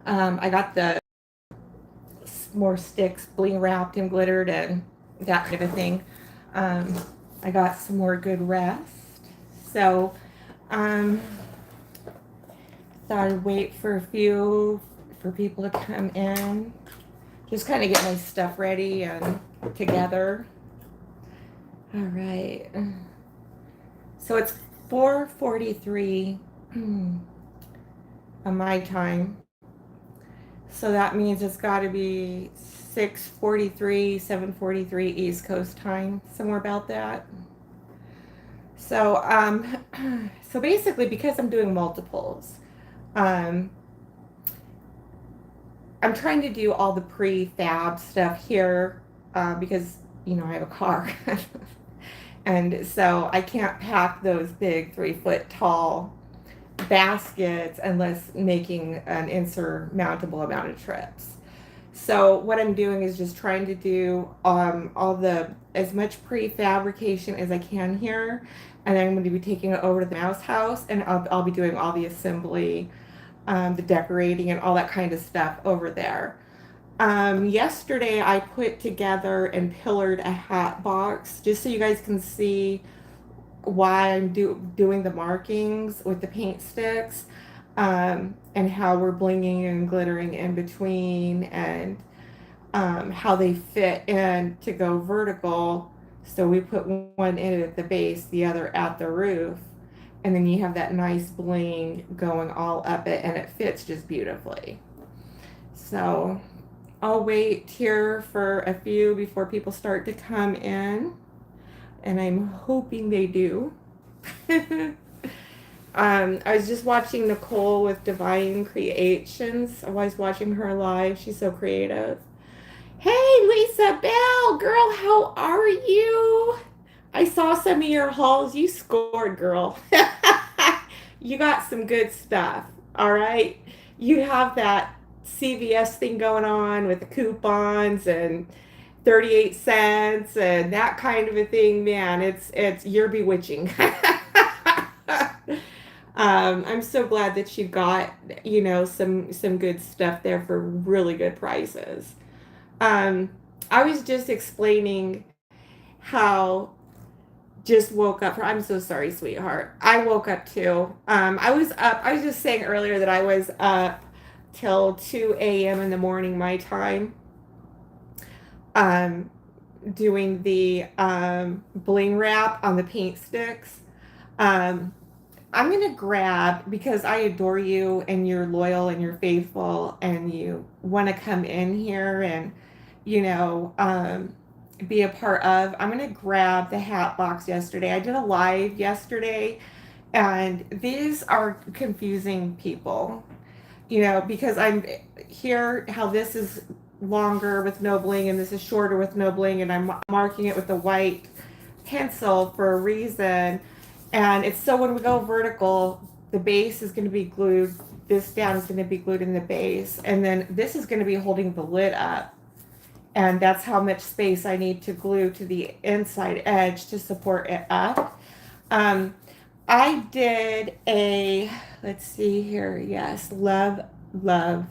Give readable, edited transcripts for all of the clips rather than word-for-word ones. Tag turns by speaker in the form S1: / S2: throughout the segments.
S1: I got the more sticks bling wrapped and glittered and that kind of thing. Um, I got some more good rest. So, um, thought I'd wait for a few for people to come in. Just kind of get my stuff ready and together. All right. So it's 4:43 on my time. So that means it's got to be 6:43, 7:43 East Coast time, somewhere about that. So so basically, because I'm doing multiples, um, I'm trying to do all the prefab stuff here because I have a car, and so I can't pack those big 3 foot tall baskets unless making an insurmountable amount of trips. So what I'm doing is just trying to do all the as much prefabrication as I can here, and then I'm going to be taking it over to the mouse house, and I'll be doing all the assembly, the decorating, and all that kind of stuff over there. Yesterday I put together and pillared a hat box just so you guys can see why I'm doing the markings with the paint sticks, and how we're blinging and glittering in between, and how they fit in to go vertical. So we put one in at the base, the other at the roof, and then you have that nice bling going all up it, and it fits just beautifully. So I'll wait here for a few before people start to come in, and I'm hoping they do. I was just watching Nicole with Divine Creations. I was watching her live. She's so creative. Hey, Lisa Bell, girl, how are you? I saw some of your hauls. You scored, girl. You got some good stuff. All right. You have that CVS thing going on with the coupons and 38 cents and that kind of a thing. Man, it's you're bewitching. I'm so glad that you got, some good stuff there for really good prices. Um, I was just explaining how just woke up. I'm so sorry, sweetheart. I woke up too. I was up. I was just saying earlier that I was up till 2 a.m. in the morning, my time, um, doing the bling wrap on the paint sticks. Um, I'm going to grab, because I adore you and you're loyal and you're faithful and you want to come in here and, you know, um, be a part of. I'm going to grab the hat box yesterday. I did a live yesterday, and these are confusing people, because I'm here how this is longer with no bling and this is shorter with no bling, and I'm marking it with a white pencil for a reason. And it's so when we go vertical, the base is going to be glued. This down is going to be glued in the base, and then this is going to be holding the lid up. And that's how much space I need to glue to the inside edge to support it up. Um, I did let's see here. Yes, love, love,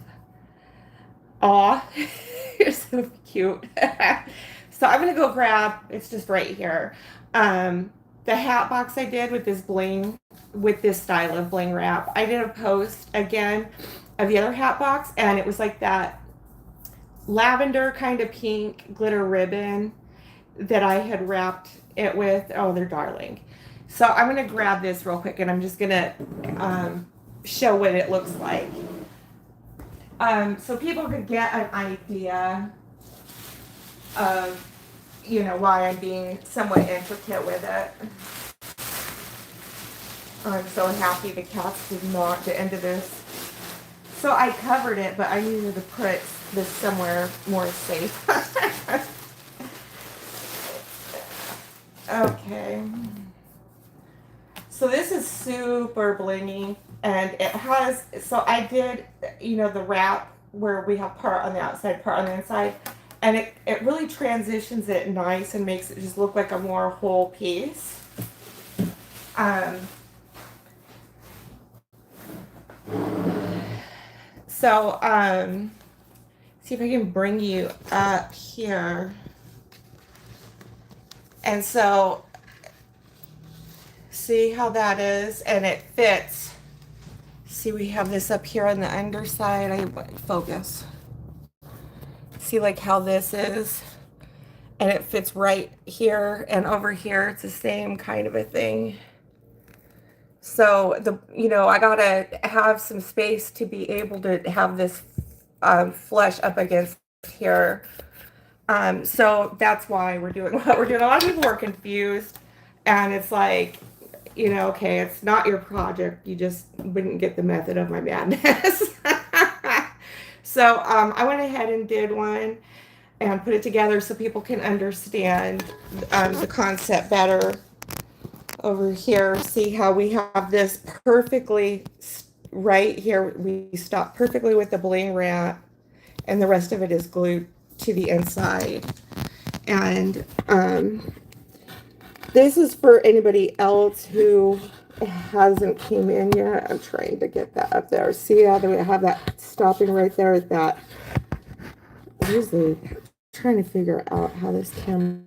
S1: aw. You're so cute. So I'm going to go grab, it's just right here. The hat box I did with this bling, with this style of bling wrap. I did a post again of the other hat box, and it was like that lavender kind of pink glitter ribbon that I had wrapped it with. Oh, they're darling. So I'm going to grab this real quick, and I'm just going to show what it looks like. So people could get an idea of, why I'm being somewhat intricate with it. I'm so happy the cats did not get into this. So I covered it, but I needed to put this somewhere more safe. Okay. So this is super blingy, and it has, so I did, the wrap where we have part on the outside, part on the inside, and it really transitions it nice and makes it just look like a more whole piece. So, see if I can bring you up here. And so, see how that is, and it fits. See, we have this up here on the underside. I focus. See like how this is, and it fits right here and over here. It's the same kind of a thing. So I gotta have some space to be able to have this flush up against here. So that's why we're doing what we're doing. A lot of people are confused, and it's like, okay, it's not your project. You just wouldn't get the method of my madness. So I went ahead and did one and put it together so people can understand the concept better. Over here, see how we have this perfectly right here. We stop perfectly with the bling wrap, and the rest of it is glued to the inside. And this is for anybody else who hasn't came in yet. I'm trying to get that up there. See how we have that stopping right there at that. Usually trying to figure out how this camera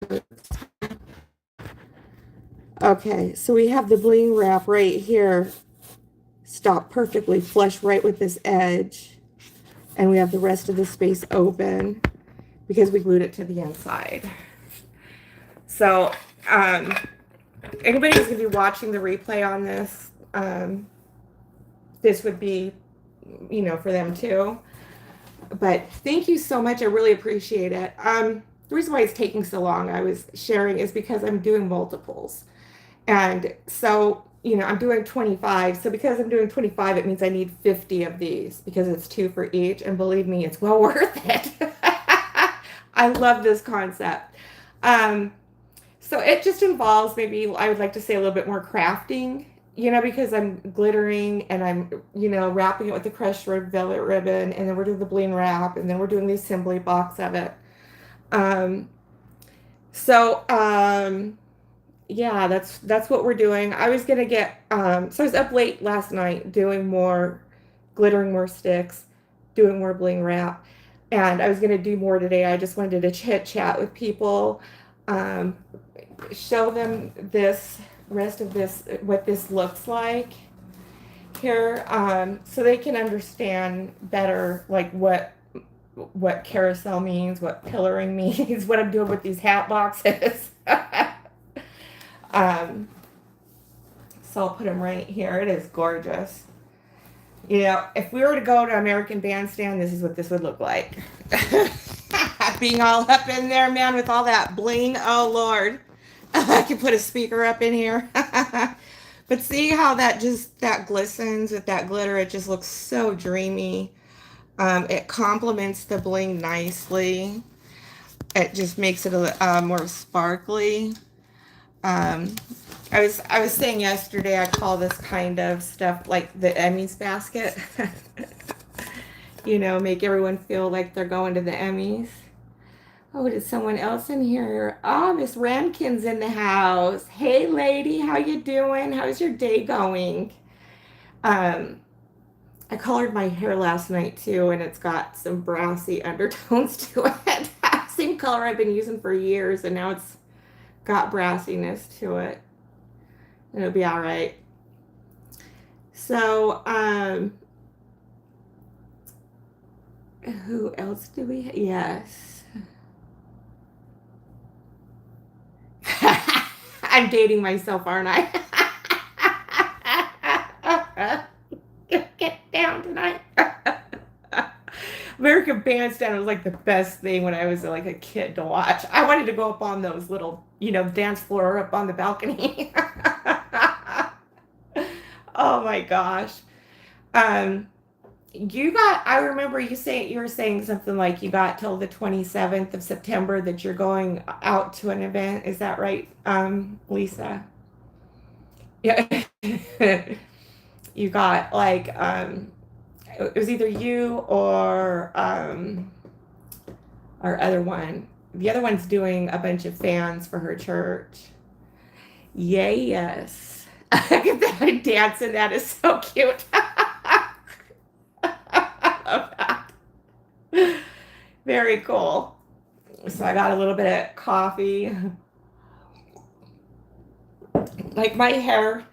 S1: works. Okay, so we have the bling wrap right here, stop perfectly flush right with this edge, and we have the rest of the space open because we glued it to the inside. So anybody who's going to be watching the replay on this, this would be, for them too. But thank you so much. I really appreciate it. The reason why it's taking so long, I was sharing, is because I'm doing multiples. And so, I'm doing 25. So because I'm doing 25, it means I need 50 of these because it's 2 for each. And believe me, it's well worth it. I love this concept. So it just involves, maybe I would like to say, a little bit more crafting, because I'm glittering and I'm, wrapping it with the crushed red velvet ribbon. And then we're doing the bling wrap. And then we're doing the assembly box of it. Yeah, that's what we're doing. I was gonna get so I was up late last night doing more glittering, more sticks, doing more bling wrap, and I was gonna do more today. I just wanted to chit chat with people, show them this rest of this, what this looks like here, so they can understand better like what carousel means, what pillaring means, what I'm doing with these hat boxes. So I'll put them right here. It is gorgeous. If we were to go to American Bandstand, this is what this would look like. Being all up in there, man, with all that bling. Oh, Lord. I could put a speaker up in here. But see how that glistens with that glitter. It just looks so dreamy. It complements the bling nicely. It just makes it more sparkly. I was saying yesterday, I call this kind of stuff like the Emmys basket. Make everyone feel like they're going to the Emmys. Oh, there's someone else in here. Oh, Miss Rankin's in the house. Hey, lady, how you doing? How's your day going? I colored my hair last night too, and it's got some brassy undertones to it. Same color I've been using for years, and now it's got brassiness to it. It'll be all right. So, who else do we have? Yes. I'm dating myself, aren't I? Get down tonight. American Bandstand was like the best thing when I was like a kid to watch. I wanted to go up on those little, dance floor up on the balcony. Oh my gosh. I remember you were saying something like you got till the 27th of September that you're going out to an event. Is that right, Lisa? Yeah. You got like, it was either you or our other one. The other one's doing a bunch of fans for her church. Yes. Look at that dancing. That is so cute. love that. Very cool. So I got a little bit of coffee. Like my hair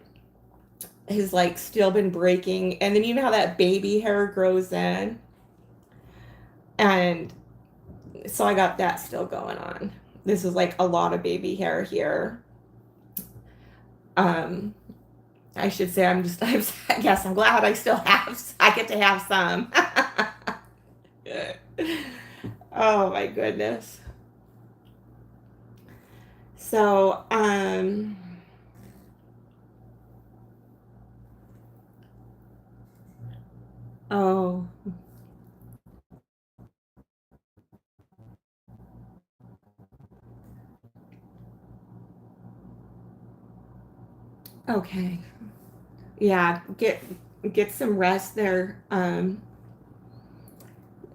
S1: has like still been breaking, and then you know how that baby hair grows in, and so I got that still going on. This is like a lot of baby hair here. Um, I should say I guess I'm glad I get to have some. Oh my goodness. So, oh, okay. Yeah, get some rest there,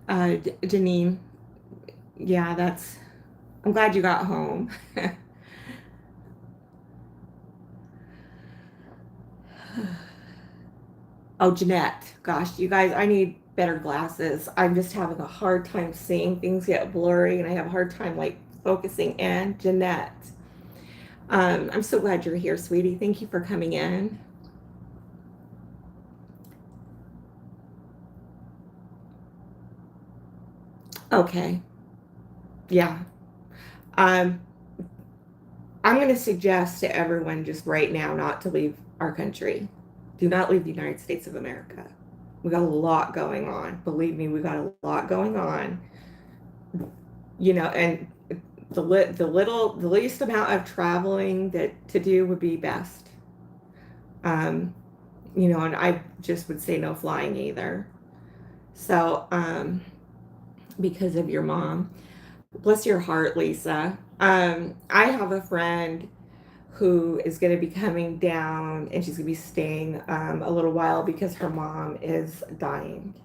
S1: Janine. Yeah, I'm glad you got home. Oh, Jeanette. Gosh, you guys, I need better glasses. I'm just having a hard time seeing. Things get blurry and I have a hard time like focusing in. Jeanette. I'm so glad you're here, sweetie. Thank you for coming in. Okay. Yeah. Um, I'm going to suggest to everyone just right now not to leave our country. Do not leave the United States of America. We got a lot going on. Believe me, we got a lot going on. And the least amount of traveling that to do would be best. Um, and I just would say no flying either. So, because of your mom, bless your heart, Lisa. I have a friend who is going to be coming down and she's going to be staying a little while because her mom is dying.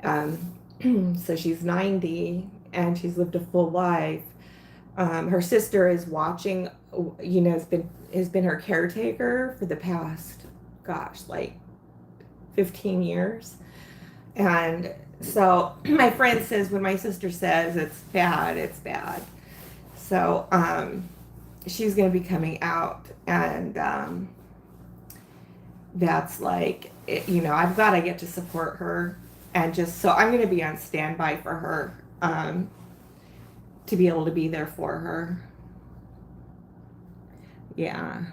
S1: So she's 90 and she's lived a full life. Her sister is watching, has been her caretaker for the past, gosh, like 15 years. And so my friend says when my sister says it's bad, it's bad. So she's going to be coming out, and that's like, I've got to get to support her. And just so I'm going to be on standby for her to be able to be there for her. Yeah.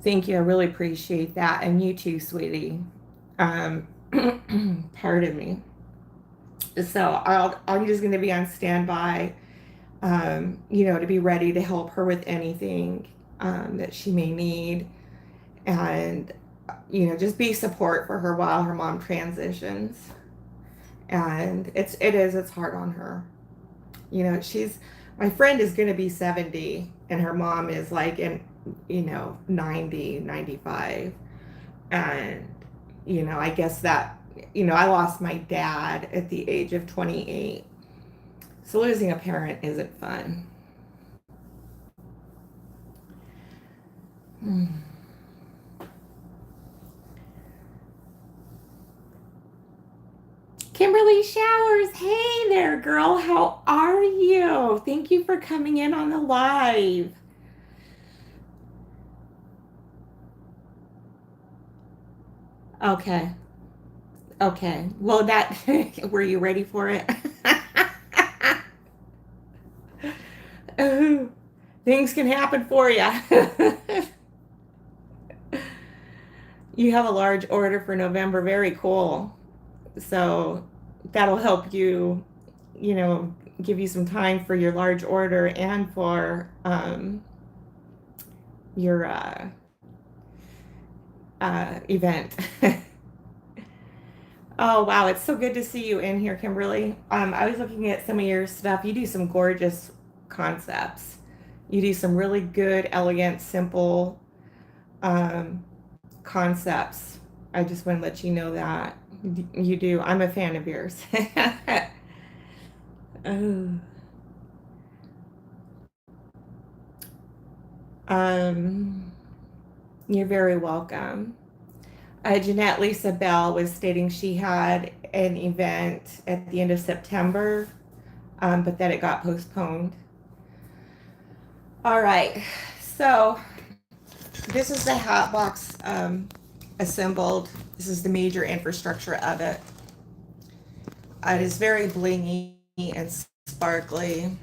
S1: Thank you. I really appreciate that. And you too, sweetie. Um, pardon me. So I'm just going to be on standby, to be ready to help her with anything that she may need. And, just be support for her while her mom transitions. And it's hard on her. My friend is going to be 70 and her mom is like in, 90, 95. And, I guess that, I lost my dad at the age of 28. So losing a parent isn't fun. Hmm. Kimberly Showers, hey there, girl. How are you? Thank you for coming in on the live. Okay. Okay. Well, were you ready for it? Oh, things can happen for you. You have a large order for November. Very cool. So that'll help you, you know, give you some time for your large order and for your event. Oh, wow. It's so good to see you in here, Kimberly. I was looking at some of your stuff. You do some gorgeous concepts. You do some really good, elegant, simple um, concepts. I just want to let you know that you do. I'm a fan of yours. Oh. Um, you're very welcome. Jeanette Lisa Bell was stating she had an event at the end of September, but that it got postponed. All right, so this is the hat box assembled. This is the major infrastructure of it. It is very blingy and sparkly.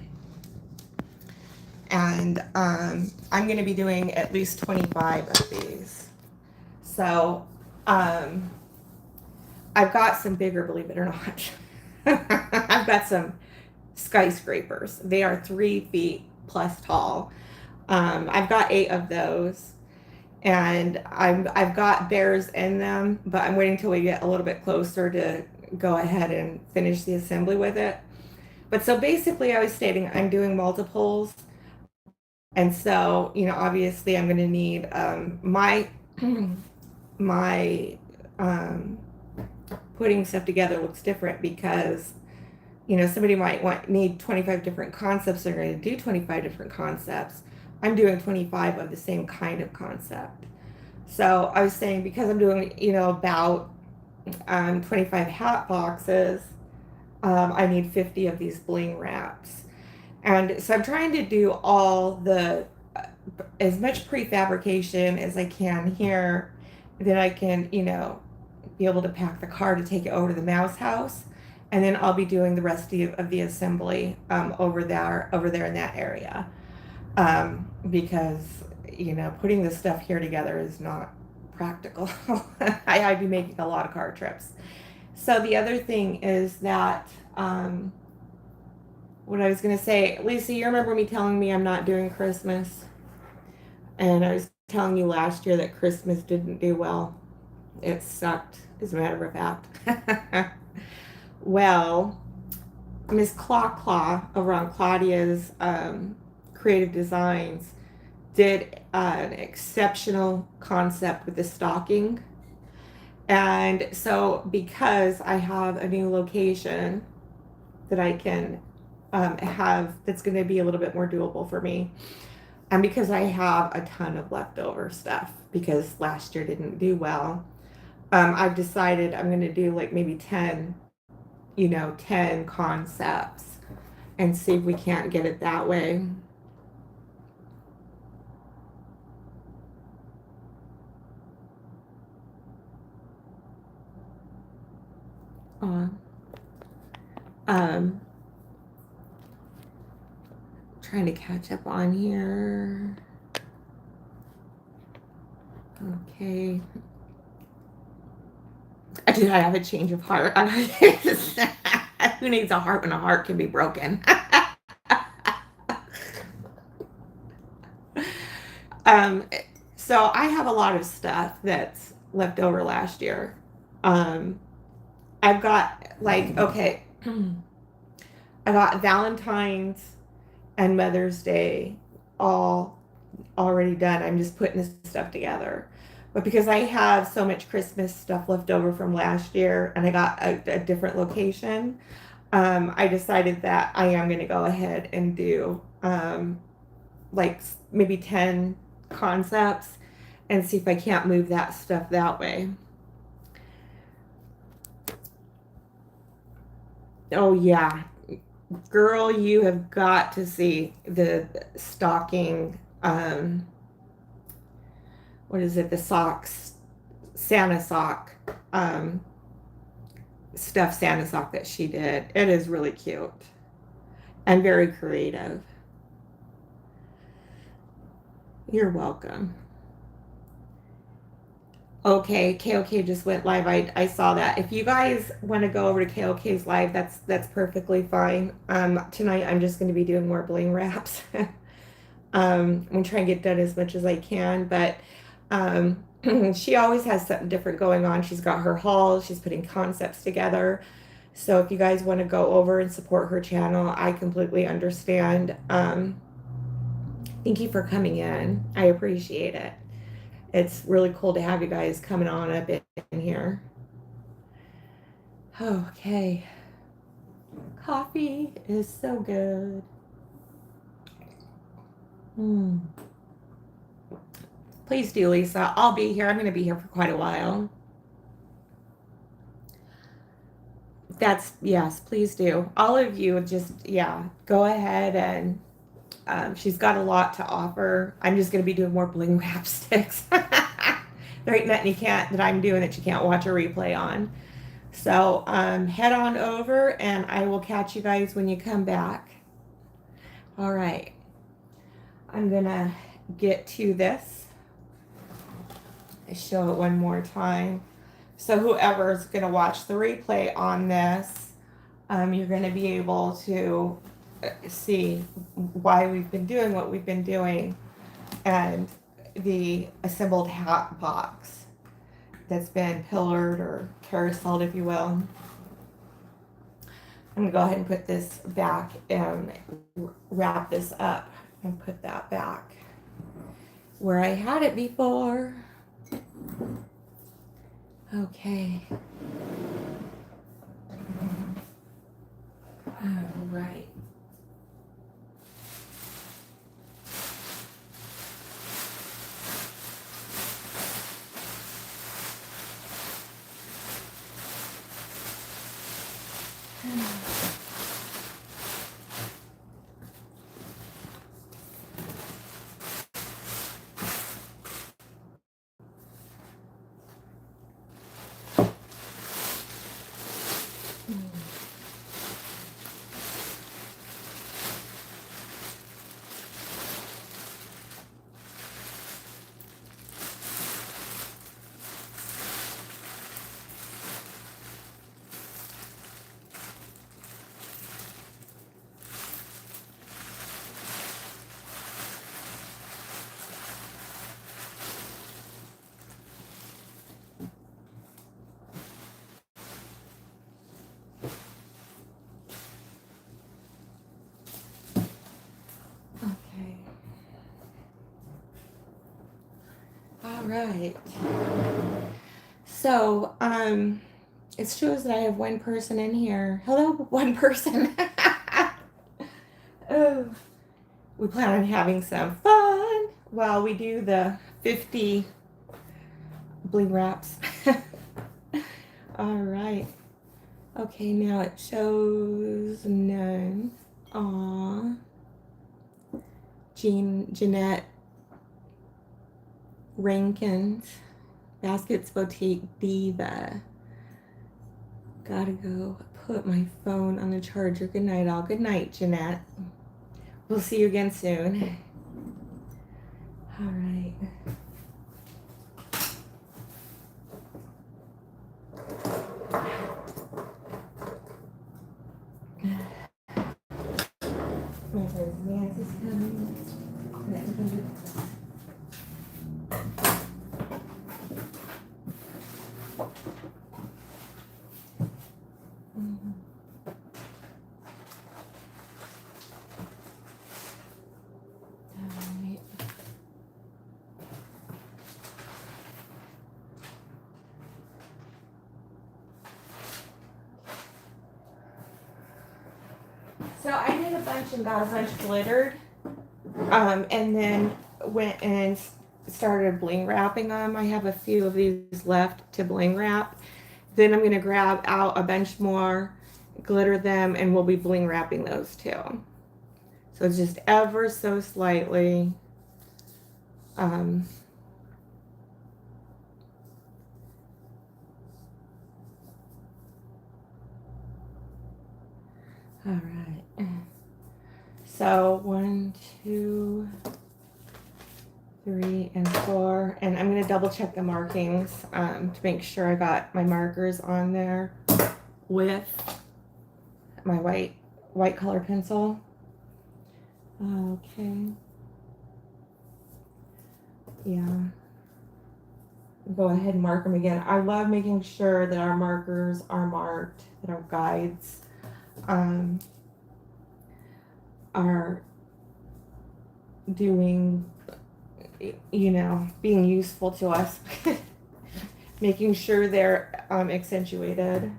S1: And I'm going to be doing at least 25 of these. So I've got some bigger, believe it or not. I've got some skyscrapers. They are 3 feet plus tall. I've got 8 of those. And I've got bears in them, but I'm waiting till we get a little bit closer to go ahead and finish the assembly with it. But so basically, I was stating I'm doing multiples, and so obviously, I'm going to need my my putting stuff together looks different because somebody might need 25 different concepts. They're going to do 25 different concepts. I'm doing 25 of the same kind of concept. So I was saying because I'm doing about 25 hat boxes, I need 50 of these bling wraps. And so I'm trying to do all the as much prefabrication as I can here, then I can be able to pack the car to take it over to the mouse house, and then I'll be doing the rest of the assembly over there in that area, because putting this stuff here together is not practical. I'd be making a lot of car trips. So the other thing is that what I was going to say, Lisa, you remember me telling me I'm not doing Christmas? And I was telling you last year that Christmas didn't do well. It sucked, as a matter of fact. Well, Miss Claw over on Claudia's Creative Designs did an exceptional concept with the stocking. And so because I have a new location that I can have that's going to be a little bit more doable for me, and because I have a ton of leftover stuff because last year didn't do well, I've decided I'm going to do like maybe 10 concepts and see if we can't get it that way. Trying to catch up on here. Okay. Dude, I have a change of heart. Who needs a heart when a heart can be broken? So I have a lot of stuff that's left over last year. I've got I got Valentine's and Mother's Day all already done. I'm just putting this stuff together. But because I have so much Christmas stuff left over from last year and I got a different location, I decided that I am going to go ahead and do like maybe 10 concepts and see if I can't move that stuff that way. Oh, yeah. Girl, you have got to see the stocking. What is it? The socks, Santa sock, stuffed Santa sock that she did. It is really cute and very creative. You're welcome. Okay, KOK just went live. I saw that. If you guys want to go over to KOK's live, that's perfectly fine. Tonight I'm just going to be doing more bling wraps. I'm trying to get done as much as I can, but she always has something different going on. She's got her haul. She's putting concepts together. So if you guys want to go over and support her channel, I completely understand. Thank you for coming in. I appreciate it. It's really cool to have you guys coming on up in here. Okay. Coffee is so good. Please do, Lisa. I'll be here. I'm going to be here for quite a while. That's, yes, please do. All of you just, yeah, go ahead and she's got a lot to offer. I'm just going to be doing more bling wrap sticks. There ain't nothing you can't that I'm doing that you can't watch a replay on. So head on over and I will catch you guys when you come back. All right. I'm going to get to this. I show it one more time. So whoever's going to watch the replay on this, you're going to be able to see why we've been doing what we've been doing and the assembled hat box that's been pillared or carouseled, if you will. I'm gonna go ahead and put this back and wrap this up and put that back where I had it before. Okay. All right. Okay. All right. So, it shows that I have one person in here. Hello, one person. Oh, we plan on having some fun while we do the 50 bling wraps. All right. Okay, now it shows none. Aw. Jeanette Rankins, Baskets Boutique Diva. Gotta go put my phone on the charger. Good night, all. Good night, Jeanette. We'll see you again soon. All right. My friend Nancy's coming. So I did a bunch and got a bunch glittered, and then went and started bling wrapping them. I have a few of these left to bling wrap. Then I'm gonna grab out a bunch more, glitter them, and we'll be bling wrapping those too. So it's just ever so slightly. All right. So 1, 2, 3, and 4, and I'm going to double check the markings to make sure I got my markers on there with my white color pencil. Okay. Yeah. Go ahead and mark them again. I love making sure that our markers are marked, that our guides are doing, being useful to us. Making sure they're accentuated.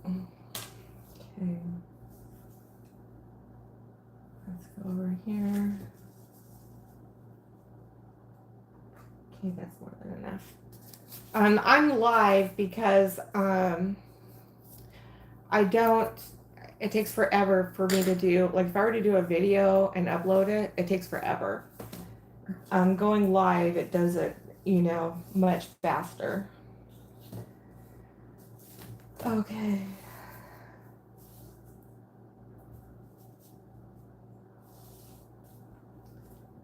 S1: Okay. Let's go over here. Okay, that's more than enough. I'm live because I don't, it takes forever for me to do, like if I were to do a video and upload it, it takes forever. Going live, it does it, you know, much faster. Okay.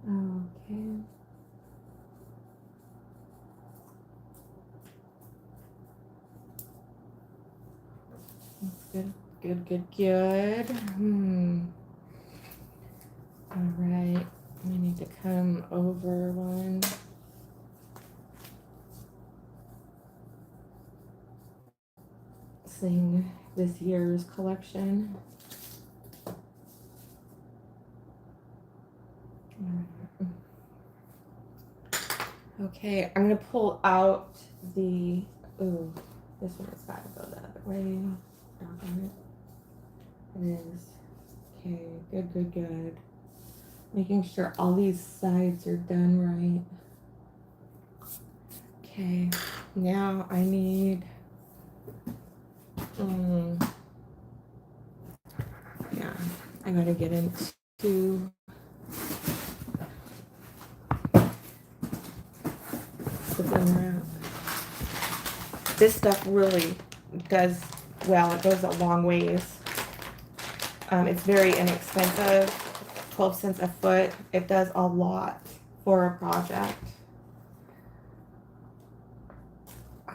S1: Okay. That's good. Good, good, good. All right. We need to come over one. Seeing this year's collection. Okay, I'm gonna pull out the, ooh, this one has got to go the other way. Doggone it. It is. Okay, good, good, good. Making sure all these sides are done right. Okay, now I need, yeah, I gotta get into the bling wrap. This stuff really does well. It goes a long ways. It's very inexpensive, 12 cents a foot. It does a lot for a project.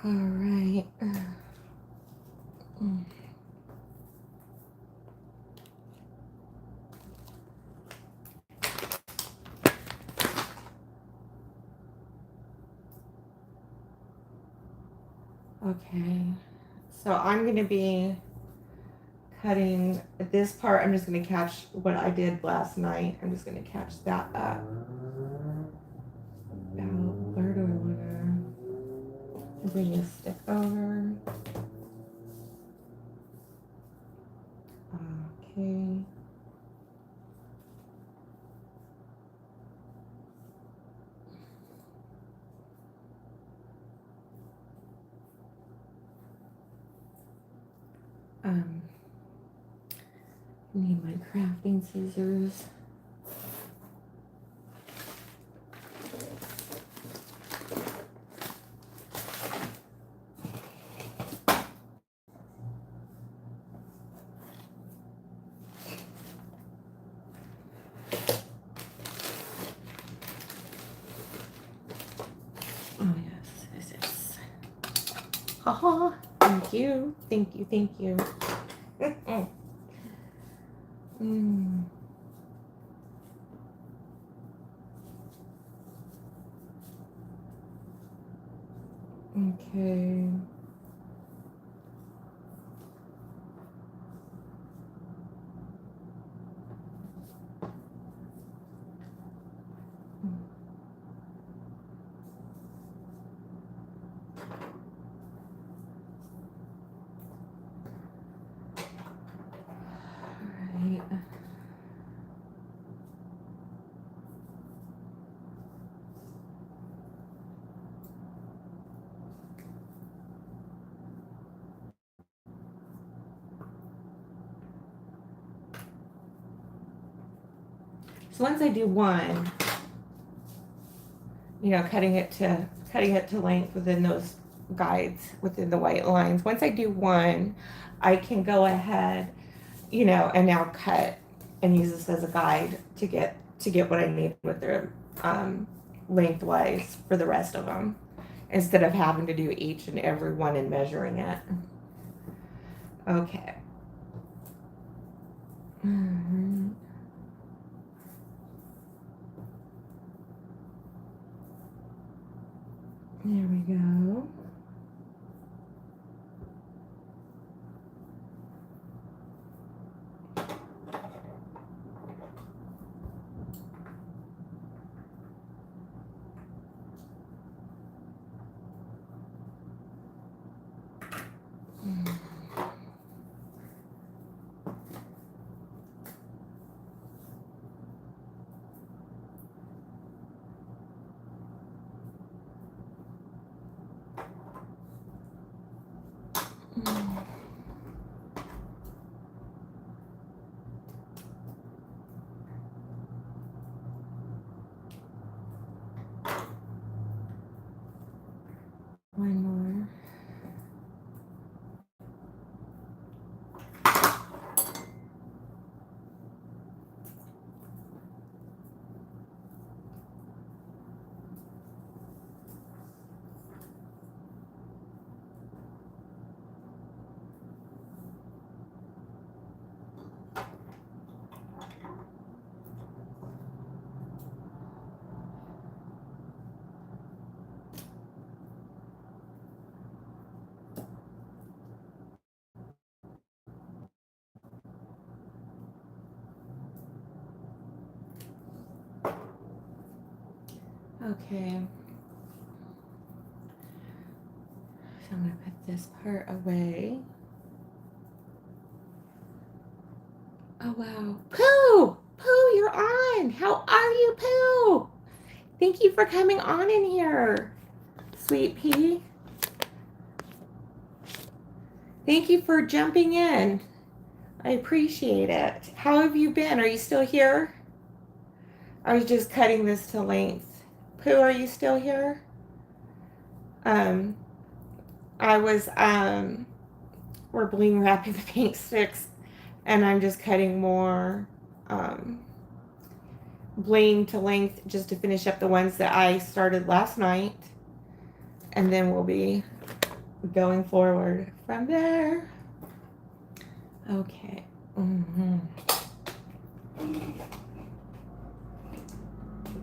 S1: All right. Okay, so I'm going to be cutting this part. I'm just going to catch what I did last night. I'm just going to catch that up. Now, where do I want to bring this stick over? Okay. Need my crafting scissors. Oh yes, this is. Haha, thank you, thank you, thank you. Okay. Right. So once I do one, you know, cutting it to length within those guides, within the white lines. Once I do one, I can go ahead, you know, and now cut and use this as a guide to get what I need with their lengthwise for the rest of them, instead of having to do each and every one and measuring it. Okay. There we go. Okay. So I'm going to put this part away. Oh, wow. Pooh! Pooh, you're on. How are you, Pooh? Thank you for coming on in here, Sweet Pea. Thank you for jumping in. I appreciate it. How have you been? Are you still here? I was just cutting this to length. Pooh, are you still here? Um, I was, we're bling wrapping the paint sticks, and I'm just cutting more bling to length just to finish up the ones that I started last night, and then we'll be going forward from there. Okay. Mm-hmm.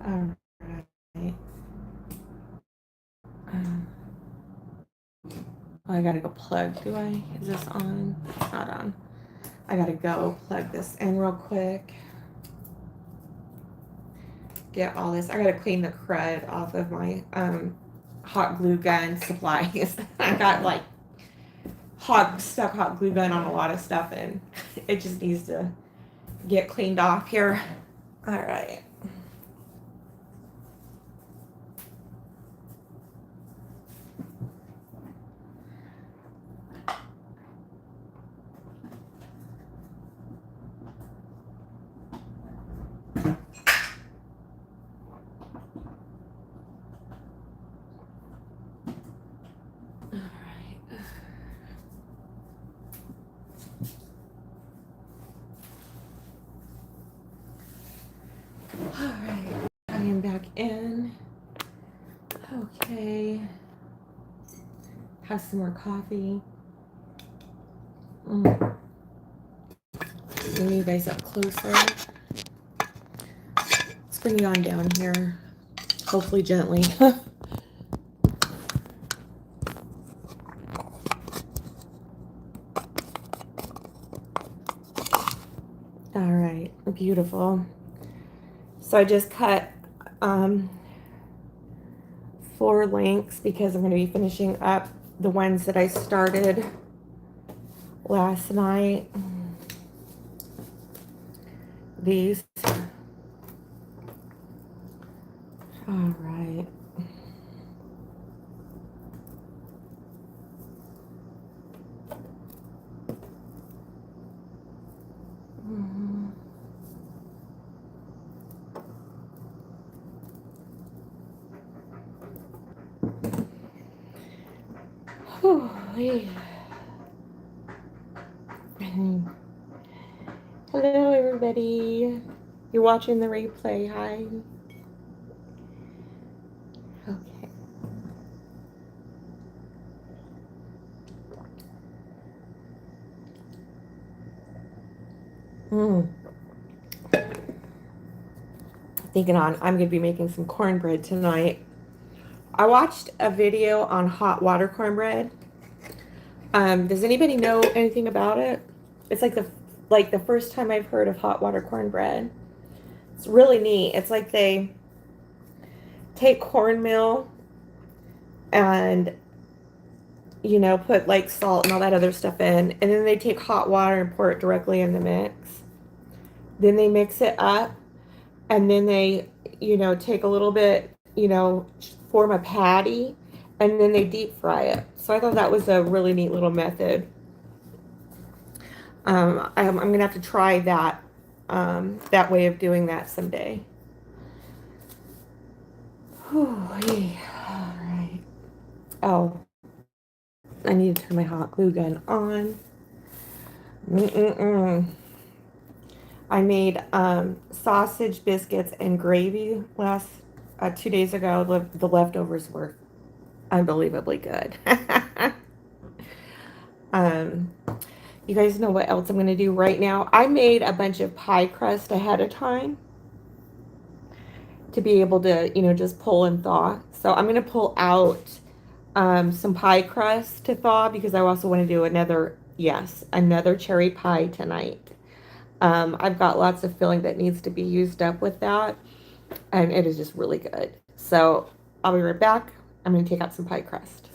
S1: All right. Oh, I gotta go plug. Do I? Is this on? It's not on. I gotta go plug this in real quick. Get all this. I gotta clean the crud off of my hot glue gun supplies. I got like stuck hot glue gun on a lot of stuff, and it just needs to get cleaned off here. All right. All right. I am back in. Okay. Have some more coffee. Bring you guys up closer. Let's bring you on down here. Hopefully gently. All right, beautiful. So I just cut 4 lengths because I'm going to be finishing up the ones that I started last night. These. All right. Whew, yeah. Hello, everybody. You're watching the replay. Hi. Okay. Thinking I'm going to be making some cornbread tonight. I watched a video on hot water cornbread. Does anybody know anything about it? It's like the first time I've heard of hot water cornbread. It's really neat. It's like they take cornmeal and put like salt and all that other stuff in, and then they take hot water and pour it directly in the mix. Then they mix it up, and then they take a little bit, form a patty, and then they deep fry it. So I thought that was a really neat little method. I'm gonna have to try that that way of doing that someday. Whew, yeah. All right. Oh, I need to turn my hot glue gun on. I made sausage biscuits and gravy last 2 days ago. The leftovers were unbelievably good. You guys know what else I'm going to do right now? I made a bunch of pie crust ahead of time to be able to, just pull and thaw. So I'm going to pull out some pie crust to thaw because I also want to do another cherry pie tonight. I've got lots of filling that needs to be used up with that. and it is just really good. So I'll be right back. I'm going to take out some pie crust.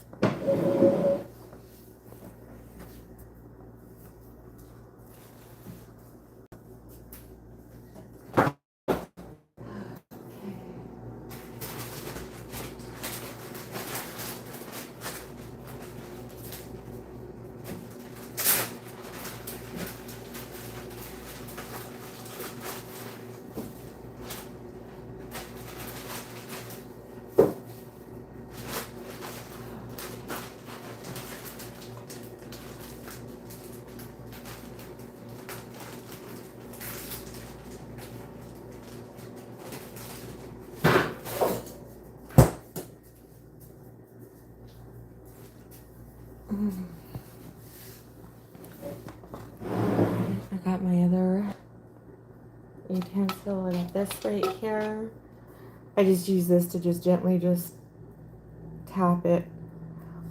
S1: I got my other utensil and this right here. I just use this to just gently just tap it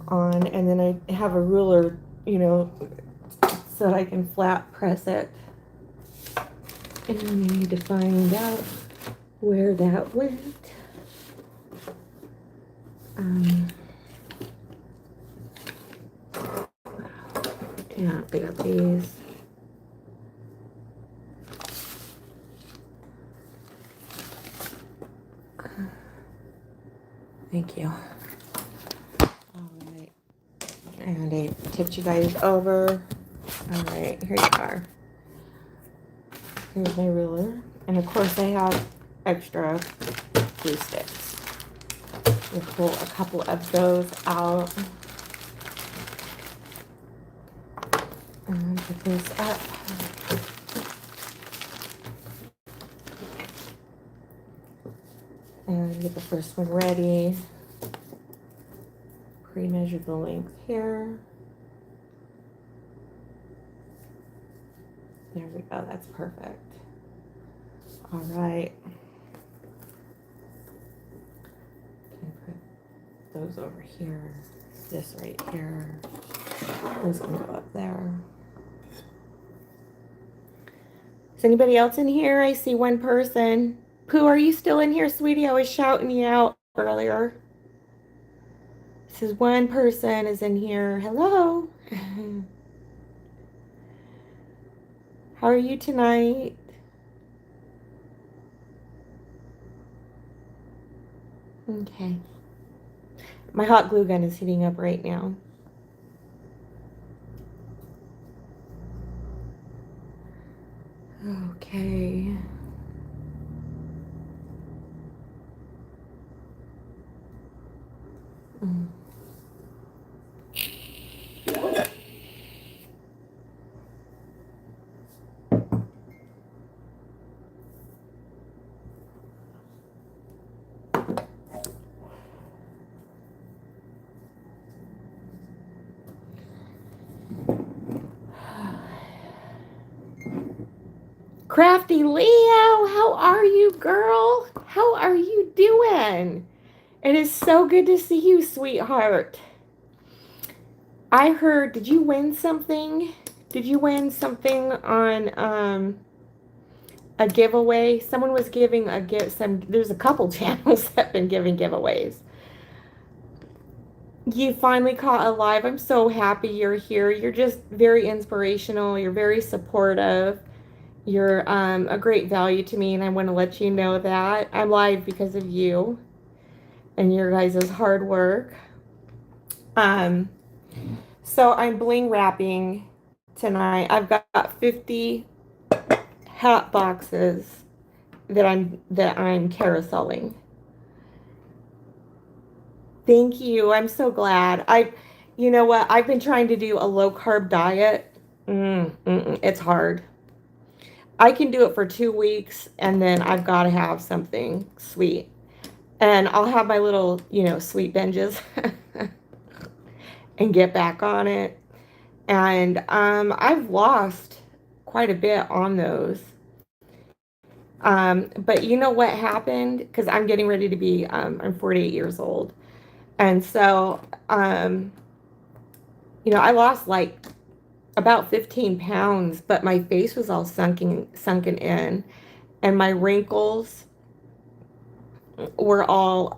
S1: on, and then I have a ruler, you know, so I can flat press it. And I need to find out where that went. Yeah, I got these. Thank you. All right. And I tipped you guys over. All right, here you are. Here's my ruler. And of course I have extra glue sticks. We'll pull a couple of those out. And put this up. And get the first one ready. Pre-measure the length here. There we go, that's perfect. All right. Can put those over here. This right here. This can go up there. Is anybody else in here? I see one person. Pooh, are you still in here, sweetie? I was shouting you out earlier. This is one person is in here. Hello. How are you tonight? Okay. My hot glue gun is heating up right now. Okay. Crafty Leo, how are you, girl? How are you doing? It is so good to see you, sweetheart. I heard, did you win something? Did you win something on a giveaway? Someone was giving a gift. There's a couple channels that have been giving giveaways. You finally caught a live. I'm so happy you're here. You're just very inspirational. You're very supportive. You're a great value to me, and I want to let you know that I'm live because of you and your guys' hard work. So I'm bling wrapping tonight. I've got 50 hat boxes that I'm carouseling. Thank you. I'm so glad. You know what? I've been trying to do a low carb diet. It's hard. I can do it for 2 weeks, and then I've got to have something sweet. And I'll have my little, sweet binges and get back on it. And I've lost quite a bit on those. But you know what happened? Because I'm getting ready to be, I'm 48 years old. And so, I lost like about 15 pounds, but my face was all sunken in, and my wrinkles were all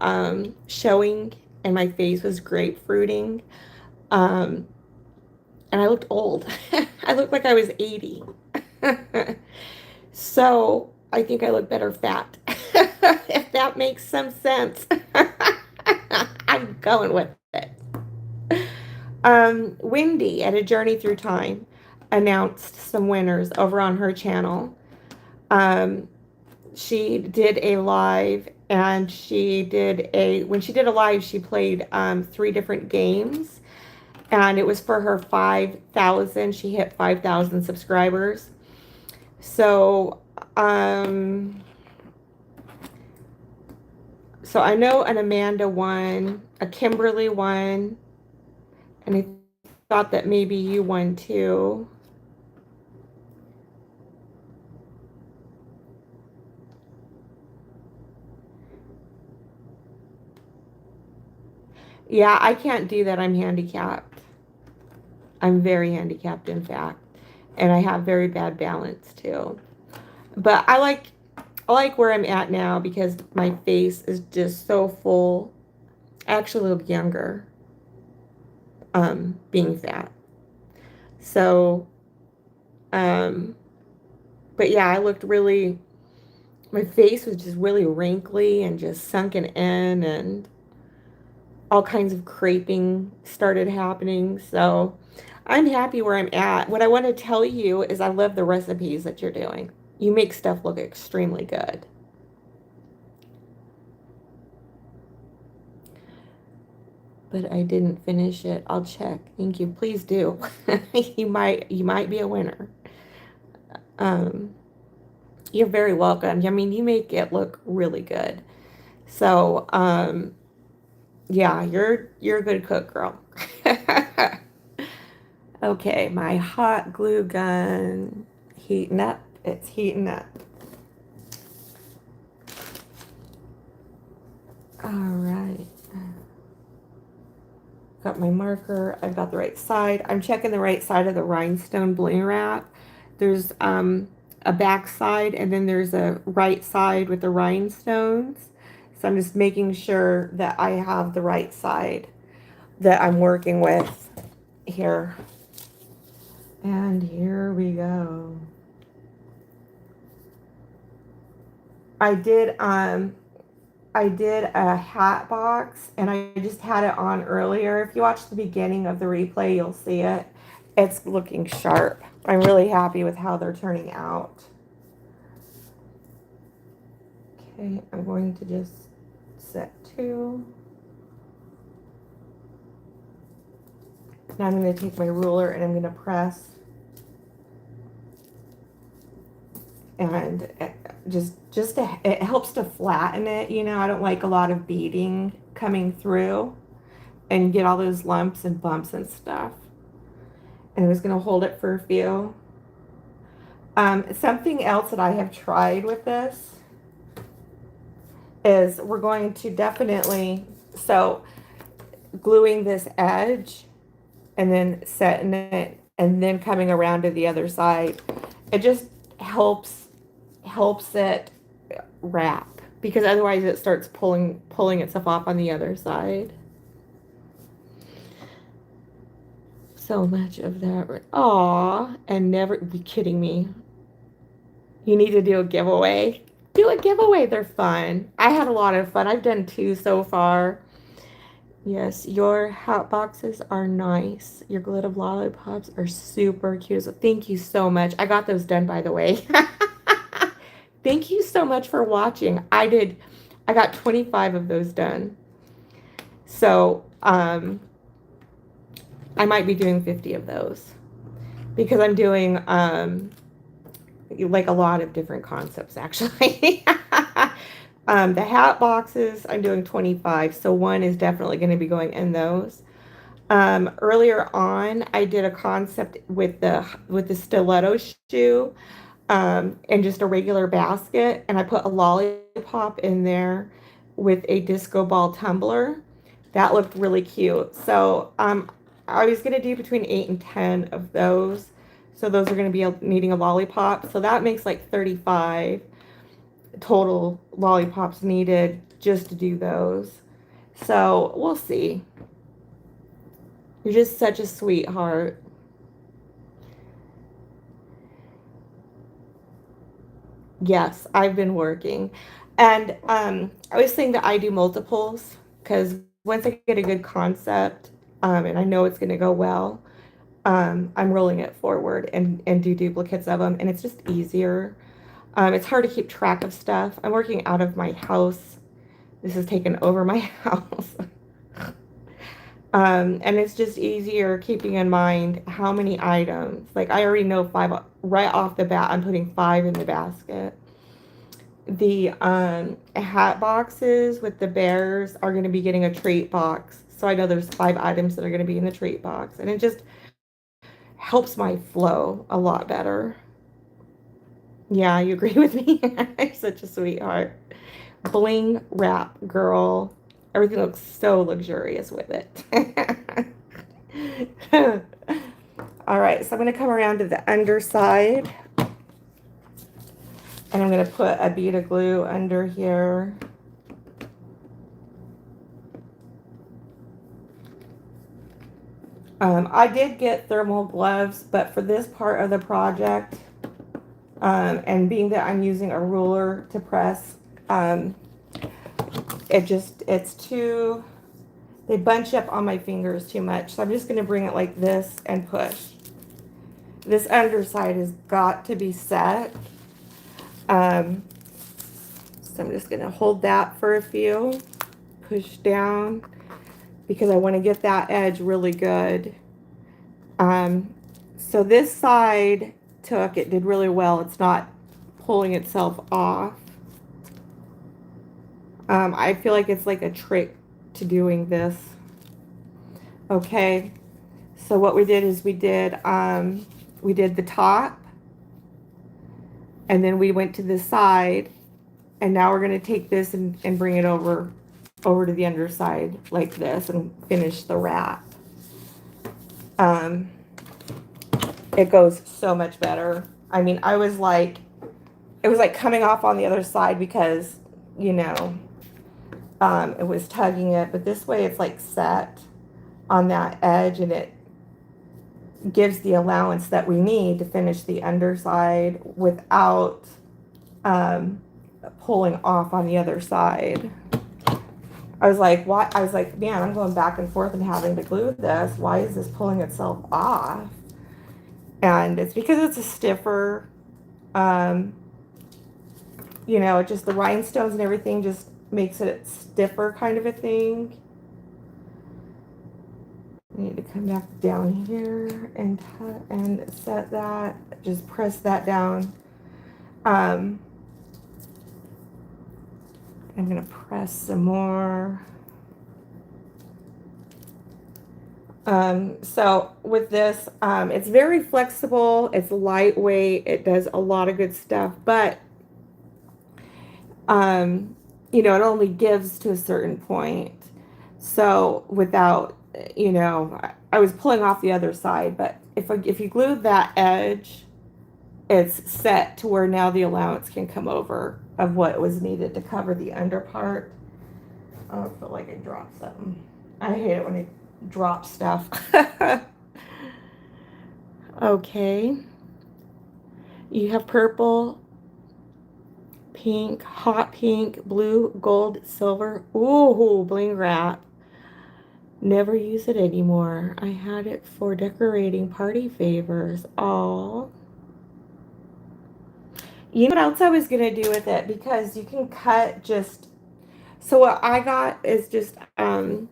S1: showing, and my face was grapefruiting. Um, and I looked old. I looked like I was 80. So I think I look better fat. If that makes some sense. I'm going with it. Wendy at A Journey Through Time announced some winners over on her channel. Um, she did a live, and when she did a live, she played 3 different games, and it was for her 5,000. She hit 5,000 subscribers. So, so I know an Amanda won, a Kimberly won, and I thought that maybe you won too. Yeah, I can't do that. I'm handicapped. I'm very handicapped, in fact, and I have very bad balance too. But I like where I'm at now because my face is just so full. I actually look younger, being fat. So, um, but yeah, I looked really. My face was just really wrinkly and just sunken in, and all kinds of creping started happening. So I'm happy where I'm at. What I want to tell you is I love the recipes that you're doing. You make stuff look extremely good. But I didn't finish it. I'll check. Thank you. Please do. You might be a winner. Um, you're very welcome. I mean, you make it look really good. So, yeah, you're a good cook, girl. Okay, my hot glue gun heating up. It's heating up. All right. Got my marker. I've got the right side. I'm checking the right side of the rhinestone bling wrap. There's a back side, and then there's a right side with the rhinestones. So I'm just making sure that I have the right side that I'm working with here. And here we go. I did I did a hat box, and I just had it on earlier. If you watch the beginning of the replay, you'll see it. It's looking sharp. I'm really happy with how they're turning out. Okay, I'm going to just set 2. Now I'm going to take my ruler and I'm going to press, and it helps to flatten it. I don't like a lot of beading coming through and get all those lumps and bumps and stuff. And I was going to hold it for a few. Something else that I have tried with this is we're going to definitely, so gluing this edge and then setting it and then coming around to the other side, it just helps it wrap, because otherwise it starts pulling itself off on the other side. So much of that. Aw, and never be kidding me. You need to do a giveaway. Do a giveaway. They're fun. I had a lot of fun. I've done 2 so far. Yes, your hat boxes are nice. Your glitter lollipops are super cute. So thank you so much. I got those done, by the way. Thank you so much for watching. I got 25 of those done. So, I might be doing 50 of those because I'm doing, like a lot of different concepts, actually. The hat boxes, I'm doing 25. So 1 is definitely going to be going in those. Earlier on, I did a concept with the stiletto shoe, and just a regular basket, and I put a lollipop in there with a disco ball tumbler. That looked really cute. So I was going to do between 8 and 10 of those. So those are going to be needing a lollipop. So that makes like 35. total lollipops needed just to do those. So we'll see. You're just such a sweetheart. Yes, I've been working. And I was saying that I do multiples because once I get a good concept and I know it's going to go well, I'm rolling it forward and do duplicates of them. And it's just easier. It's hard to keep track of stuff. I'm working out of my house. This has taken over my house. And it's just easier keeping in mind how many items. Like I already know 5 right off the bat. I'm putting 5 in the basket. The hat boxes with the bears are going to be getting a treat box. So I know there's 5 items that are going to be in the treat box. And it just helps my flow a lot better. Yeah, you agree with me? I'm such a sweetheart. Bling wrap, girl. Everything looks so luxurious with it. All right, so I'm going to come around to the underside. And I'm going to put a bead of glue under here. I did get thermal gloves, but for this part of the project, and being that I'm using a ruler to press, it's too, they bunch up on my fingers too much. So I'm just going to bring it like this and push. This underside has got to be set. So I'm just going to hold that for a few, push down, because I want to get that edge really good. So this side it did really well. It's not pulling itself off. I feel like it's like a trick to doing this. Okay, so what we did is we did the top, and then we went to the side, and now we're going to take this and bring it over to the underside like this and finish the wrap. It goes so much better. I mean, it was like coming off on the other side because, you know, it was tugging it, but this way it's like set on that edge, and it gives the allowance that we need to finish the underside without pulling off on the other side. I was like, why? I was like, man, I'm going back and forth and having to glue this. Why is this pulling itself off? And it's because it's a stiffer, you know, just the rhinestones and everything just makes it stiffer kind of a thing. I need to come back down here and set that, just press that down. I'm going to press some more. So with this, it's very flexible, it's lightweight, it does a lot of good stuff, but, you know, it only gives to a certain point. So without, you know, I was pulling off the other side, but if you glue that edge, it's set to where now the allowance can come over of what was needed to cover the under part. Oh, I feel like I dropped something. I hate it when I drop stuff. Okay. You have purple, pink, hot pink, blue, gold, silver. Ooh, bling wrap. Never use it anymore. I had it for decorating party favors. All. You know what else I was going to do with it? Because you can cut just... So what I got is just... I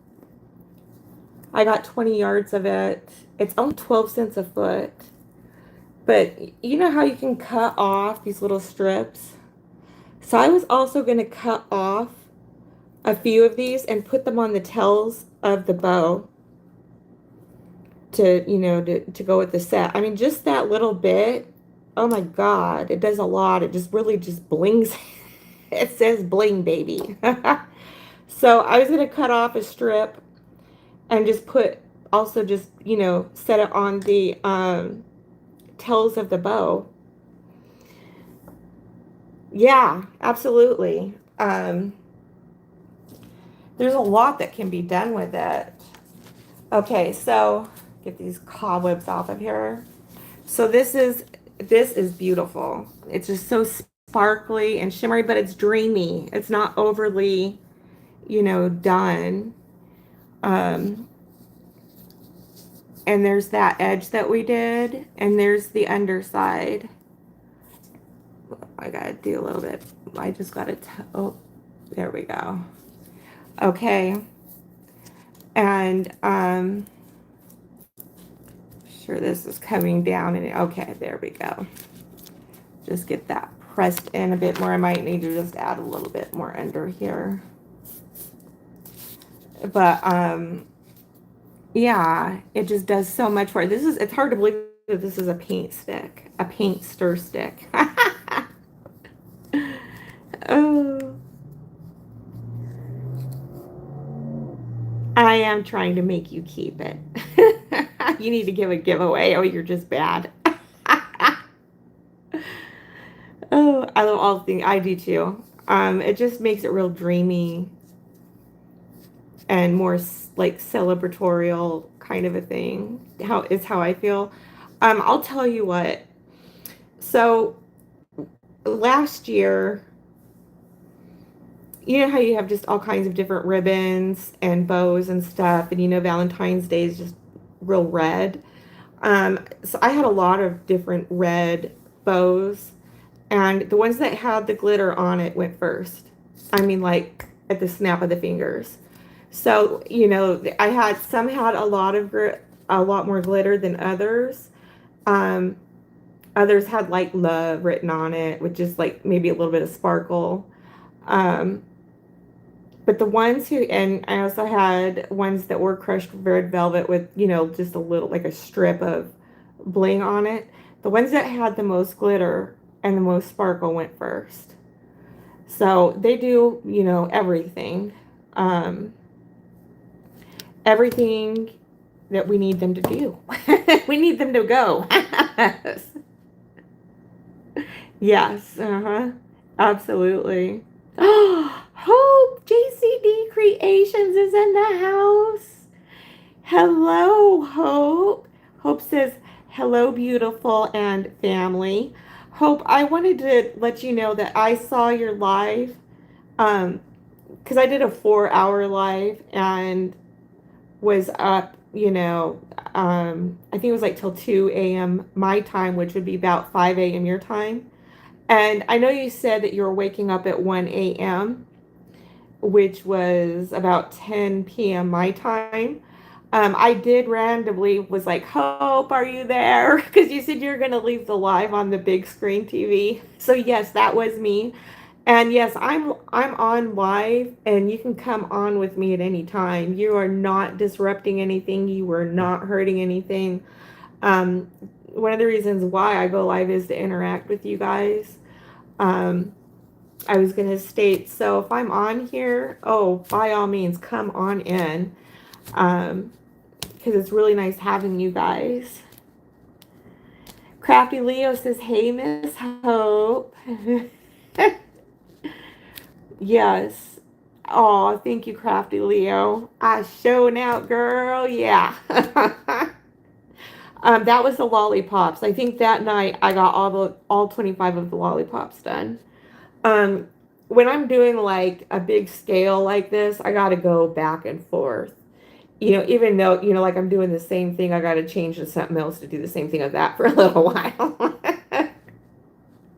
S1: got 20 yards of it. It's only 12 cents a foot. But you know how you can cut off these little strips? So I was also going to cut off a few of these and put them on the tails of the bow to, you know, to go with the set. I mean, just that little bit. Oh my God, it does a lot. It just really just blings. It says bling, baby. So I was going to cut off a strip and just put, also just, you know, set it on the tails of the bow. Yeah, absolutely. There's a lot that can be done with it. Okay, so get these cobwebs off of here. So this is beautiful. It's just so sparkly and shimmery, but it's dreamy. It's not overly, done. Um, and there's that edge that we did, and there's the underside. I gotta do a little bit. I just gotta. Oh, there we go. Okay, and sure this is coming down, and okay, there we go. Just get that pressed in a bit more. I might need to just add a little bit more under here. But yeah, it just does so much for it. It's hard to believe that this is a paint stick, a paint stir stick. Oh, I am trying to make you keep it. You need to give a giveaway. Oh, you're just bad. Oh, I love all the things. I do too. It just makes it real dreamy and more like celebratorial kind of a thing. How I feel. I'll tell you what. So last year, you know how you have just all kinds of different ribbons and bows and stuff, and Valentine's Day is just real red. So I had a lot of different red bows, and the ones that had the glitter on it went first. I mean, like at the snap of the fingers. So I had some had a lot more glitter than others. Um, Others had like love written on it, with just like maybe a little bit of sparkle. Um, but the ones who, and I also had ones that were crushed red velvet with, just a little, like a strip of bling on it. The ones that had the most glitter and the most sparkle went first. So they do, everything. Um, Everything that we need them to do. We need them to go. Yes, uh-huh. Absolutely. Oh, Hope JCD Creations is in the house. Hello, Hope. Hope says, hello, beautiful and family. Hope, I wanted to let you know that I saw your live, because I did a 4-hour live and was up, I think it was like till 2 a.m. my time, which would be about 5 a.m. your time. And I know you said that you were waking up at 1 a.m., which was about 10 p.m. my time. I did randomly was like, Hope, are you there? Because you said you were going to leave the live on the big screen TV. So yes, that was me. And yes, I'm on live, and you can come on with me at any time. You are not disrupting anything. You are not hurting anything. Um, One of the reasons why I go live is to interact with you guys. Um, I was going to state, so if I'm on here, oh, by all means, come on in. Because it's really nice having you guys. Crafty Leo says, hey, Miss Hope. Yes. Oh, thank you, Crafty Leo. I showing out, girl. Yeah. That was the lollipops. I think that night I got all 25 of the lollipops done. Um, when I'm doing like a big scale like this, I got to go back and forth. Even though, like I'm doing the same thing, I got to change to something else to do the same thing of that for a little while.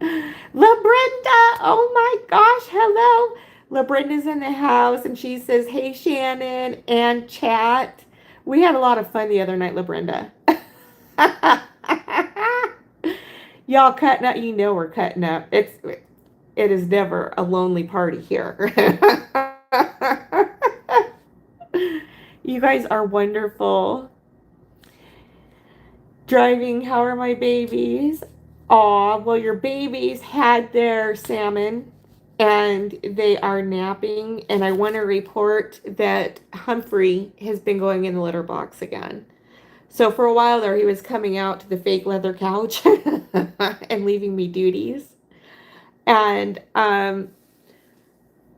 S1: LaBrenda, oh my gosh, hello. LaBrenda's in the house, and she says, hey, Shannon and chat. We had a lot of fun the other night, LaBrenda. Y'all cutting up, we're cutting up. It is never a lonely party here. You guys are wonderful. Driving, how are my babies? Aw, well, your babies had their salmon and they are napping. And I want to report that Humphrey has been going in the litter box again. So for a while there, he was coming out to the fake leather couch and leaving me duties. And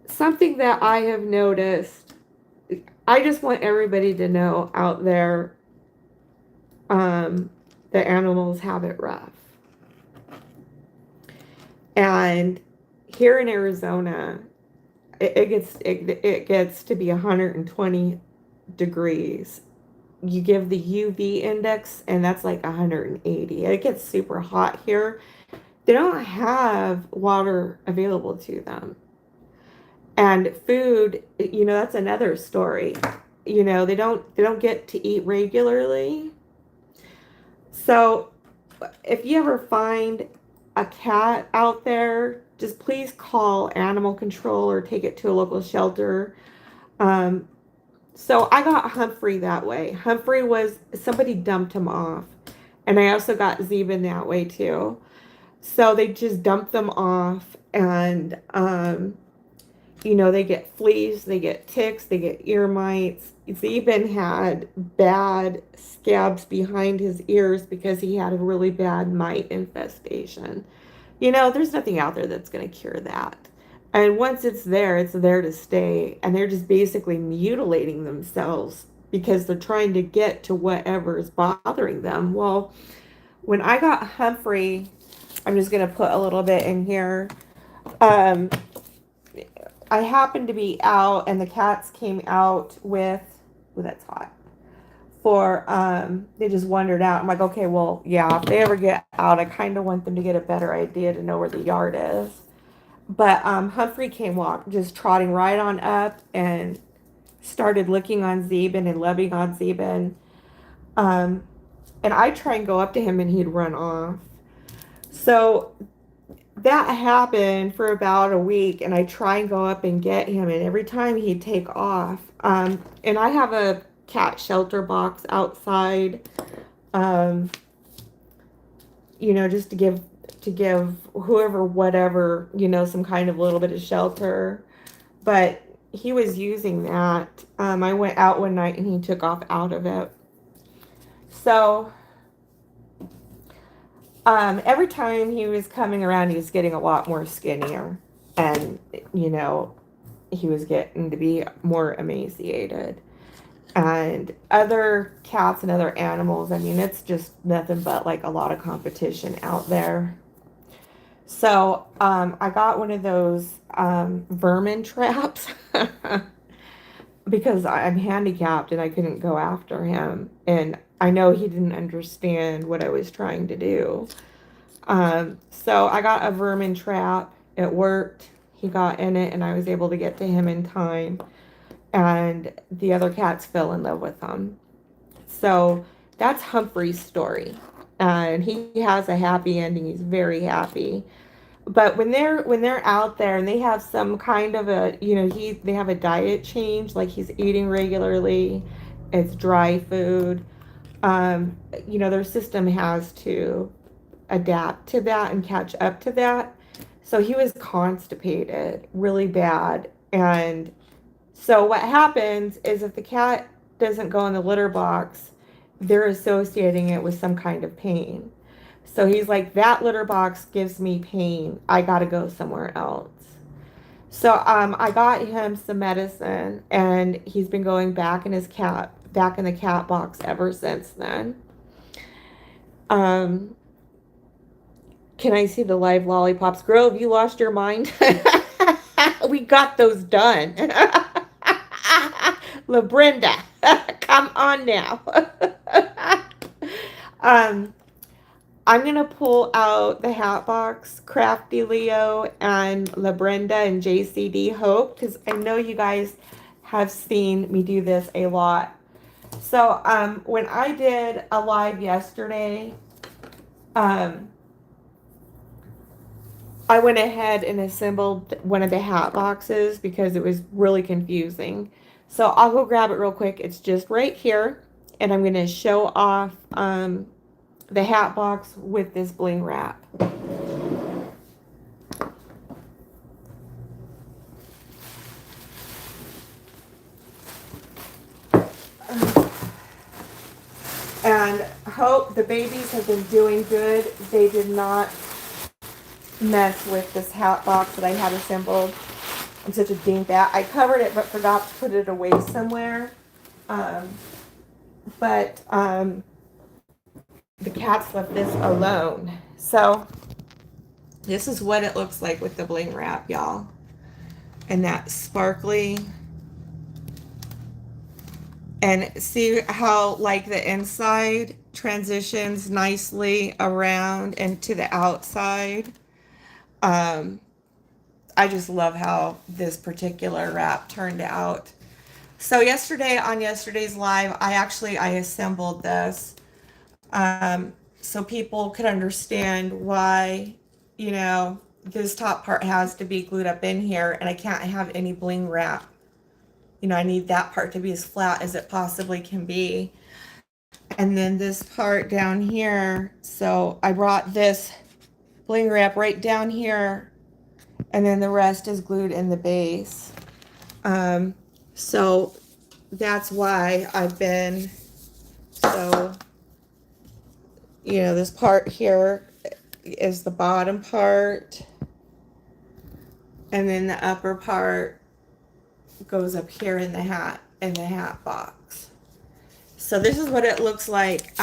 S1: something that I have noticed, I just want everybody to know out there, the animals have it rough. And here in Arizona, it gets to be 120 degrees. You give the UV index, and that's like 180. It gets super hot here. They don't have water available to them. And food, that's another story. They don't get to eat regularly. So if you ever find a cat out there, just please call animal control or take it to a local shelter. Um, so I got Humphrey that way. Humphrey was somebody dumped him off. And I also got Zeben that way too. So they just dump them off, and they get fleas, they get ticks, they get ear mites. Zeben had bad scabs behind his ears because he had a really bad mite infestation. There's nothing out there that's going to cure that. And once it's there to stay. And they're just basically mutilating themselves because they're trying to get to whatever is bothering them. Well, when I got Humphrey, I'm just going to put a little bit in here. I happened to be out, and the cats came out with, ooh, that's hot. They just wandered out. I'm like, okay, well, yeah, if they ever get out, I kind of want them to get a better idea to know where the yard is. But Humphrey came just trotting right on up and started licking on Zeben and loving on Zeben. And I try and go up to him, and he'd run off. So that happened for about a week, and I try and go up and get him, and every time he'd take off. And I have a cat shelter box outside, just to give whoever, whatever, some kind of little bit of shelter. But he was using that. I went out one night, and he took off out of it. So every time he was coming around, he was getting a lot more skinnier, and he was getting to be more emaciated. And other cats and other animals, I mean, it's just nothing but like a lot of competition out there. So I got one of those vermin traps because I'm handicapped and I couldn't go after him. And I know he didn't understand what I was trying to do. So I got a vermin trap. It worked. He got in it, and I was able to get to him in time. And the other cats fell in love with him. So that's Humphrey's story. And he has a happy ending. He's very happy. But when they're out there and they have some kind of they have a diet change, like he's eating regularly, it's dry food. Their system has to adapt to that and catch up to that. So he was constipated really bad. And so what happens is if the cat doesn't go in the litter box, they're associating it with some kind of pain. So he's like, that litter box gives me pain. I got to go somewhere else. So I got him some medicine, and he's been going back in the cat box ever since then. Can I see the live lollipops? Girl, have you lost your mind? We got those done. La Brenda, come on now. I'm going to pull out the hat box, Crafty Leo, and La Brenda and JCD Hope, because I know you guys have seen me do this a lot. So when I did a live yesterday, I went ahead and assembled one of the hat boxes because it was really confusing. So I'll go grab it real quick. It's just right here, and I'm going to show off the hat box with this bling wrap. And Hope, the babies have been doing good. They did not mess with this hat box that I had assembled. I'm such a dingbat. I covered it but forgot to put it away somewhere. Um, but the cats left this alone. So this is what it looks like with the bling wrap, y'all. And that sparkly. And see how like the inside transitions nicely around and to the outside. Um, I just love how this particular wrap turned out. So yesterday on yesterday's live, I assembled this so people could understand why, you know, this top part has to be glued up in here and I can't have any bling wrap. You know, I need that part to be as flat as it possibly can be. And then this part down here, so I brought this bling wrap right down here and then the rest is glued in the base. Um, so that's why I've been so, you know, this part here is the bottom part and then the upper part goes up here in the hat box. So this is what it looks like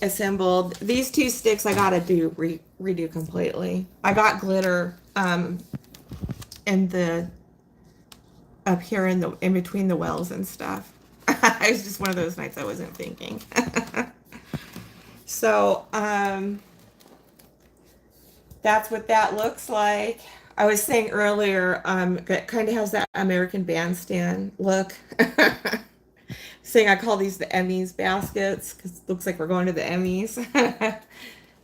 S1: assembled. These two sticks I gotta redo completely. I got glitter in the up here in between the wells and stuff. It was just one of those nights I wasn't thinking. So that's what that looks like. I was saying earlier, it kind of has that American Bandstand look. Saying I call these the Emmys baskets because it looks like we're going to the Emmys.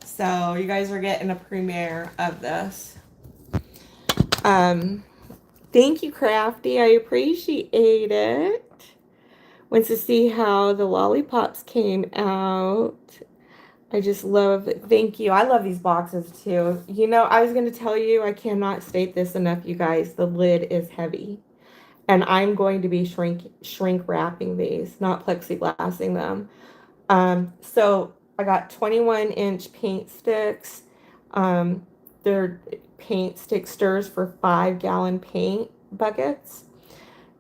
S1: So you guys are getting a premiere of this. Thank you, Crafty. I appreciate it. Wants to see how the lollipops came out. I just love it. Thank you. I love these boxes too. You know, I was going to tell you, I cannot state this enough, you guys. The lid is heavy. And I'm going to be shrink wrapping these, not plexiglassing them. So I got 21-inch paint sticks. They're paint stick stirrers for 5-gallon paint buckets.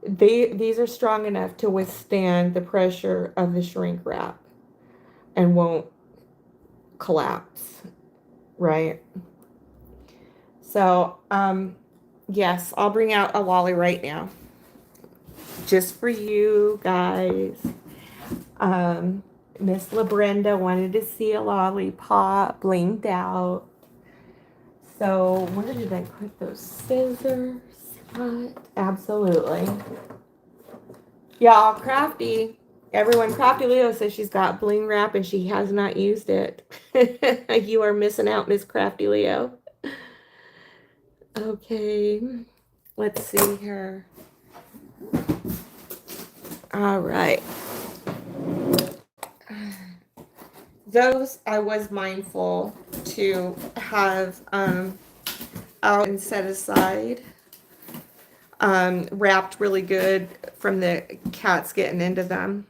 S1: These are strong enough to withstand the pressure of the shrink wrap and won't collapse, right? So, yes, I'll bring out a lolly right now. Just for you guys. Miss LaBrenda wanted to see a lollipop blinged out. So where did I put those scissors? Absolutely. Y'all, Crafty. Everyone, Crafty Leo says she's got bling wrap and she has not used it. You are missing out, Miss Crafty Leo. Okay. Let's see here. All right. Those I was mindful to have out and set aside, wrapped really good from the cats getting into them.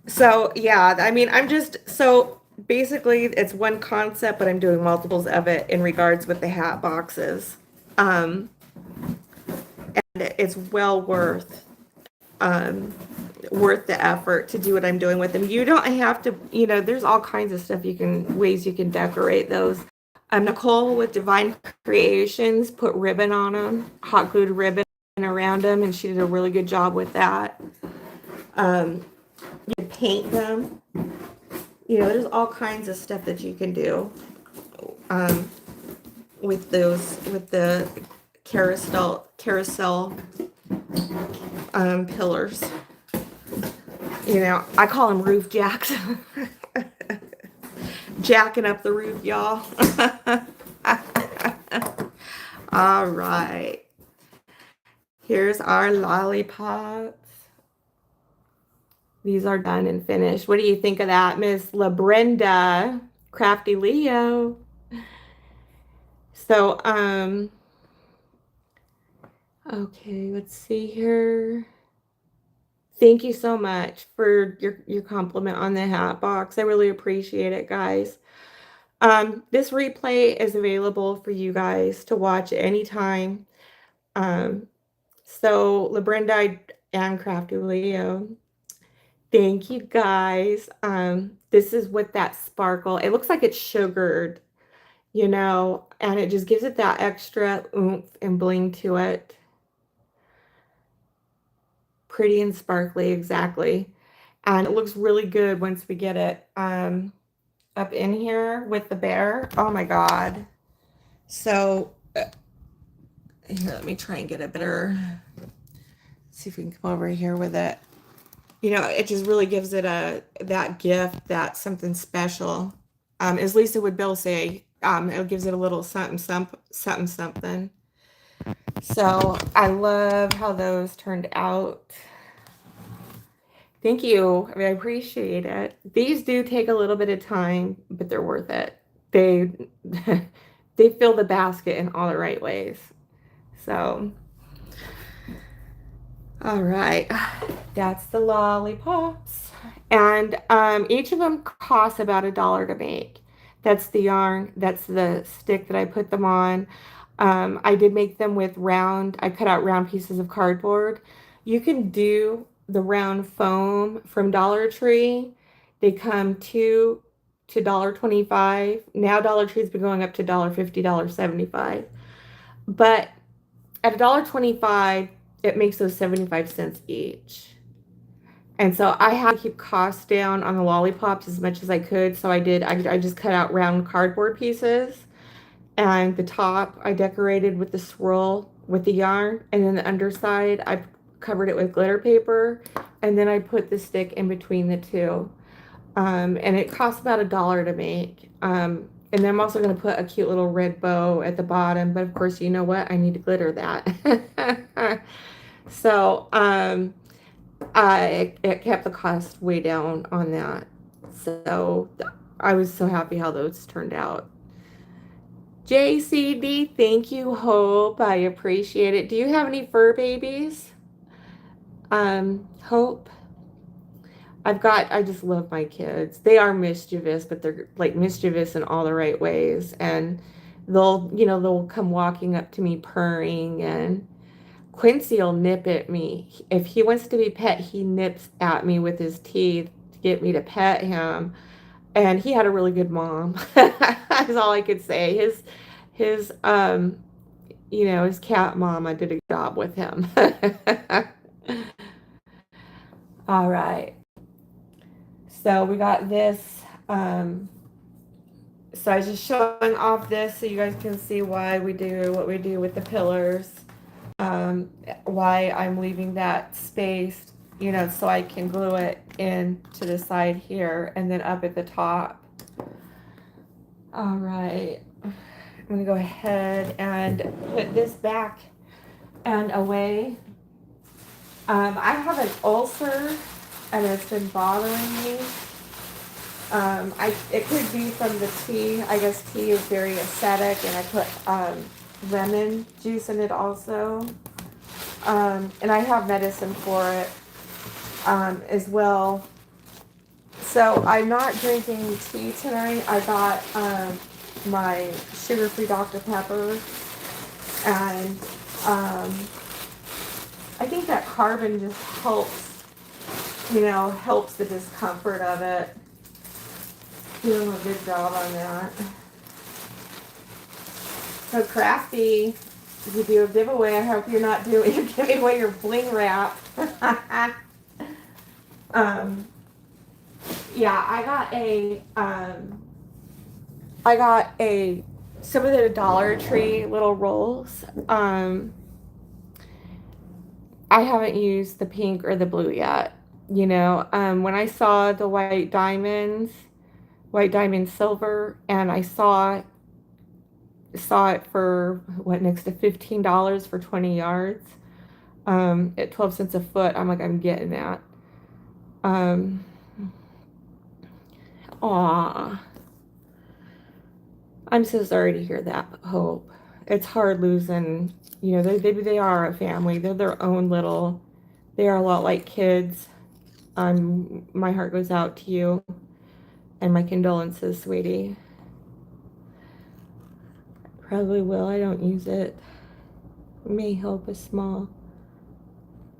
S1: So yeah, I mean, so basically it's one concept, but I'm doing multiples of it in regards with the hat boxes. And it's well worth the effort to do what I'm doing with them. You don't have to, you know, there's all kinds of stuff ways you can decorate those. Nicole with Divine Creations put ribbon on them, hot glued ribbon around them, and she did a really good job with that. You can paint them. You know, there's all kinds of stuff that you can do with the carousel pillars. You know, I call them roof jacks. Jacking up the roof, y'all. All right. Here's our lollipops. These are done and finished. What do you think of that, Miss LaBrenda? Crafty Leo. So, okay, let's see here. Thank you so much for your compliment on the hat box. I really appreciate it, guys. This replay is available for you guys to watch anytime. Um, so Labrenda and Crafty Leo, thank you guys. This is with that sparkle. It looks like it's sugared, and it just gives it that extra oomph and bling to it. Pretty and sparkly, exactly. And it looks really good once we get it up in here with the bear. Oh my God. So here, let me try and get a better, see if we can come over here with it. It just really gives it that gift, that something special. As Lisa would Bill say, it gives it a little something, something, something. So I love how those turned out. Thank you. I appreciate it. These do take a little bit of time, but they're worth it. They they fill the basket in all the right ways. So, all right, that's the lollipops, and each of them costs about $1 to make. That's the yarn. That's the stick that I put them on. I did make them with I cut out round pieces of cardboard. You can do the round foam from Dollar Tree. They come to $1.25. Now Dollar Tree's been going up to $1.50, $1.75. But at $1.25, it makes those 75 cents each. And so I had to keep costs down on the lollipops as much as I could. So I did. I just cut out round cardboard pieces. And the top I decorated with the swirl with the yarn. And then the underside, I covered it with glitter paper. And then I put the stick in between the two. And it costs about $1 to make. And then I'm also going to put a cute little red bow at the bottom. But of course, you know what? I need to glitter that. So it kept the cost way down on that. So I was so happy how those turned out. JCD, thank you, Hope. I appreciate it. Do you have any fur babies? Hope? I just love my kids. They are mischievous, but they're like mischievous in all the right ways. And they'll come walking up to me purring, and Quincy will nip at me. If he wants to be pet, he nips at me with his teeth to get me to pet him. And he had a really good mom. That's all I could say. His his cat mama did a job with him. All right. So we got this. So I was just showing off this so you guys can see why we do what we do with the pillars. Why I'm leaving that space, so I can glue it in to the side here and then up at the top. All right. I'm going to go ahead and put this back and away. I have an ulcer and it's been bothering me. It could be from the tea. I guess tea is very acidic, and I put lemon juice in it also. And I have medicine for it as well. So I'm not drinking tea tonight. I got my sugar-free Dr. Pepper, and I think that carbon just helps the discomfort of it. Doing a good job on that. So Crafty, you do a giveaway. I hope you're not giving away your bling wrap. Yeah, I got some of the Dollar Tree little rolls. I haven't used the pink or the blue yet. When I saw the white diamond silver, and I saw it for next to $15 for 20 yards, at 12 cents a foot. I'm like, I'm getting that. Aw, I'm so sorry to hear that, Hope. It's hard losing. They are a family. They're their own little. They are a lot like kids. My heart goes out to you, and my condolences, sweetie. probably will. I don't use it. May help a small.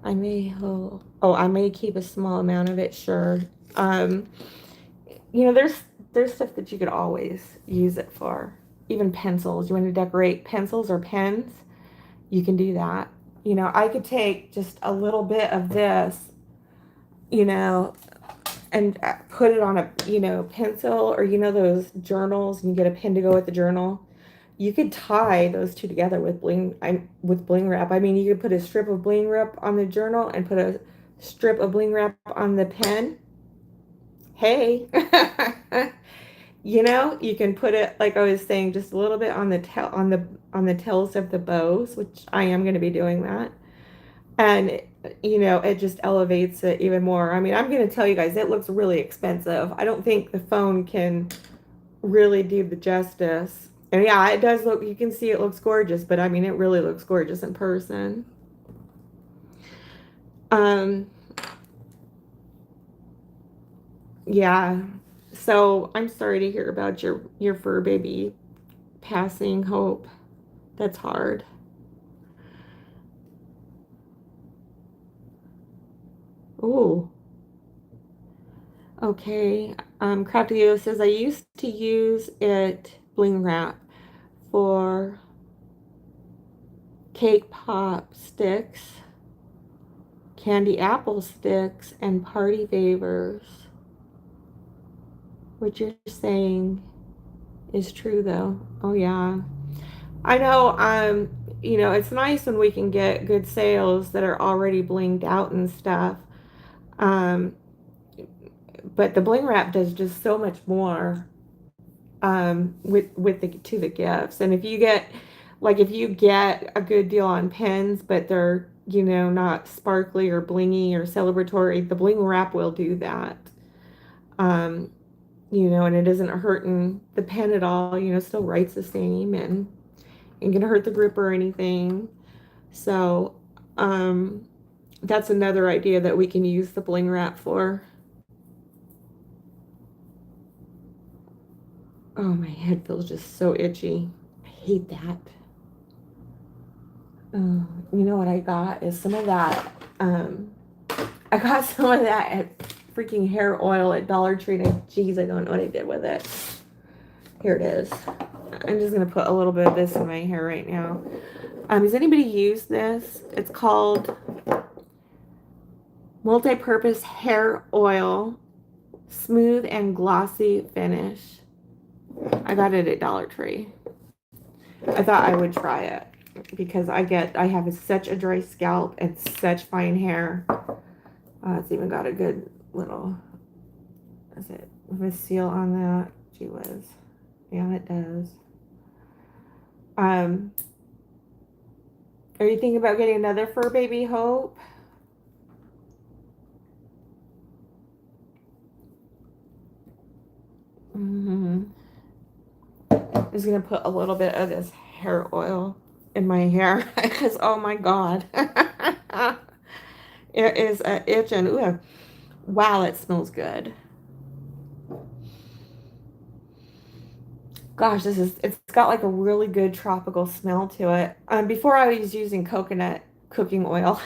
S1: I may help. Oh, I may keep a small amount of it. Sure. Um, there's stuff that you could always use it for. Even pencils. You want to decorate pencils or pens? You can do that. I could take just a little bit of this, you know, and put it on a, pencil, or those journals, and you get a pen to go with the journal. You could tie those two together with bling wrap. I mean, you could put a strip of bling wrap on the journal and put a strip of bling wrap on the pen. Hey, you can put it, like I was saying, just a little bit on the tails of the bows, which I am going to be doing that. And it just elevates it even more. I mean, I'm going to tell you guys, it looks really expensive. I don't think the phone can really do the justice. And yeah, it does look, you can see it looks gorgeous, but I mean, it really looks gorgeous in person. Yeah. So I'm sorry to hear about your fur baby passing. Hope. That's hard. Ooh. Okay. Crafty says I used to use it bling wrap for cake pop sticks, candy apple sticks, and party favors. What you're saying is true, though. Oh yeah, I know. It's nice when we can get good sales that are already blinged out and stuff. Um, but the bling wrap does just so much more with the gifts. And if you get a good deal on pens, but they're not sparkly or blingy or celebratory, the bling wrap will do that. Um, and it isn't hurting the pen at all. Still writes the same, and ain't gonna hurt the grip or anything. So that's another idea that we can use the bling wrap for. Oh, my head feels just so itchy. I hate that. You know what I got is some of that. I got some of that at freaking hair oil at Dollar Tree. And geez, I don't know what I did with it. Here it is. I'm just gonna put a little bit of this in my hair right now. Has anybody used this? It's called Multi-Purpose Hair Oil, Smooth and Glossy Finish. I got it at Dollar Tree. I thought I would try it because I have such a dry scalp and such fine hair. It's even got a good little, is it with a seal on that? Gee whiz. Yeah, it does. Are you thinking about getting another fur baby, Hope? I'm just gonna put a little bit of this hair oil in my hair because oh my god, it is a itching. Ooh, wow, it smells good. Gosh, it's got like a really good tropical smell to it. Before I was using coconut cooking oil.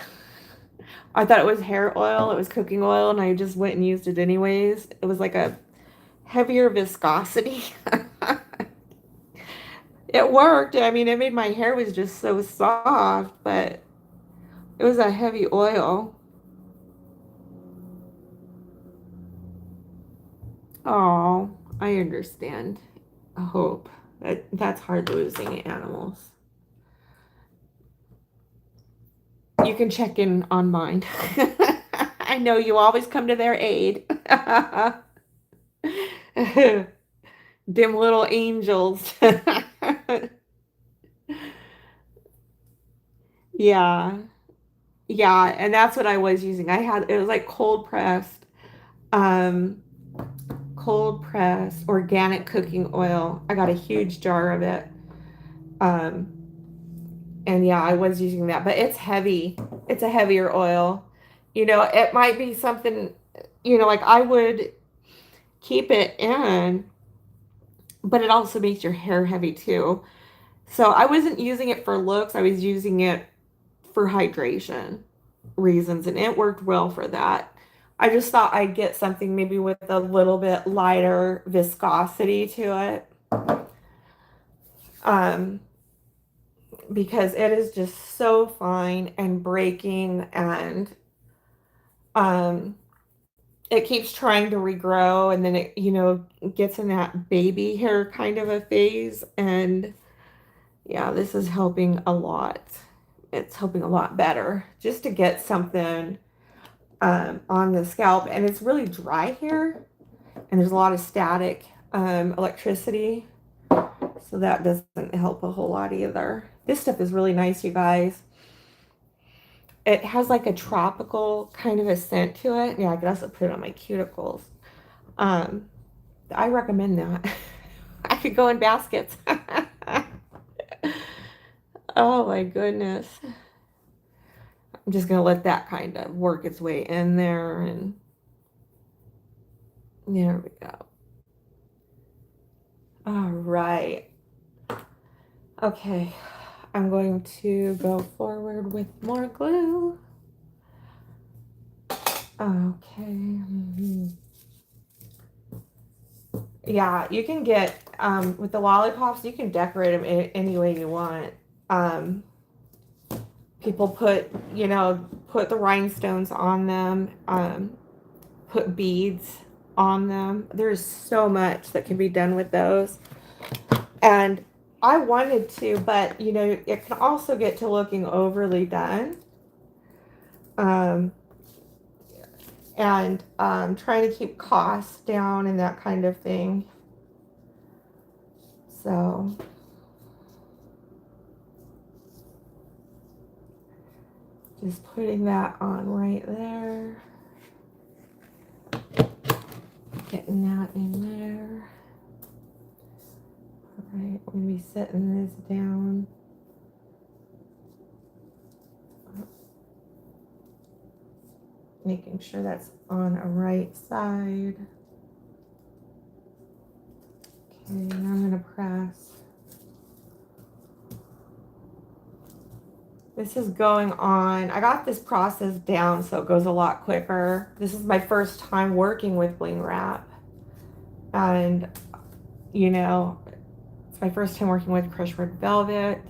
S1: I thought it was hair oil, it was cooking oil, and I just went and used it anyways. It was like a heavier viscosity. It worked. I mean, it made my hair was just so soft, but it was a heavy oil. Oh, I understand. I hope. That's hard losing animals. You can check in on mine. I know you always come to their aid. Dim little angels. Yeah. Yeah, and that's what I was using. It was like um cold press organic cooking oil. I got a huge jar of it. Um and yeah, I was using that, but it's heavy. It's a heavier oil. It might be something, like I would keep it in, but it also makes your hair heavy too. So I wasn't using it for looks, I was using it for hydration reasons, and it worked well for that. I just thought I'd get something maybe with a little bit lighter viscosity to it. Um, because it is just so fine and breaking, and um it keeps trying to regrow, and then it, gets in that baby hair kind of a phase. And yeah, this is helping a lot. It's helping a lot better just to get something on the scalp. And it's really dry here, and there's a lot of static electricity. So that doesn't help a whole lot either. This stuff is really nice, you guys. It has like a tropical kind of a scent to it. Yeah, I could also put it on my cuticles. Um, I recommend that. I could go in baskets. Oh my goodness. I'm just gonna let that kind of work its way in there, and there we go. All right. Okay. I'm going to go forward with more glue. Okay. Yeah, you can get, with the lollipops, you can decorate them any way you want. Um, People put the rhinestones on them, put beads on them. There's so much that can be done with those. And I wanted to, but it can also get to looking overly done. Um, and trying to keep costs down and that kind of thing. So just putting that on right there. Getting that in there. All right, I'm going to be setting this down. Making sure that's on a right side. Okay, and I'm going to press. This is going on. I got this process down so it goes a lot quicker. This is my first time working with bling wrap. And, it's my first time working with crushed red velvet.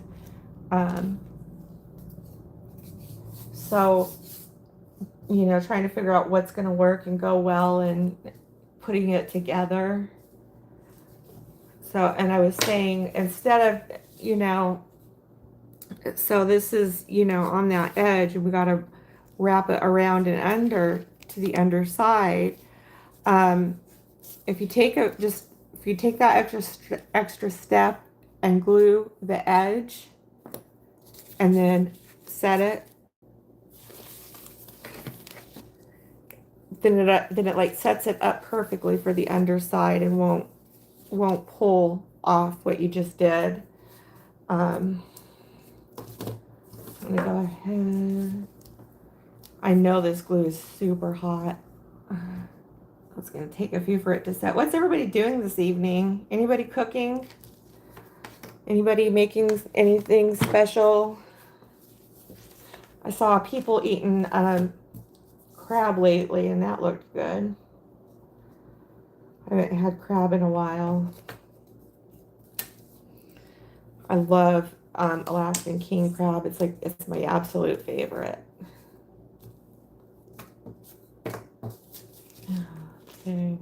S1: So, trying to figure out what's going to work and go well and putting it together. So, and I was saying, instead of, so this is, on that edge, and we got to wrap it around and under to the underside. If you take that extra step and glue the edge and then set it, then it like sets it up perfectly for the underside and won't pull off what you just did. I'm gonna go ahead. I know this glue is super hot. It's gonna take a few for it to set. What's everybody doing this evening? Anybody cooking? Anybody making anything special? I saw people eating crab lately, and that looked good. I haven't had crab in a while. I love Alaskan king crab. It's my absolute favorite. Okay.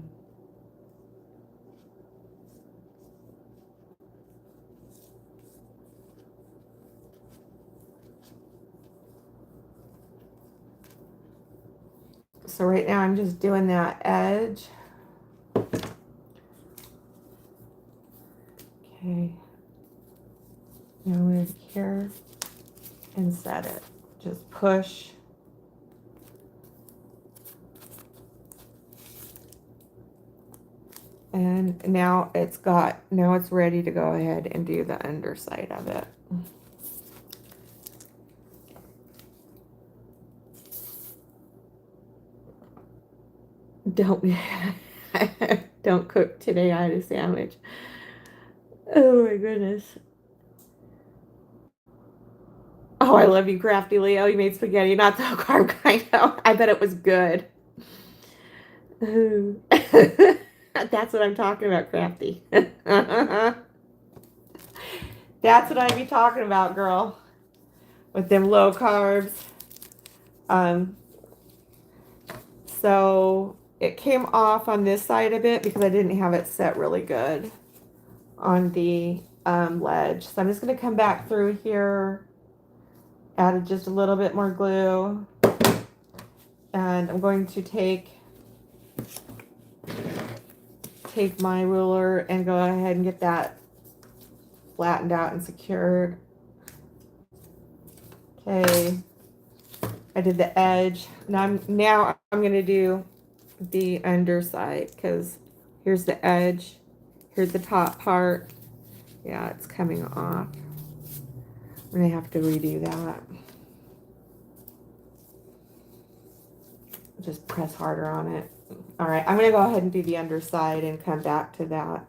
S1: So right now I'm just doing that edge. Okay. Now I'm going to here and set it. Just push. And now it's ready to go ahead and do the underside of it. Don't don't cook today. I had a sandwich. Oh my goodness. Oh, I love you, Crafty Leo. You made spaghetti, not the carb kind. I bet it was good. That's what I'm talking about, Crafty. That's what I be talking about, girl. With them low carbs. Um, so it came off on this side a bit because I didn't have it set really good on the ledge. So I'm just going to come back through here, added just a little bit more glue, and I'm going to take my ruler and go ahead and get that flattened out and secured. Okay, I did the edge. Now I'm going to do the underside, because here's the edge, here's the top part. Yeah, it's coming off. I'm going to have to redo that. Just press harder on it. All right, I'm going to go ahead and do the underside and come back to that.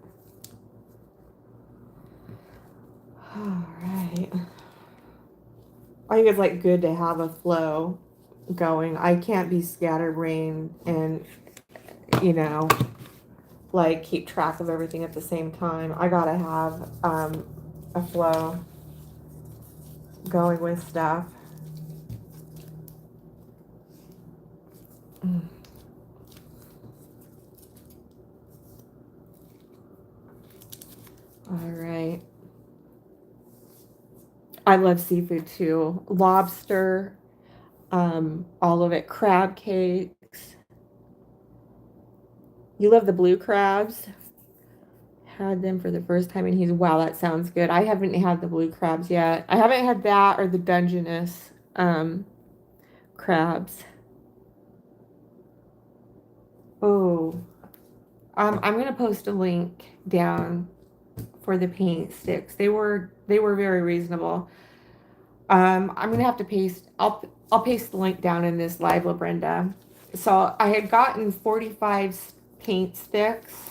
S1: All right. I think it's like good to have a flow going. I can't be scattered rain and, you know, like keep track of everything at the same time. I gotta have a flow going with stuff. All right. I love seafood too. Lobster, all of it. Crab cakes. You love the blue crabs? Had them for the first time and wow, that sounds good. I haven't had the blue crabs yet. I haven't had that or the Dungeness crabs. Oh, I'm gonna post a link down for the paint sticks. They were very reasonable. I'm gonna have to paste. I'll paste the link down in this live, LaBrenda. So I had gotten 45 paint sticks.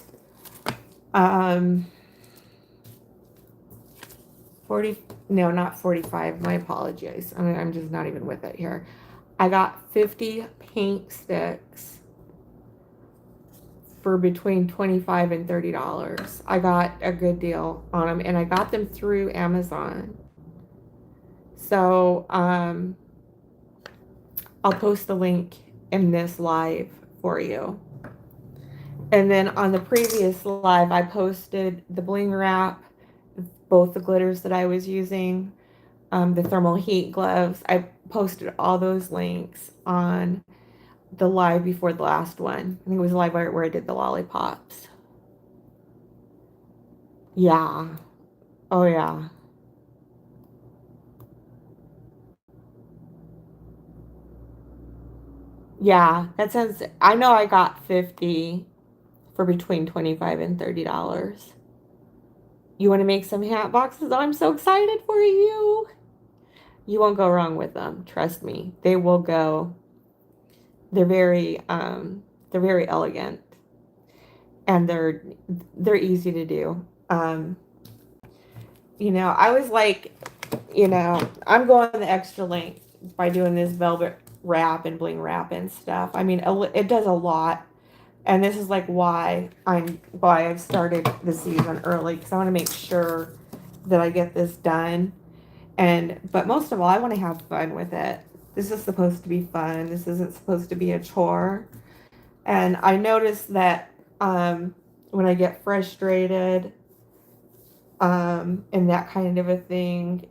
S1: 40. No, not 45. My apologies. I'm just not even with it here. I got 50 paint sticks for between $25 and $30. I got a good deal on them, and I got them through Amazon. So I'll post the link in this live for you. And then on the previous live, I posted the bling wrap, both the glitters that I was using, the thermal heat gloves. I posted all those links on the live before the last one. I think it was the live where I did the lollipops. Yeah. Oh, yeah. Yeah, that sounds, I know I got 50 for between $25 and $30. You want to make some hat boxes? I'm so excited for you. You won't go wrong with them. Trust me. They will go. They're very elegant, and they're easy to do. You know, I was like, you know, I'm going the extra length by doing this velvet wrap and bling wrap and stuff. I mean, it does a lot, and this is like why I've started the season early, because I want to make sure that I get this done. But most of all, I want to have fun with it. This is supposed to be fun. This isn't supposed to be a chore. And I noticed that when I get frustrated and that kind of a thing,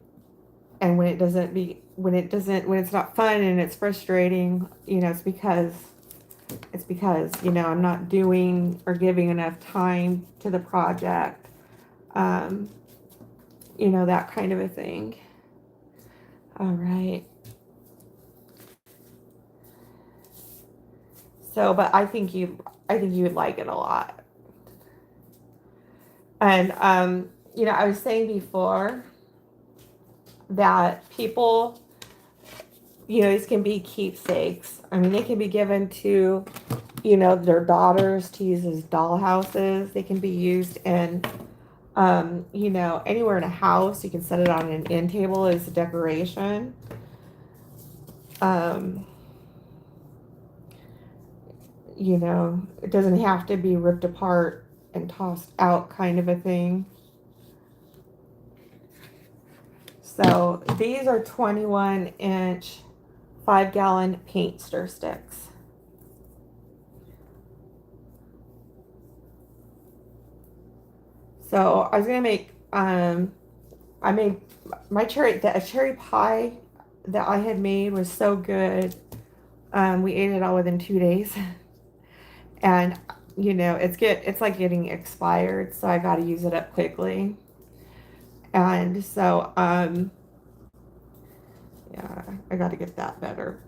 S1: and when it's not fun and it's frustrating, you know, it's because, you know, I'm not doing or giving enough time to the project. You know, that kind of a thing. All right. So, but I think you would like it a lot. And you know, I was saying before that people, you know, these can be keepsakes. I mean, they can be given to, you know, their daughters to use as dollhouses. They can be used in, you know, anywhere in a house. You can set it on an end table as a decoration. Um, you know, it doesn't have to be ripped apart and tossed out kind of a thing. So these are 21-inch 5-gallon paint stir sticks. So I was gonna make I made my cherry pie that I had made was so good. We ate it all within 2 days, and you know it's like getting expired, so I got to use it up quickly. And so yeah, I got to get that better.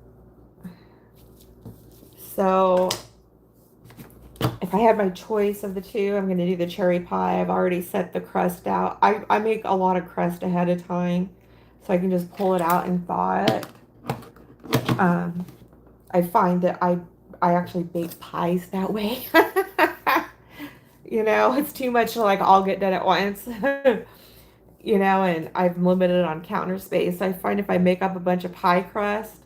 S1: So if I had my choice of the two, I'm going to do the cherry pie. I've already set the crust out. I make a lot of crust ahead of time, so I can just pull it out and thaw it. Um, I find that I actually bake pies that way. You know, it's too much to like all get done at once. You know, and I'm limited on counter space. I find if I make up a bunch of pie crust,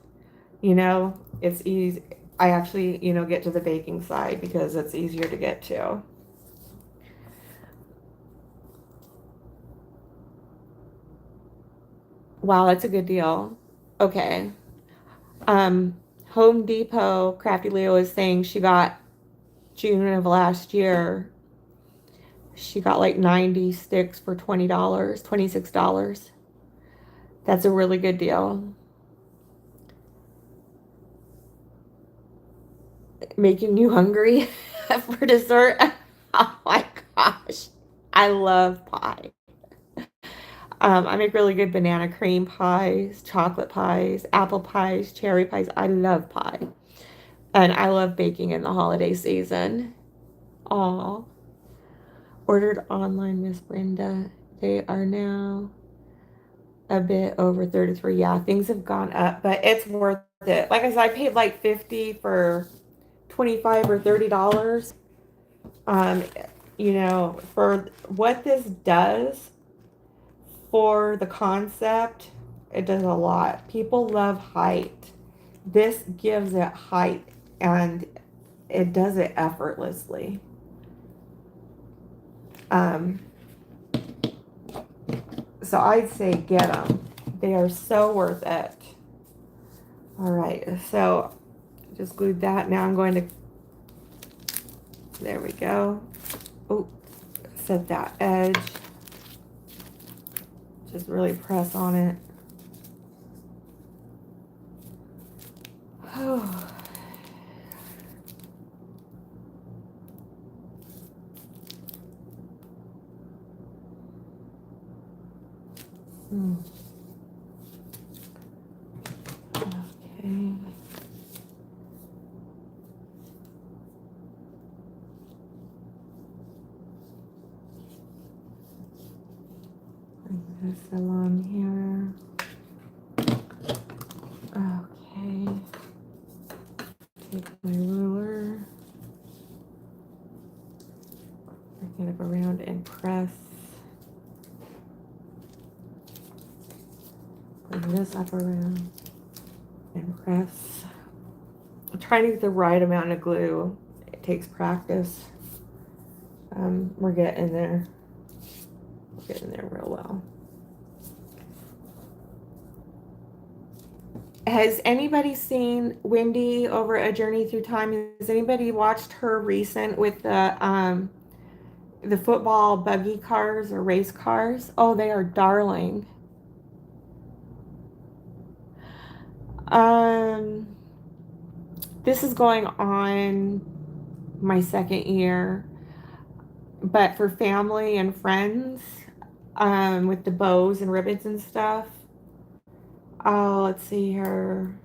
S1: you know, it's easy. I actually, you know, get to the baking side because it's easier to get to. Wow, that's a good deal. Okay. Um, Home Depot, Crafty Leo is saying she got June of last year. She got like 90 sticks for $20, $26. That's a really good deal. Making you hungry for dessert. Oh my gosh. I love pie. I make really good banana cream pies, chocolate pies, apple pies, cherry pies. I love pie. And I love baking in the holiday season. Aw. Ordered online, Miss Brenda. They are now a bit over 33. Yeah, things have gone up, but it's worth it. Like I said, I paid like 50 for 25 or $30. Um, you know, for what this does for the concept, it does a lot. People love height. This gives it height and it does it effortlessly. Um, so I'd say get them. They are so worth it. All right, so just glued that. Now I'm going to, there we go. Oh, set that edge. Just really press on it. Oh. Okay. Bring this along here. Okay. Take my ruler. Bring it up around and press. Bring this up around and press. I'm trying to get the right amount of glue. It takes practice. We're getting there. We're getting there real well. Has anybody seen Wendy over A Journey Through Time? Has anybody watched her recent with the football buggy cars or race cars? Oh, they are darling. This is going on my second year, but for family and friends, with the bows and ribbons and stuff. Oh, let's see here.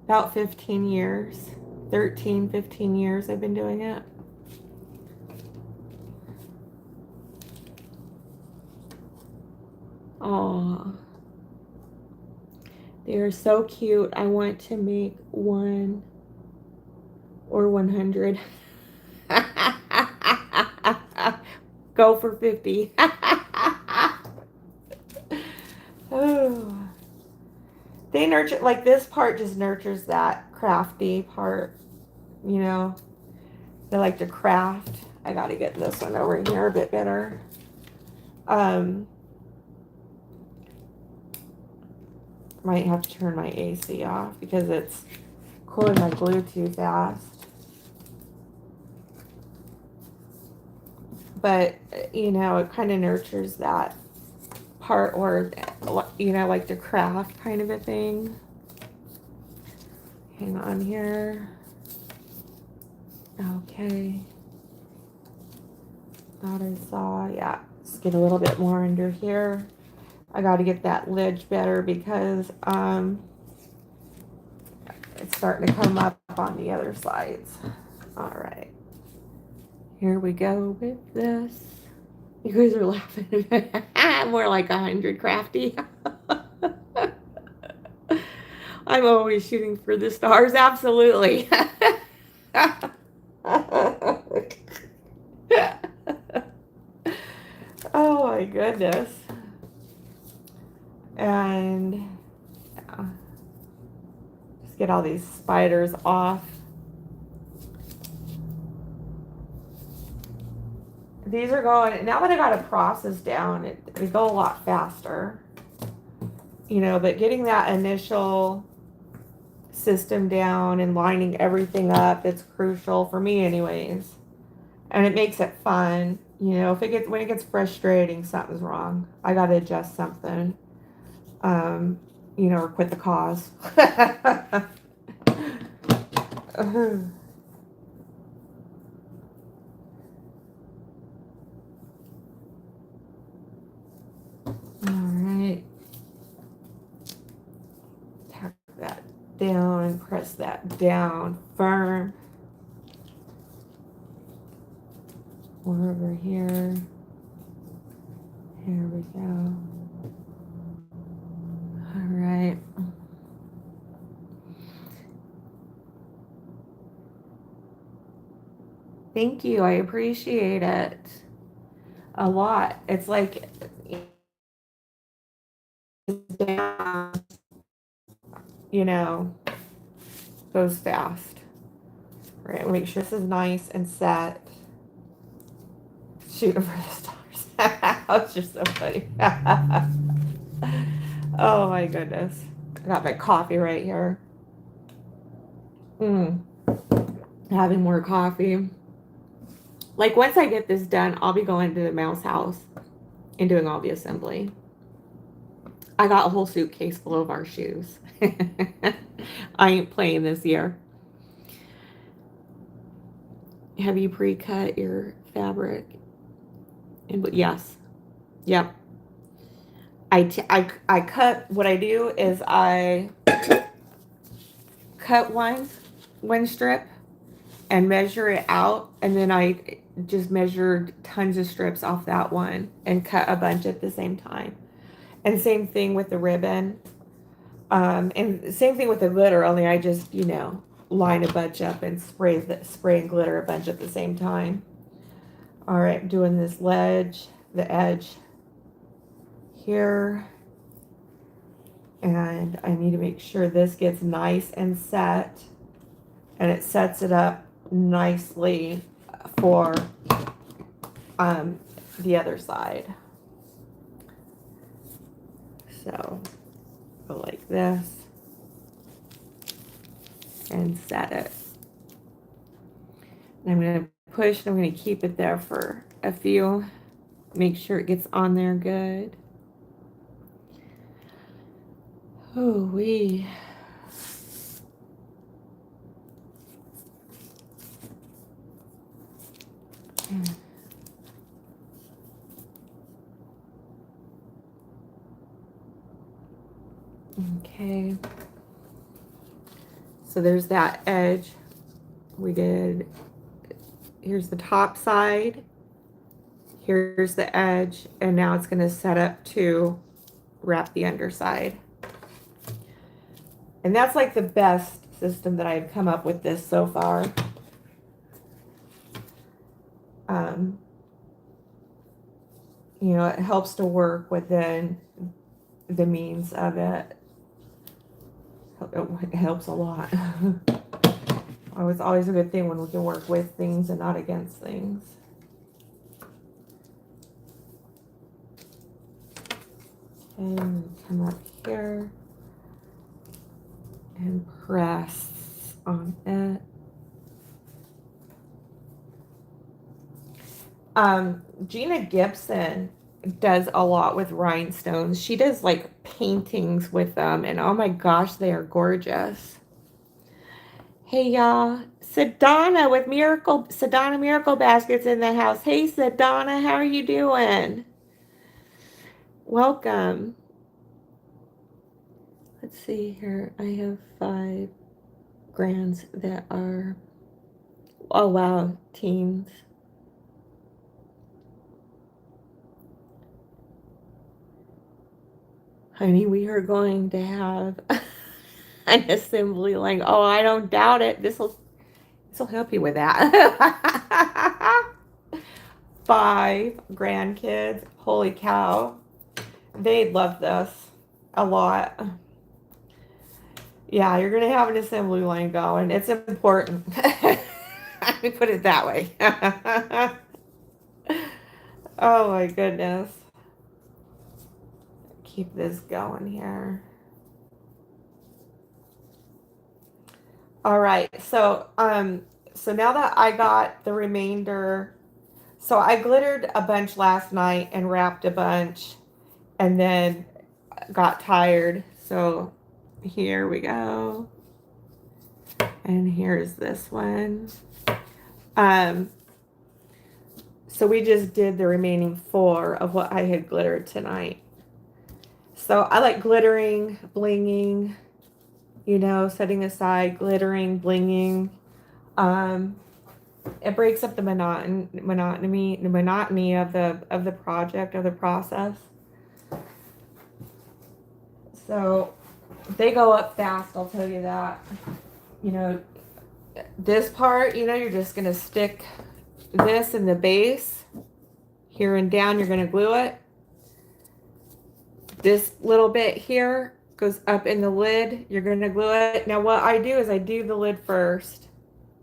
S1: About 15 years. 13, 15 years I've been doing it. Oh, they are so cute. I want to make one or 100. Go for 50. Oh. They nurture, like this part just nurtures that crafty part, you know. They like to craft. I gotta get this one over here a bit better. Might have to turn my AC off because it's cooling my glue too fast. But, you know, it kind of nurtures that part where, you know, like the craft kind of a thing. Hang on here. Okay. Thought I saw, yeah. Let's get a little bit more under here. I got to get that lid better because it's starting to come up on the other sides. All right. Here we go with this. You guys are laughing. More like 100 crafty. I'm always shooting for the stars. Absolutely. Oh my goodness. And just get all these spiders off. These are going, now that I got a process down, they go a lot faster. You know, but getting that initial system down and lining everything up, it's crucial for me anyways. And it makes it fun. You know, when it gets frustrating, something's wrong. I got to adjust something. You know, or quit the cause. Alright. Tuck that down and press that down firm. We're over here. Here we go. Alright. Thank you. I appreciate it a lot. It's like down, you know, goes fast. Right, make sure this is nice and set. Shooting for the stars. That's just so funny. Oh my goodness. I got my coffee right here. Having more coffee. Like once I get this done, I'll be going to the mouse house and doing all the assembly. I got a whole suitcase full of our shoes. I ain't playing this year. Have you pre-cut your fabric? And yes. Yep. I cut, what I do is I cut one strip and measure it out, and then I just measured tons of strips off that one and cut a bunch at the same time. And same thing with the ribbon. And same thing with the glitter, only I just, you know, line a bunch up and spray and glitter a bunch at the same time. All right, doing this ledge, the edge here. And I need to make sure this gets nice and set, and it sets it up nicely for the other side. So go like this and set it. And I'm going to push, and I'm going to keep it there for a few. Make sure it gets on there good. Oh, wee. Okay. So there's that edge. We did, here's the top side. Here's the edge. And now it's going to set up to wrap the underside. And that's like the best system that I've come up with this so far. You know, it helps to work within the means of it. It helps a lot. It's always a good thing when we can work with things and not against things. And come up here and press on it. Gina Gibson does a lot with rhinestones. She does like paintings with them, and oh my gosh, they are gorgeous. Hey y'all, Sedona with Sedona Miracle Baskets in the house. Hey Sedona, how are you doing? Welcome. Let's see here. I have 5 grands that are, oh wow, teens. Honey, we are going to have an assembly line. Oh, I don't doubt it. This will help you with that. 5 grandkids. Holy cow. They'd love this a lot. Yeah, you're going to have an assembly line going. It's important. Let me put it that way. Oh my goodness. Keep this going here. All right, so now that I got the remainder, so I glittered a bunch last night and wrapped a bunch and then got tired. So here we go. And here's this one. So we just did the remaining 4 of what I had glittered tonight. So I like glittering, blinging, you know, setting aside glittering, blinging. It breaks up the monotony of the project, of the process. So they go up fast, I'll tell you that. You know, this part, you know, you're just gonna stick this in the base. Here and down, you're gonna glue it. This little bit here goes up in the lid. You're going to glue it. Now what I do is I do the lid first.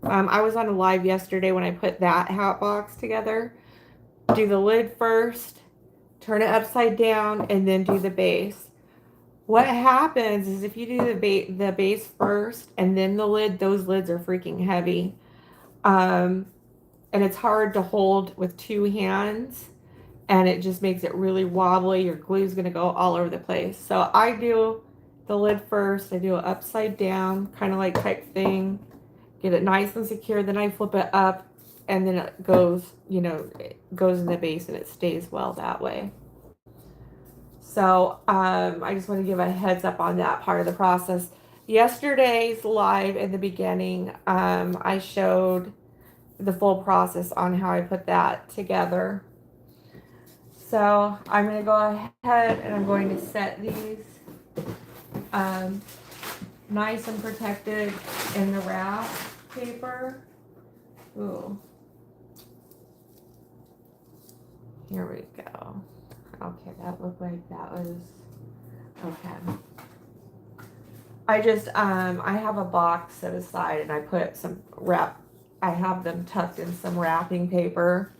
S1: I was on a live yesterday when I put that hat box together. Do the lid first, turn it upside down, and then do the base. What happens is if you do the base first and then the lid, those lids are freaking heavy. And it's hard to hold with 2 hands. And it just makes it really wobbly. Your glue's going to go all over the place. So I do the lid first. I do it upside down, kind of like type thing. Get it nice and secure. Then I flip it up and then it goes, you know, it goes in the base and it stays well that way. So I just want to give a heads up on that part of the process. Yesterday's live in the beginning, I showed the full process on how I put that together. So I'm going to go ahead and I'm going to set these nice and protected in the wrap paper. Ooh. Here we go. Okay, that looked like that was okay. I just I have a box set aside and I put some I have them tucked in some wrapping paper.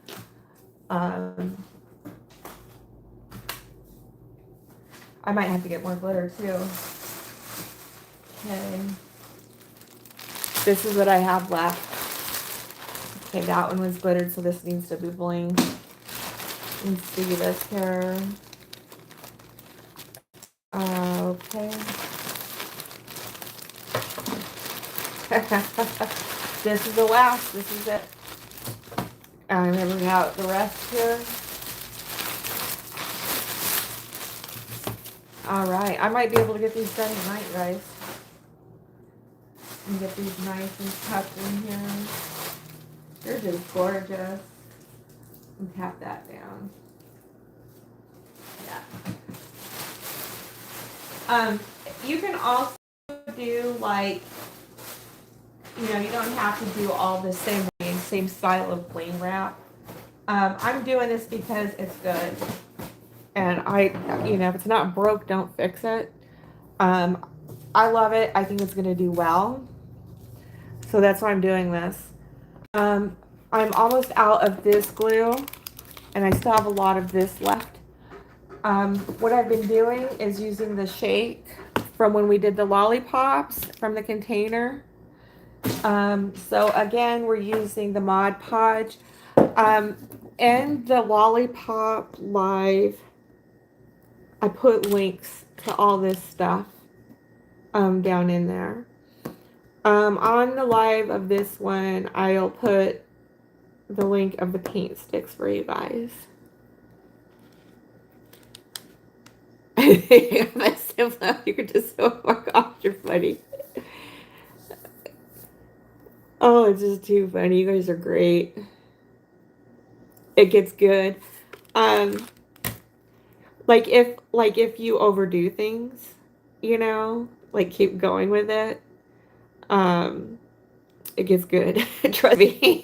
S1: I might have to get more glitter too. Okay. This is what I have left. Okay, that one was glittered, so this needs to be blinged. Let's see this here. Okay. This is the last. This is it. I'm going to bring out the rest here. All right, I might be able to get these done tonight, guys. And get these nice and tucked in here. They're just gorgeous. And tap that down. Yeah. You can also do like, you know, you don't have to do all the same style of bling wrap. I'm doing this because it's good. And you know, if it's not broke, don't fix it. I love it. I think it's going to do well. So that's why I'm doing this. Um, I'm almost out of this glue, and I still have a lot of this left. What I've been doing is using the shake from when we did the lollipops from the container. So again, we're using the Mod Podge. In the Lollipop Live, I put links to all this stuff down in there. On the live of this one, I'll put the link of the paint sticks for you guys. That's so funny. You're just so fuck off. You're funny. Oh, it's just too funny. You guys are great. It gets good. Um, like if you overdo things, you know, like keep going with it. Um, it gets good. Trust me.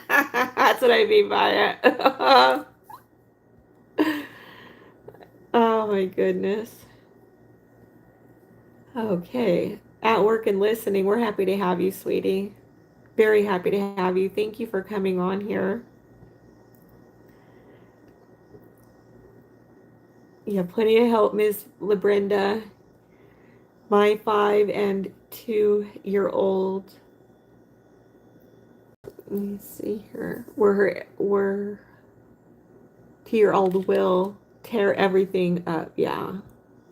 S1: That's what I mean by it. Oh my goodness. Okay. At work and listening, we're happy to have you, sweetie. Very happy to have you. Thank you for coming on here. You have plenty of help, Miss LaBrenda. My 5 and 2-year-old. Let me see here. We're 2-year-old will tear everything up. Yeah.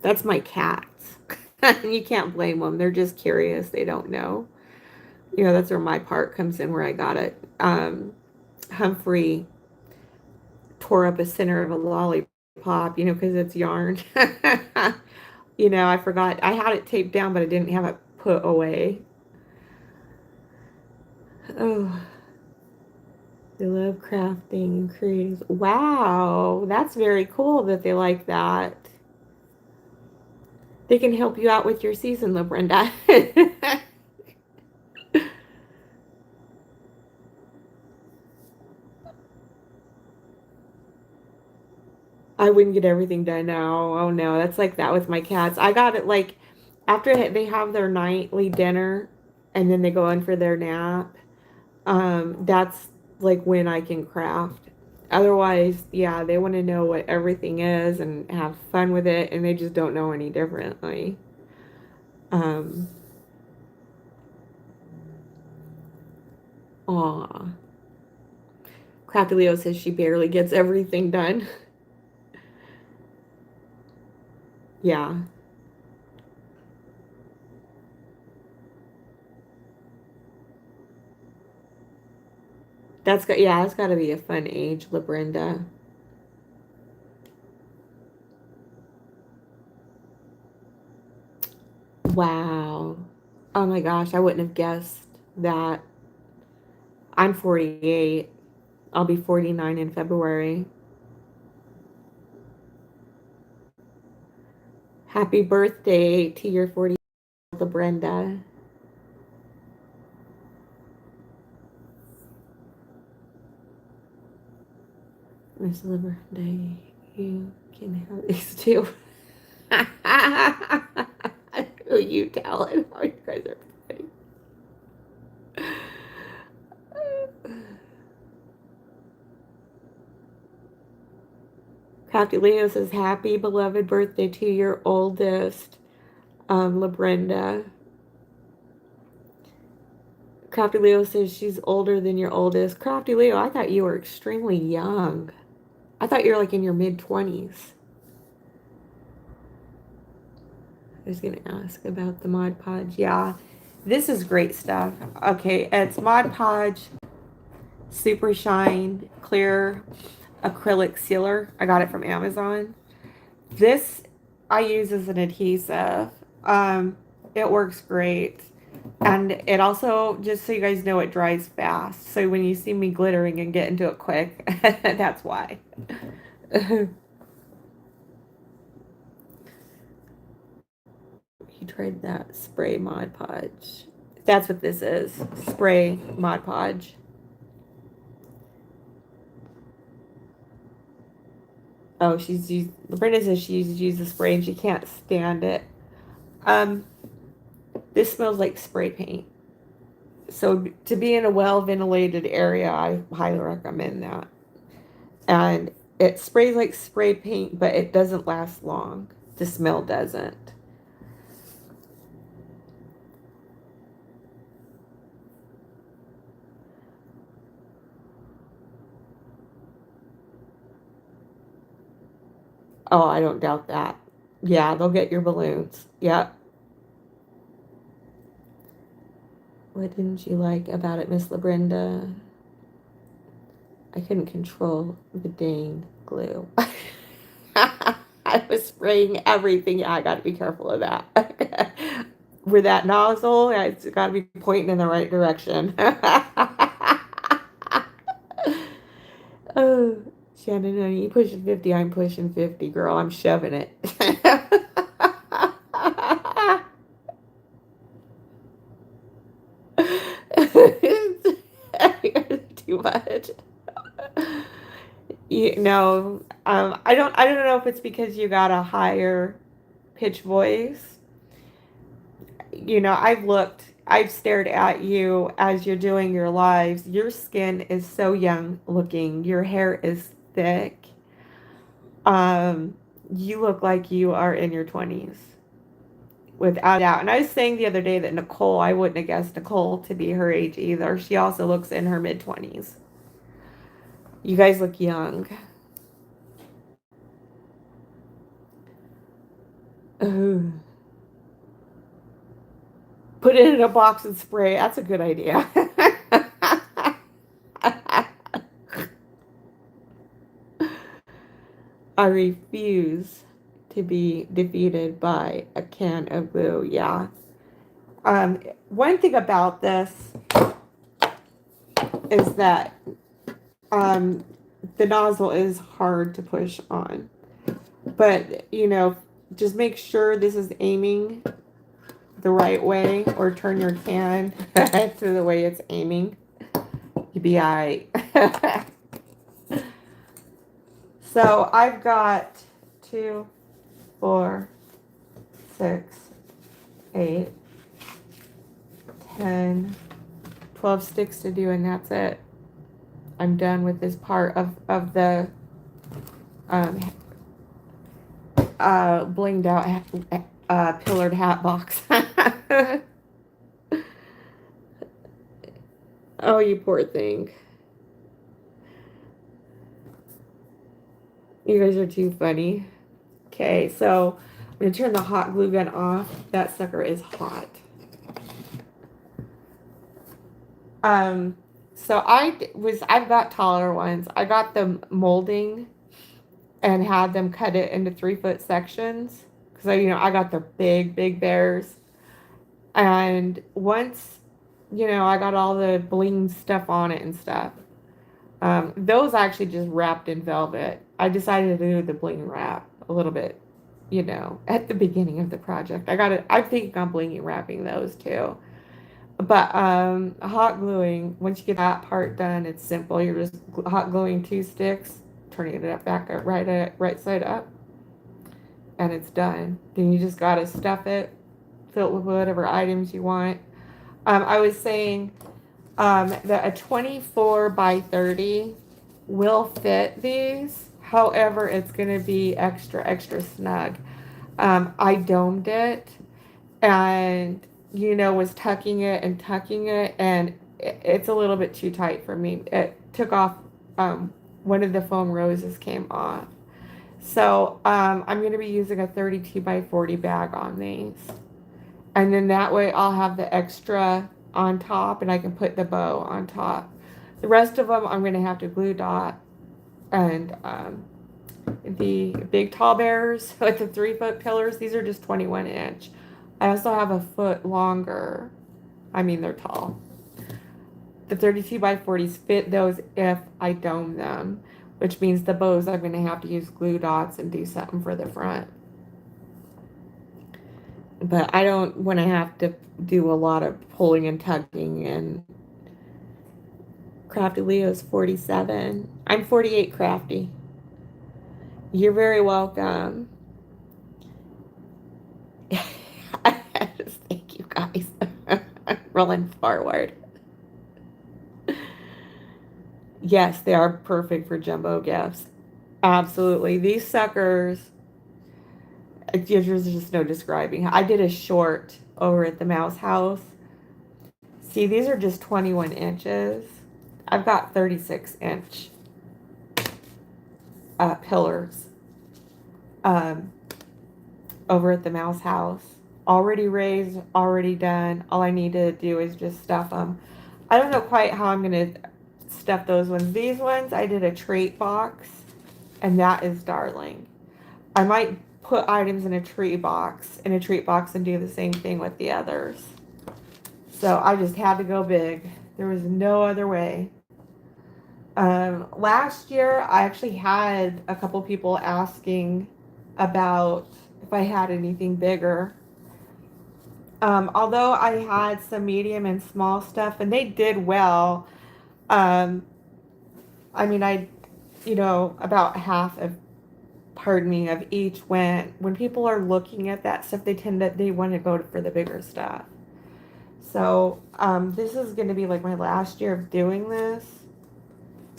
S1: That's my cats. You can't blame them. They're just curious. They don't know. You know, that's where my part comes in, where I got it. Humphrey tore up a center of a lollipop, you know, because it's yarn. You know, I forgot. I had it taped down, but I didn't have it put away. Oh, they love crafting and creating. Wow, that's very cool that they like that. They can help you out with your season, though, Brenda. I wouldn't get everything done now. Oh no, that's like that with my cats. I got it like after they have their nightly dinner and then they go in for their nap. That's like when I can craft. Otherwise, yeah, they want to know what everything is and have fun with it, and they just don't know any differently. Um, aw. Crafty Leo says she barely gets everything done. Yeah, that's got to be a fun age, LaBrenda. Wow. Oh my gosh, I wouldn't have guessed that. I'm 48. I'll be 49 in February. Happy birthday to your 40, Brenda. Miss Brenda, you can have these too. Who you telling? Oh, you guys are funny. Crafty Leo says, happy beloved birthday to your oldest, LaBrenda. Crafty Leo says she's older than your oldest. Crafty Leo, I thought you were extremely young. I thought you were like in your mid-20s. I was going to ask about the Mod Podge. Yeah, this is great stuff. Okay, it's Mod Podge Super Shine Clear Acrylic Sealer. I got it from Amazon. This I use as an adhesive. It works great. And it also, just so you guys know, it dries fast. So when you see me glittering and get into it quick, that's why. You tried that spray Mod Podge. That's what this is. Spray Mod Podge. Oh, Brenda says she's used the spray and she can't stand it. Um, This smells like spray paint. So to be in a well ventilated area, I highly recommend that. And it sprays like spray paint, but it doesn't last long. The smell doesn't. Oh, I don't doubt that. Yeah, they'll get your balloons. Yep. What didn't you like about it, Miss LaBrenda? I couldn't control the dang glue. I was spraying everything. Yeah, I got to be careful of that. With that nozzle, it's got to be pointing in the right direction. Oh, Shannon, honey, you pushing 50, I'm pushing 50, girl. I'm shoving it. Too much. I don't know if it's because you got a higher pitch voice. I've stared at you as you're doing your lives. Your skin is so young looking. Your hair is thick. Um, you look like you are in your 20s, without a doubt. And I was saying the other day that Nicole, I wouldn't have guessed Nicole to be her age either. She also looks in her mid 20s. You guys look young. Ooh. Put it in a box and spray. That's a good idea. I refuse to be defeated by a can of glue. Yeah. One thing about this is that the nozzle is hard to push on. But, just make sure this is aiming the right way, or turn your can to the way it's aiming. You'll be all right. So I've got 2, 4, 6, 8, 10, 12 sticks to do, and that's it. I'm done with this part of the blinged out pillared hat box. Oh, you poor thing. You guys are too funny. Okay, so I'm going to turn the hot glue gun off. That sucker is hot. So I've got taller ones. I got them molding and had them cut it into 3-foot sections. Because I got the big bears. And once, I got all the bling stuff on it and stuff. Those actually just wrapped in velvet. I decided to do the bling wrap a little bit, at the beginning of the project. I'm thinking on blingy wrapping those too. But hot gluing, once you get that part done, it's simple. You're just hot gluing 2 sticks, turning it back up right side up, and it's done. Then you just gotta stuff it, fill it with whatever items you want. I was saying that a 24 by 30 will fit these. However, it's going to be extra snug. I domed it and, was tucking it, and it's a little bit too tight for me. It took off, one of the foam roses came off. So I'm going to be using a 32 by 40 bag on these. And then that way I'll have the extra on top, and I can put the bow on top. The rest of them I'm going to have to glue dot. And the big tall bears with the 3-foot pillars, these are just 21 inch. I also have a foot longer. I mean, they're tall. The 32 by 40s fit those if I dome them, which means the bows I'm going to have to use glue dots and do something for the front. But I don't want to have to do a lot of pulling and tugging. And Crafty Leo's 47. I'm 48, Crafty. You're very welcome. Thank you guys. Rolling forward. Yes, they are perfect for jumbo gifts. Absolutely. These suckers, there's just no describing. I did a short over at the Mouse House. See, these are just 21 inches. I've got 36-inch pillars um, over at the Mouse House. Already raised, already done. All I need to do is just stuff them. I don't know quite how I'm going to stuff those ones. These ones, I did a trait box, and that is darling. I might put items in a treat box, and do the same thing with the others. So I just had to go big. There was no other way. Last year, I actually had a couple people asking about if I had anything bigger. Although I had some medium and small stuff, and they did well. Um, I mean, about half of, pardon me, of each went. When people are looking at that stuff, they want to go for the bigger stuff. So, this is going to be like my last year of doing this.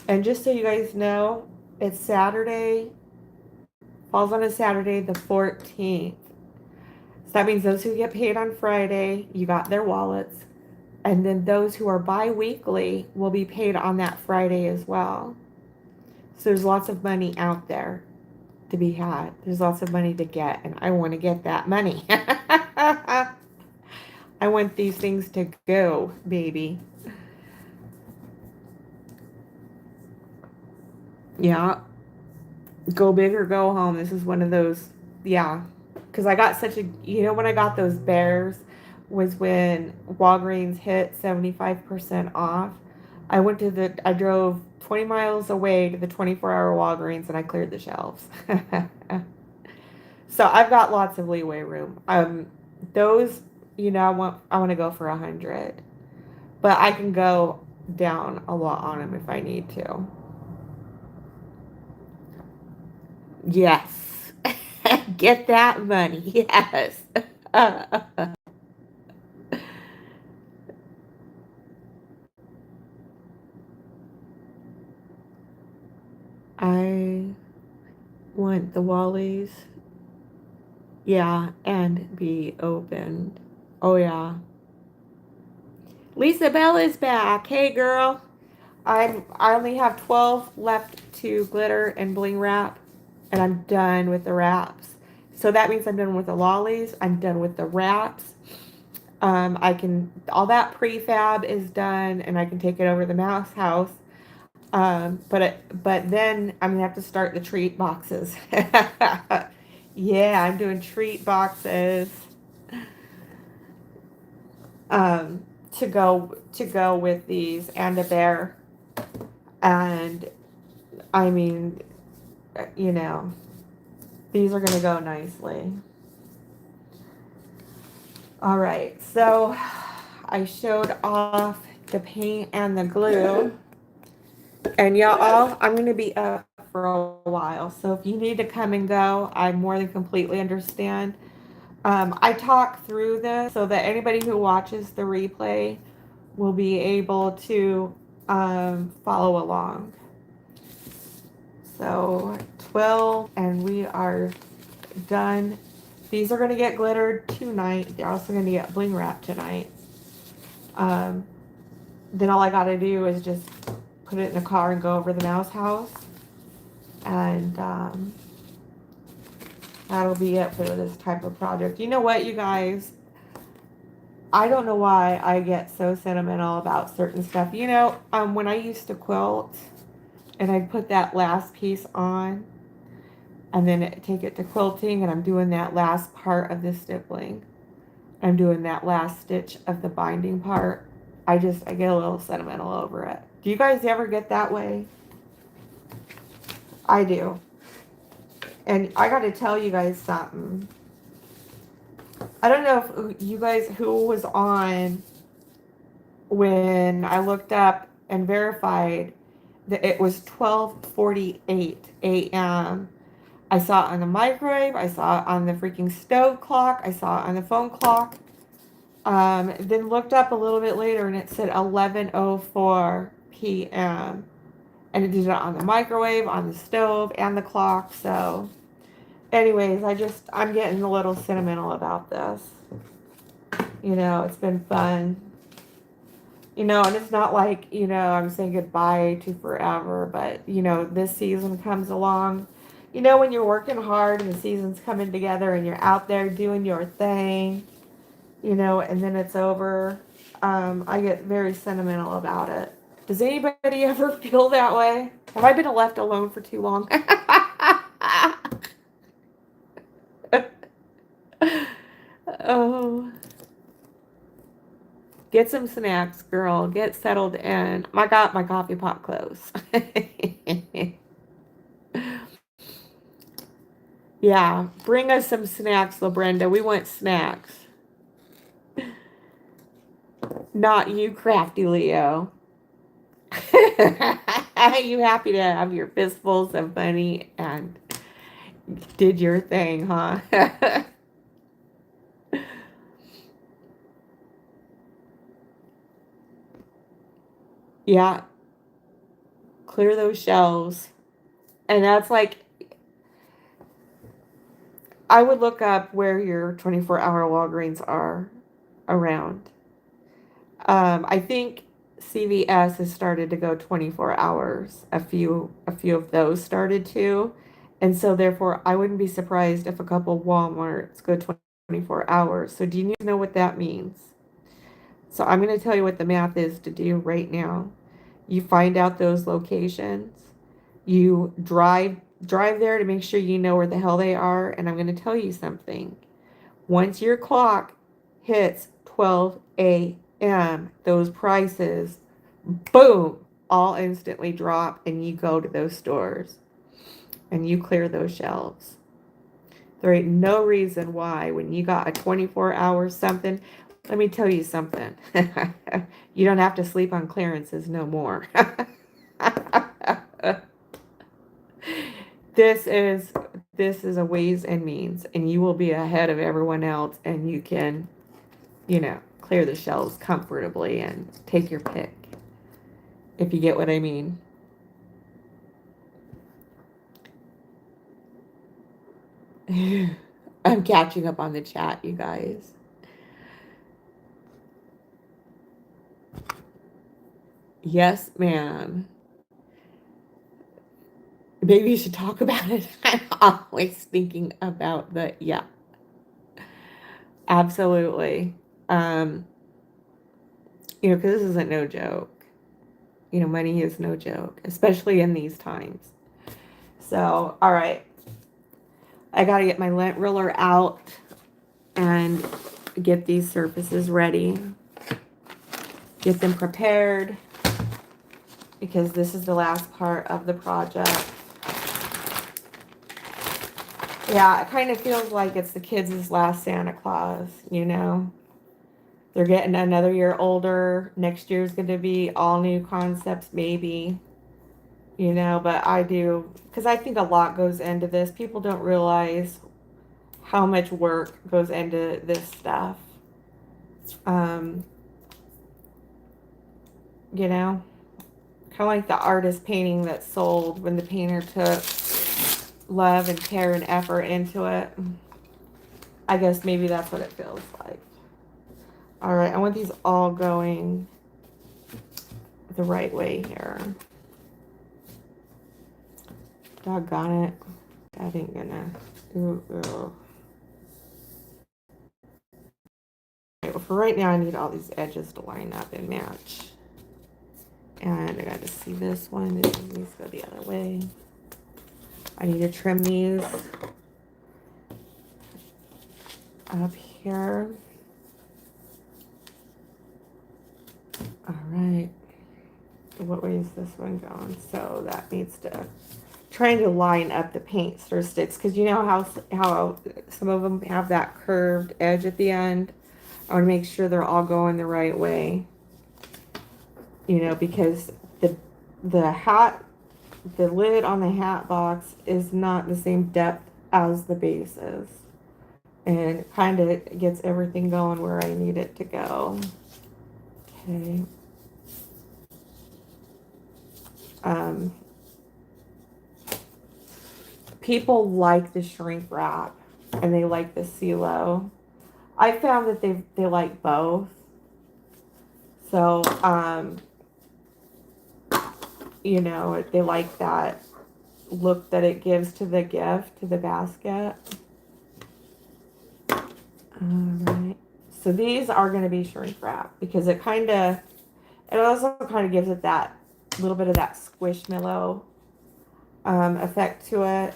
S1: And just so you guys know, it's Saturday, falls on a Saturday, the 14th. So that means those who get paid on Friday, you got their wallets. And then those who are bi-weekly will be paid on that Friday as well. So there's lots of money out there to be had. There's lots of money to get, and I want to get that money. I want these things to go, baby. Yeah. Go big or go home. This is one of those, yeah. Because I got when I got those bears was when Walgreens hit 75% off. I drove 20 miles away to the 24-hour Walgreens, and I cleared the shelves. So I've got lots of leeway room. Those, I want to go for 100, but I can go down a lot on them if I need to. Yes. Get that money. Yes. I want the Wallies, yeah, and be opened. Oh, yeah. Lisa Bell is back. Hey, girl. I only have 12 left to glitter and bling wrap, and I'm done with the wraps. So that means I'm done with the lollies. I'm done with the wraps. All that prefab is done, and I can take it over to the Mouse House. But then I'm gonna have to start the treat boxes. Yeah, I'm doing treat boxes. Um, to go with these and a bear. And I mean, you know, these are gonna go nicely. All right, so I showed off the paint and the glue. And y'all, I'm going to be up for a while. So if you need to come and go, I more than completely understand. I talk through this so that anybody who watches the replay will be able to follow along. So 12, and we are done. These are going to get glittered tonight. They're also going to get bling wrapped tonight. Then all I got to do is just put it in a car and go over to the Mouse House. And that'll be it for this type of project. You know what, you guys? I don't know why I get so sentimental about certain stuff. When I used to quilt and I'd put that last piece on and then take it to quilting, and I'm doing that last part of the stippling. I'm doing that last stitch of the binding part. I get a little sentimental over it. Do you guys ever get that way? I do. And I got to tell you guys something. I don't know if you guys who was on when I looked up and verified that it was 12:48 a.m. I saw it on the microwave. I saw it on the freaking stove clock. I saw it on the phone clock. Then looked up a little bit later and it said 11:04 p.m. And it did it on the microwave, on the stove, and the clock. So, anyways, I'm getting a little sentimental about this. It's been fun. And it's not like, I'm saying goodbye to forever, but, this season comes along. When you're working hard and the season's coming together and you're out there doing your thing, and then it's over, I get very sentimental about it. Does anybody ever feel that way? Have I been left alone for too long? Oh. Get some snacks, girl. Get settled in. I got my coffee pot close. Yeah, bring us some snacks, LaBrenda. We want snacks. Not you, crafty Leo. You happy to have your fistfuls of money and did your thing, huh? Yeah, clear those shelves. And that's like, I would look up where your 24-hour Walgreens are around. I think CVS has started to go 24 hours. A few of those started to. And so therefore I wouldn't be surprised if a couple Walmarts go 24 hours. So do you need to know what that means? So I'm going to tell you what the math is to do right now. You find out those locations. You drive there to make sure you know where the hell they are, and I'm going to tell you something. Once your clock hits 12 a.m., those prices, boom, all instantly drop, and you go to those stores and you clear those shelves. There ain't no reason why, when you got a 24-hour something, let me tell you something. You don't have to sleep on clearances no more. This is a ways and means, and you will be ahead of everyone else, and you can, clear the shelves comfortably and take your pick, if you get what I mean. I'm catching up on the chat, you guys. Yes, ma'am. Maybe you should talk about it. I'm always thinking about yeah. Absolutely. Because this isn't no joke. Money is no joke, especially in these times. So, all right. I got to get my lint roller out and get these surfaces ready. Get them prepared because this is the last part of the project. Yeah, it kind of feels like it's the kids' last Santa Claus, They're getting another year older. Next year's going to be all new concepts, maybe. But I do, because I think a lot goes into this. People don't realize how much work goes into this stuff. Kind of like the artist painting that sold when the painter took love and care and effort into it. I guess maybe that's what it feels like. All right, I want these all going the right way here. Doggone it. That ain't gonna do. Okay, well, for right now, I need all these edges to line up and match. And I got to see this one. This needs to go the other way. I need to trim these up here. All right. What way is this one going? So that needs to, trying to line up the paint sticks, because you know how some of them have that curved edge at the end. I want to make sure they're all going the right way. Because the lid on the hat box is not the same depth as the base is. and kind of gets everything going where I need it to go. Okay. People like the shrink wrap and they like the CeeLo. I found that they like both. So, you know, they like that look that it gives to the gift, to the basket. All right. So these are going to be shrink wrap because it also kind of gives it that little bit of that squishmallow effect to it.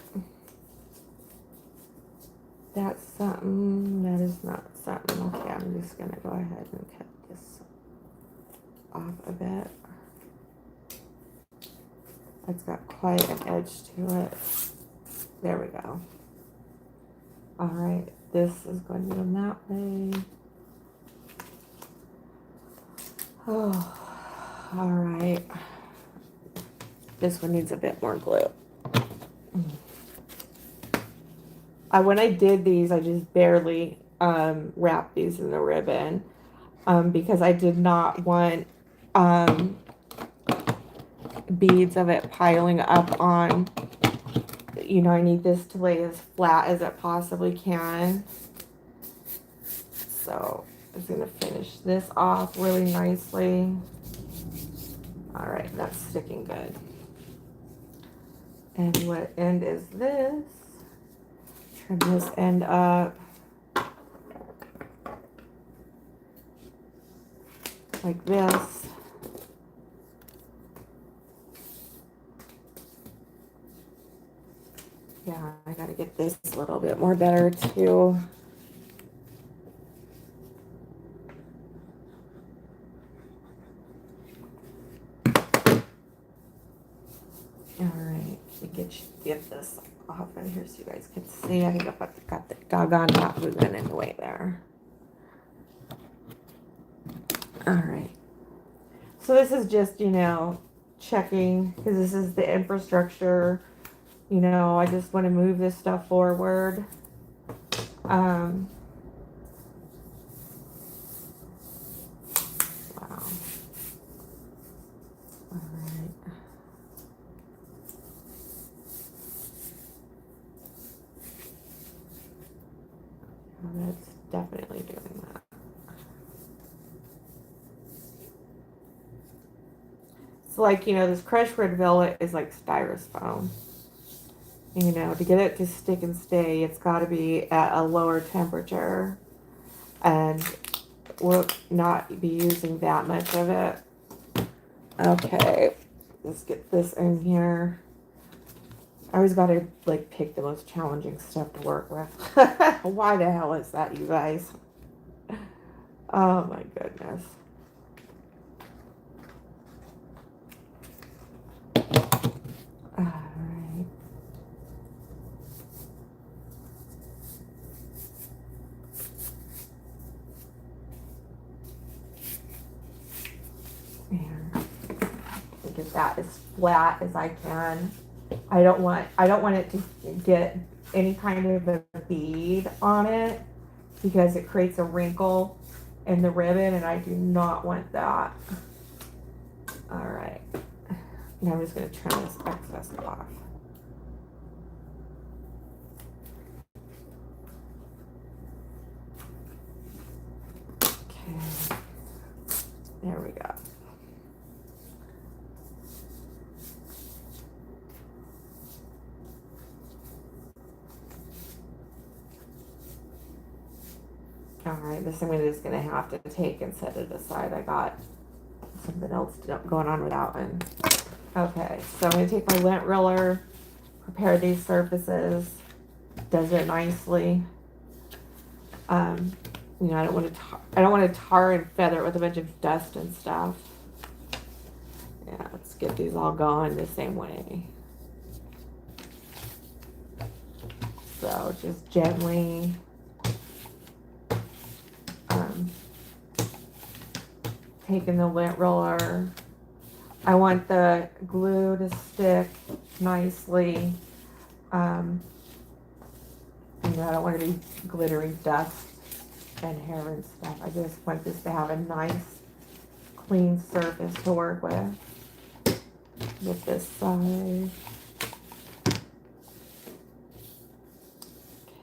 S1: That's something. That is not something. Okay, I'm just going to go ahead and cut this off a bit. It's got quite an edge to it. There we go. All right, this is going to go that way. Oh, all right. This one needs a bit more glue. When I did these, I just barely wrapped these in the ribbon because I did not want beads of it piling up on, you know, I need this to lay as flat as it possibly can. So I'm going to finish this off really nicely. All right, that's sticking good. And what end is this? Trim this end up like this. Yeah, I gotta get this a little bit more better too. All right, get this off in here so you guys can see. I think I've got the doggone knot movement in the way there. All right. So this is just, you know, checking because this is the infrastructure. You know, I just want to move this stuff forward. Wow. All right. That's definitely doing that. So like, you know, this crushed red velvet is like styrofoam. You know, to get it to stick and stay, it's got to be at a lower temperature. And we'll not be using that much of it. Okay, let's get this in here. I always got to like pick the most challenging stuff to work with. Why the hell is that, you guys? Oh my goodness. All right. Get that as flat as I can. I don't want it to get any kind of a bead on it because it creates a wrinkle in the ribbon and I do not want that. All right. Now I'm just going to trim this excess off. Okay. There we go. All right, this I'm just going to have to take and set it aside. I got something else going on with that one. Okay, so I'm going to take my lint roller, prepare these surfaces, does it nicely. You know, I don't want to tar and feather it with a bunch of dust and stuff. Yeah, let's get these all going the same way. So just gently taking the lint roller. I want the glue to stick nicely. And I don't want to be glittering dust and hair and stuff. I just want this to have a nice, clean surface to work with. With this side.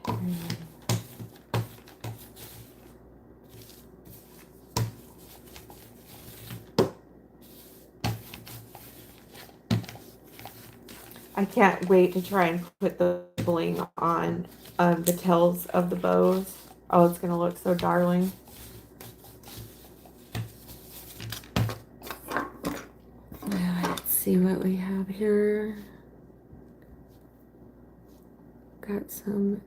S1: Okay. I can't wait to try and put the bling on the tails of the bows. Oh, it's going to look so darling. Let's see what we have here. Got some.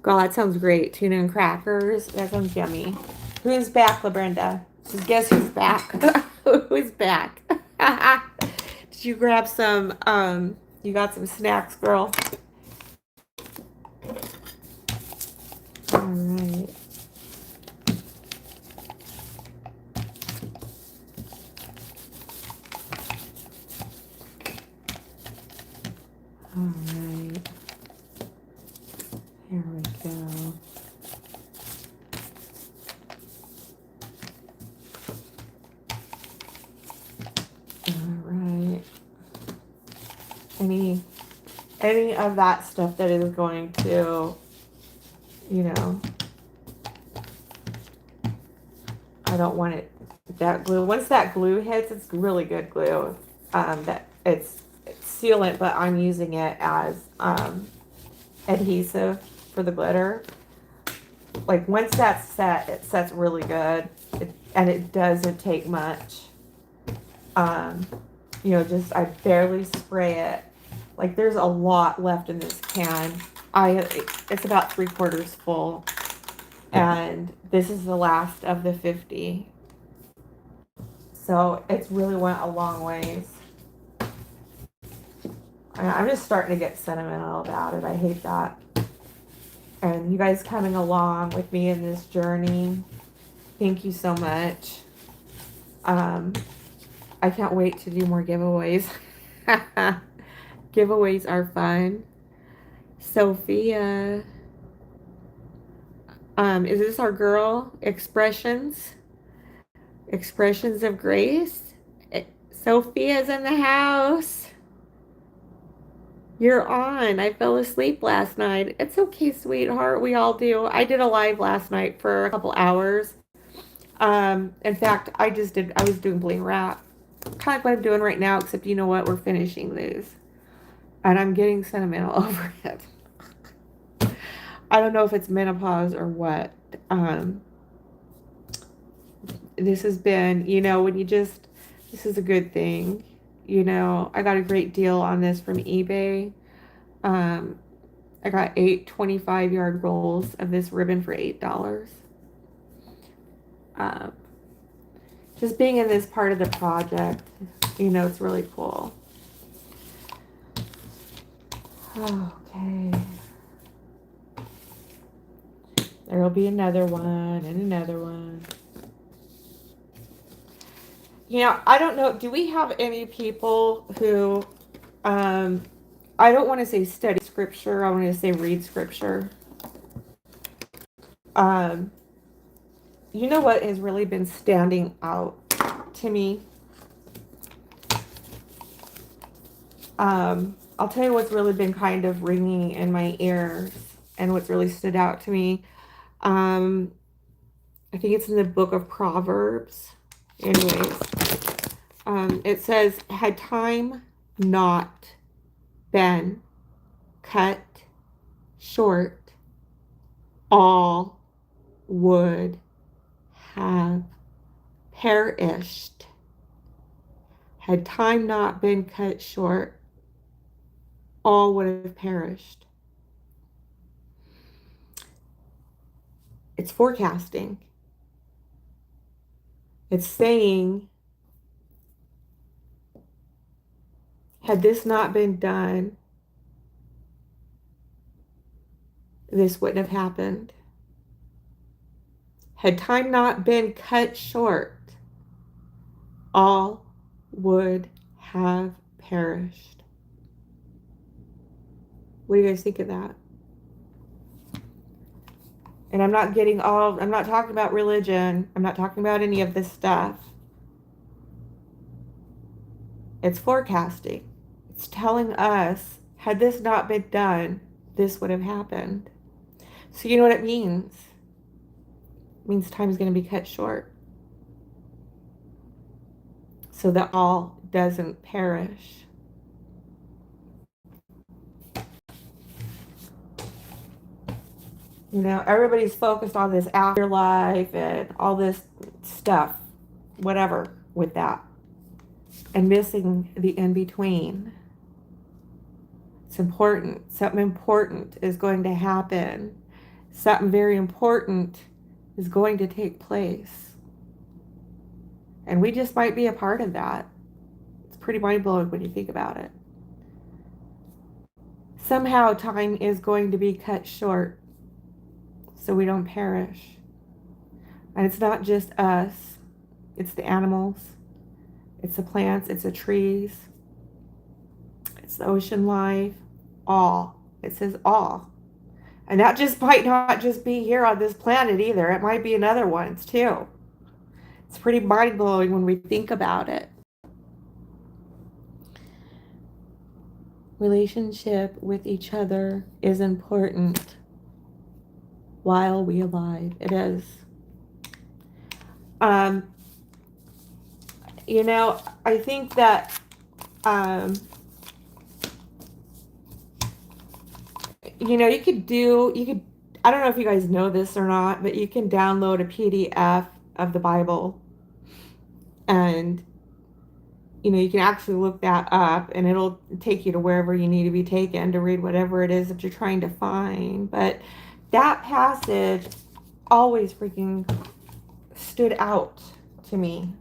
S1: God, that sounds great. Tuna and crackers. That sounds yummy. Who's back, LaBrenda? Just guess who's back. Who's back? Did you grab some, you got some snacks, girl? All right. All right. Here we go. All right. Any of that stuff that is going to, you know, I don't want it, that glue. Once that glue hits, it's really good glue. That it's sealant, but I'm using it as adhesive for the glitter. Like once that's set, it sets really good, and it doesn't take much. You know, just I barely spray it. Like there's a lot left in this can. It's about 3/4 full, and this is the last of the 50. So it's really went a long ways. I'm just starting to get sentimental about it. I hate that. And you guys coming along with me in this journey, thank you so much. I can't wait to do more giveaways. Giveaways are fun. Sophia, is this our girl? Expressions of Grace. Sophia's in the house. You're on. I fell asleep last night. It's okay, sweetheart. We all do. I did a live last night for a couple hours. In fact, I was doing bling wrap. Kind of what I'm doing right now, except you know what? We're finishing these. And I'm getting sentimental over it. I don't know if it's menopause or what. This has been, you know, this is a good thing. You know, I got a great deal on this from eBay. I got 8 25-yard rolls of this ribbon for $8. Just being in this part of the project, you know, it's really cool. Okay. There'll be another one and another one. You know, I don't know. Do we have any people who, I don't want to say study scripture. I want to say read scripture. You know what has really been standing out to me? I'll tell you what's really been kind of ringing in my ears and what's really stood out to me. I think it's in the book of Proverbs. Anyways, it says, had time not been cut short, all would have perished. Had time not been cut short, all would have perished. It's forecasting. It's saying, had this not been done, this wouldn't have happened. Had time not been cut short, all would have perished. What do you guys think of that? And I'm not talking about religion. I'm not talking about any of this stuff. It's forecasting. It's telling us, had this not been done, this would have happened. So you know what it means? It means time is going to be cut short so that all doesn't perish. You know, everybody's focused on this afterlife and all this stuff, whatever, with that, and missing the in between. It's important. Something important is going to happen. Something very important is going to take place. And we just might be a part of that. It's pretty mind blowing when you think about it. Somehow time is going to be cut short so we don't perish. And it's not just us, it's the animals, it's the plants, it's the trees, it's the ocean life, all. It says all. And that just might not just be here on this planet either. It might be in other ones too. It's pretty mind blowing when we think about it. Relationship with each other is important while we alive. It is. Um, you know, I think that you could, I don't know if you guys know this or not, but you can download a PDF of the Bible, and you can actually look that up and it'll take you to wherever you need to be taken to read whatever it is that you're trying to find. But that passage always freaking stood out to me.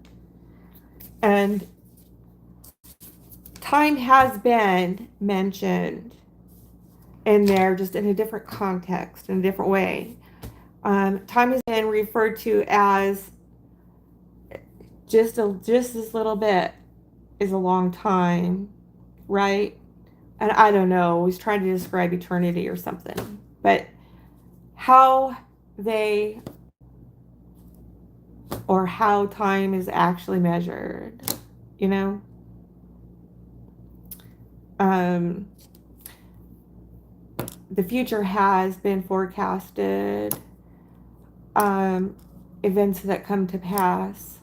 S1: And time has been mentioned in there, just in a different context, in a different way. Time has been referred to as just this little bit is a long time, right? And I don't know, he's trying to describe eternity or something. But how time is actually measured, you know? The future has been forecasted, events that come to pass.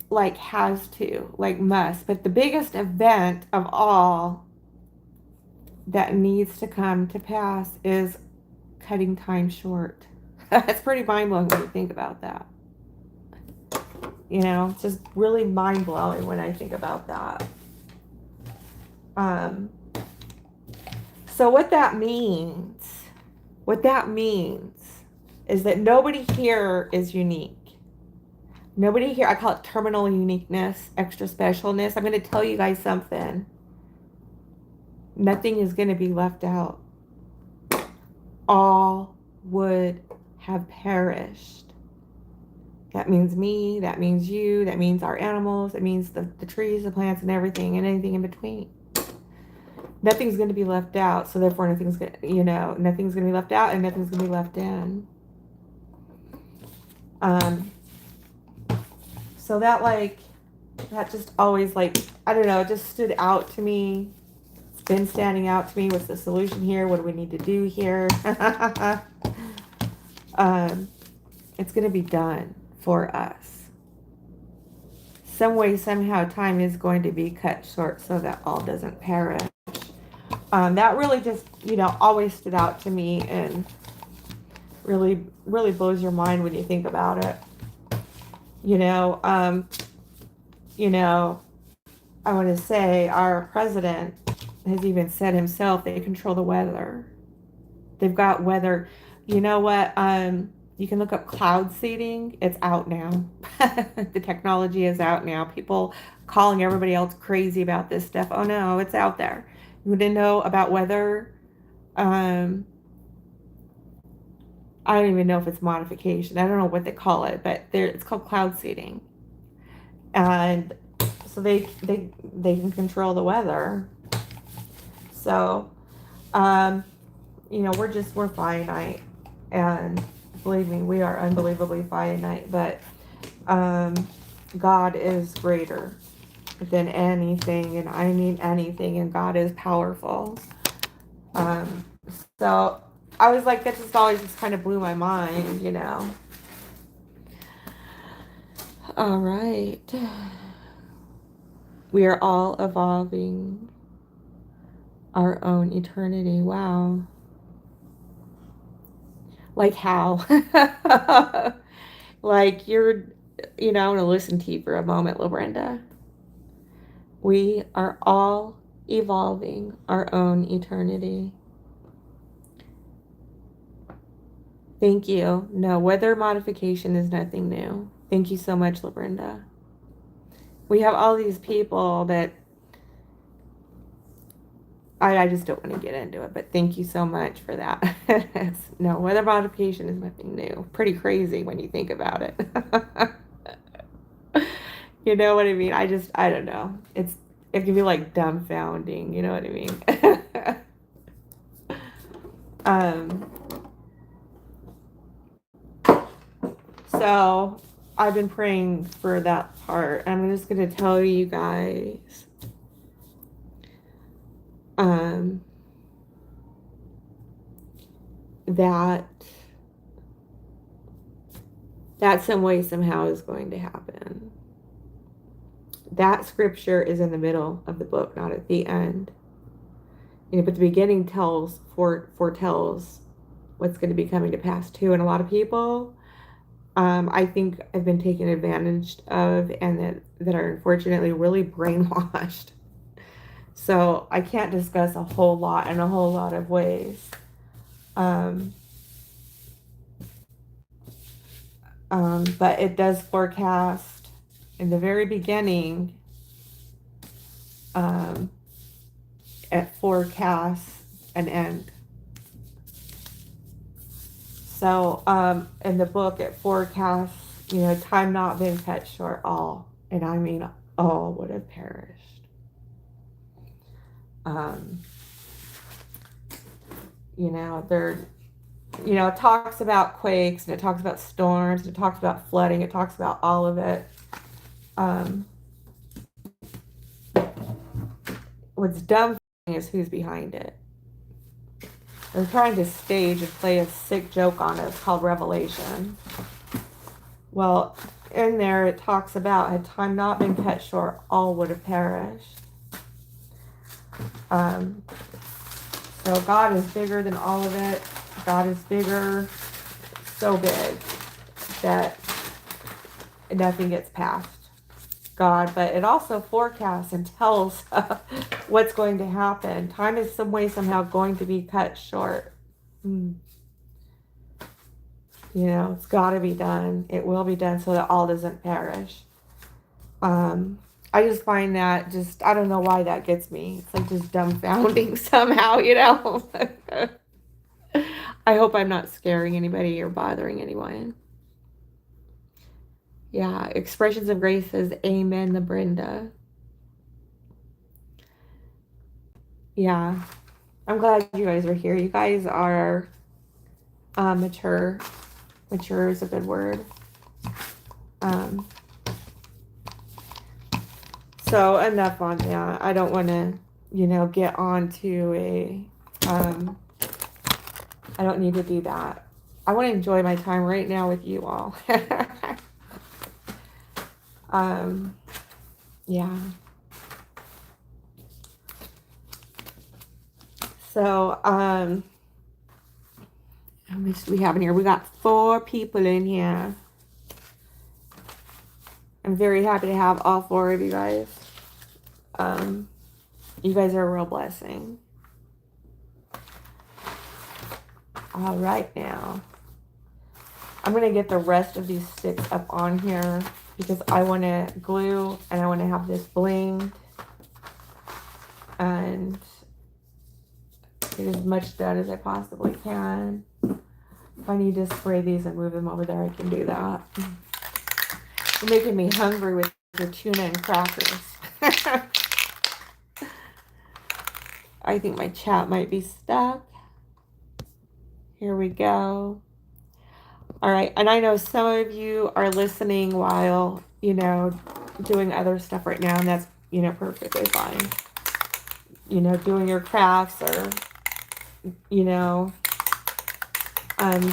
S1: Like has to, like must. But the biggest event of all that needs to come to pass is cutting time short. It's pretty mind-blowing when you think about that. It's just really mind-blowing when I think about that. So what that means is that nobody here is unique. Nobody here, I call it terminal uniqueness, extra specialness. I'm going to tell you guys something. Nothing is going to be left out. All would have perished. That means me, that means you, that means our animals, it means the trees, the plants, and everything, and anything in between. Nothing's going to be left out, so therefore nothing's going to be left out, and nothing's going to be left in. So that just always, I don't know, it just stood out to me. It's been standing out to me. What's the solution here? What do we need to do here? It's going to be done for us. Some way, somehow, time is going to be cut short so that all doesn't perish. That really just, always stood out to me, and really, really blows your mind when you think about it. I want to say our president has even said himself they control the weather. They've got weather. You know what? You can look up cloud seeding. It's out now. The technology is out now. People calling everybody else crazy about this stuff. Oh no, it's out there. You didn't know about weather. I don't even know if it's modification. I don't know what they call it, but it's called cloud seeding. And so they can control the weather. So, you know, we're finite, and believe me, we are unbelievably finite. But God is greater than anything, and I mean anything, and God is powerful. So I was like, that just always just kind of blew my mind, you know. All right. We are all evolving our own eternity. Wow. Like how? Like you know, I want to listen to you for a moment, LaBrenda. We are all evolving our own eternity. Thank you. No, weather modification is nothing new. Thank you so much, LaBrenda. We have all these people that I just don't want to get into it, but thank you so much for that. No, weather modification is nothing new. Pretty crazy when you think about it. You know what I mean? I don't know. It can be like dumbfounding, you know what I mean? um, so I've been praying for that part. I'm just going to tell you guys, that some way somehow is going to happen. That scripture is in the middle of the book, not at the end. You know, but the beginning foretells what's going to be coming to pass too. And a lot of people, I think, have been taken advantage of, and that are unfortunately really brainwashed. So I can't discuss a whole lot in a whole lot of ways. But it does forecast in the very beginning. It forecasts an end. So in the book, it forecasts, you know, time not being cut short, all, and I mean all would have perished. You know, it talks about quakes, and it talks about storms, and it talks about flooding, it talks about all of it. What's dumb is who's behind it. They're trying to stage and play a sick joke on us called Revelation. Well, in there it talks about, had time not been cut short, all would have perished. So God is bigger than all of it. God is bigger, so big that nothing gets past God. But it also forecasts and tells what's going to happen. Time is some way somehow going to be cut short. You know, it's got to be done. It will be done so that all doesn't perish. I just find that I don't know why that gets me. It's like just dumbfounding somehow, you know. I hope I'm not scaring anybody or bothering anyone. Yeah, Expressions of Grace says, Amen, the Brenda. Yeah, I'm glad you guys are here. You guys are mature. Mature is a good word. So enough on that. I don't want to, you know, get on to I don't need to do that. I want to enjoy my time right now with you all. Yeah. So, how much do we have in here? We got 4 people in here. I'm very happy to have all 4 of you guys. You guys are a real blessing. All right, now. I'm going to get the rest of these sticks up on here because I want to glue and I want to have this blinged. And get as much done as I possibly can. If I need to spray these and move them over there, I can do that. You're making me hungry with your tuna and crackers. I think my chat might be stuck. Here we go. All right, and I know some of you are listening while, doing other stuff right now, and that's, perfectly fine. Doing your crafts or, you know,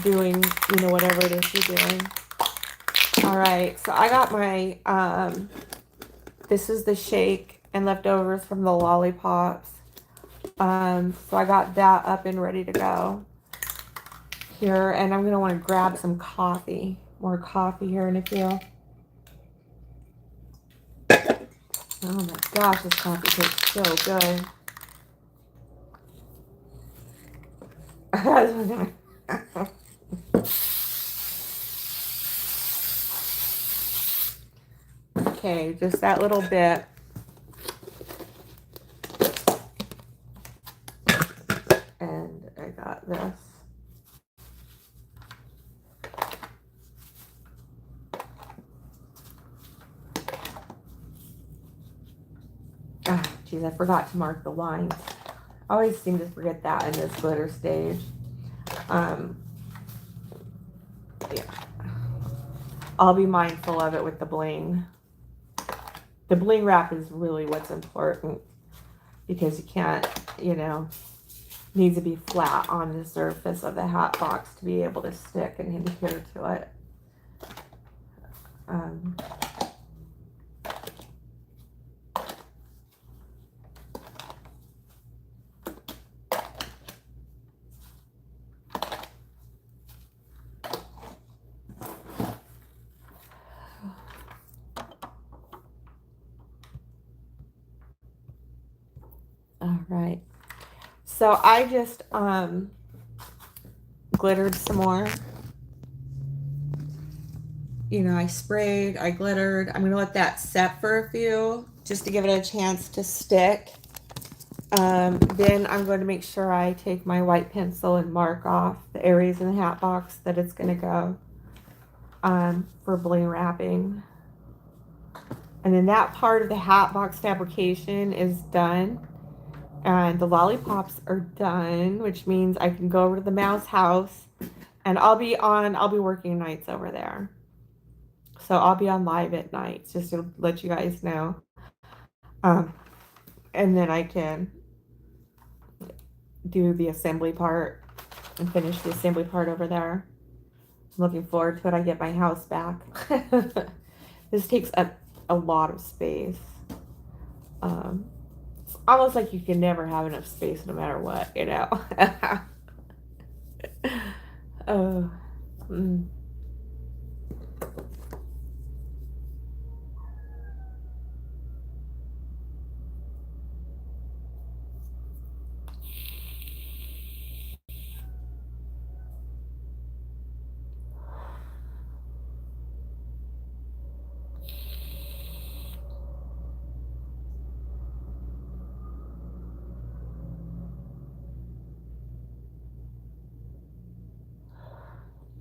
S1: doing, whatever it is you're doing. All right, so I got my, this is the shake and leftovers from the lollipops. So I got that up and ready to go here, and I'm going to want to grab some coffee, more coffee here in a few. Oh my gosh, this coffee tastes so good. Okay, just that little bit. And I got this. Ah, geez, I forgot to mark the lines. I always seem to forget that in this glitter stage. Yeah. I'll be mindful of it with the bling. The bling wrap is really what's important because you can't, needs to be flat on the surface of the hat box to be able to stick and adhere to it. All right. So I just glittered some more. I sprayed, I glittered. I'm going to let that set for a few just to give it a chance to stick. Then I'm going to make sure I take my white pencil and mark off the areas in the hat box that it's going to go for bling wrapping. And then that part of the hat box fabrication is done. And the lollipops are done, which means I can go over to the mouse house and I'll be working nights over there. So I'll be on live at nights just to let you guys know. And then I can do the assembly part and finish the assembly part over there. I'm looking forward to it. I get my house back. This takes up a lot of space. It's almost like you can never have enough space no matter what, Oh. Mm.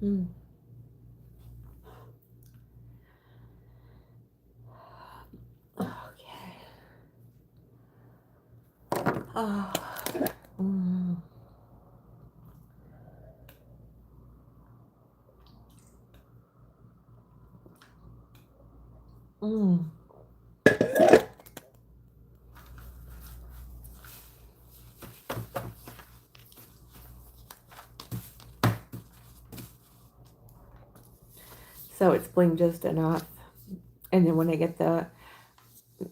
S1: Mm. Okay. Oh. Mm. Mm. So it's bling just enough. And then when I get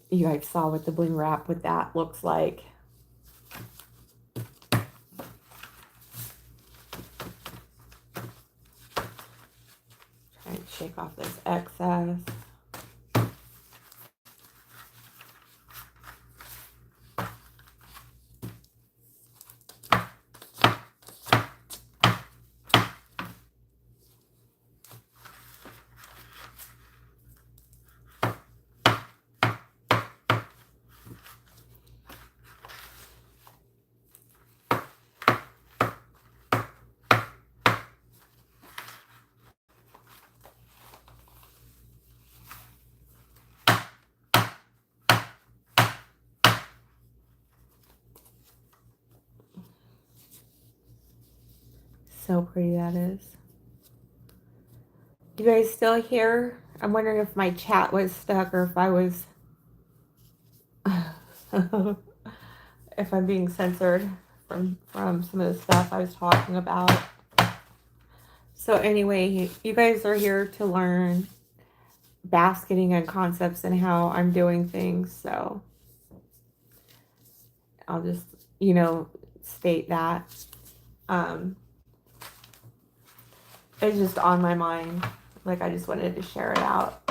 S1: you guys saw what the bling wrap with that looks like. Try and shake off this excess. so pretty that is. You guys still here? I'm wondering if my chat was stuck or if I was if I'm being censored from some of the stuff I was talking about. So anyway, you guys are here to learn basketing and concepts and how I'm doing things. So I'll just, state that. It's just on my mind. Like, I just wanted to share it out.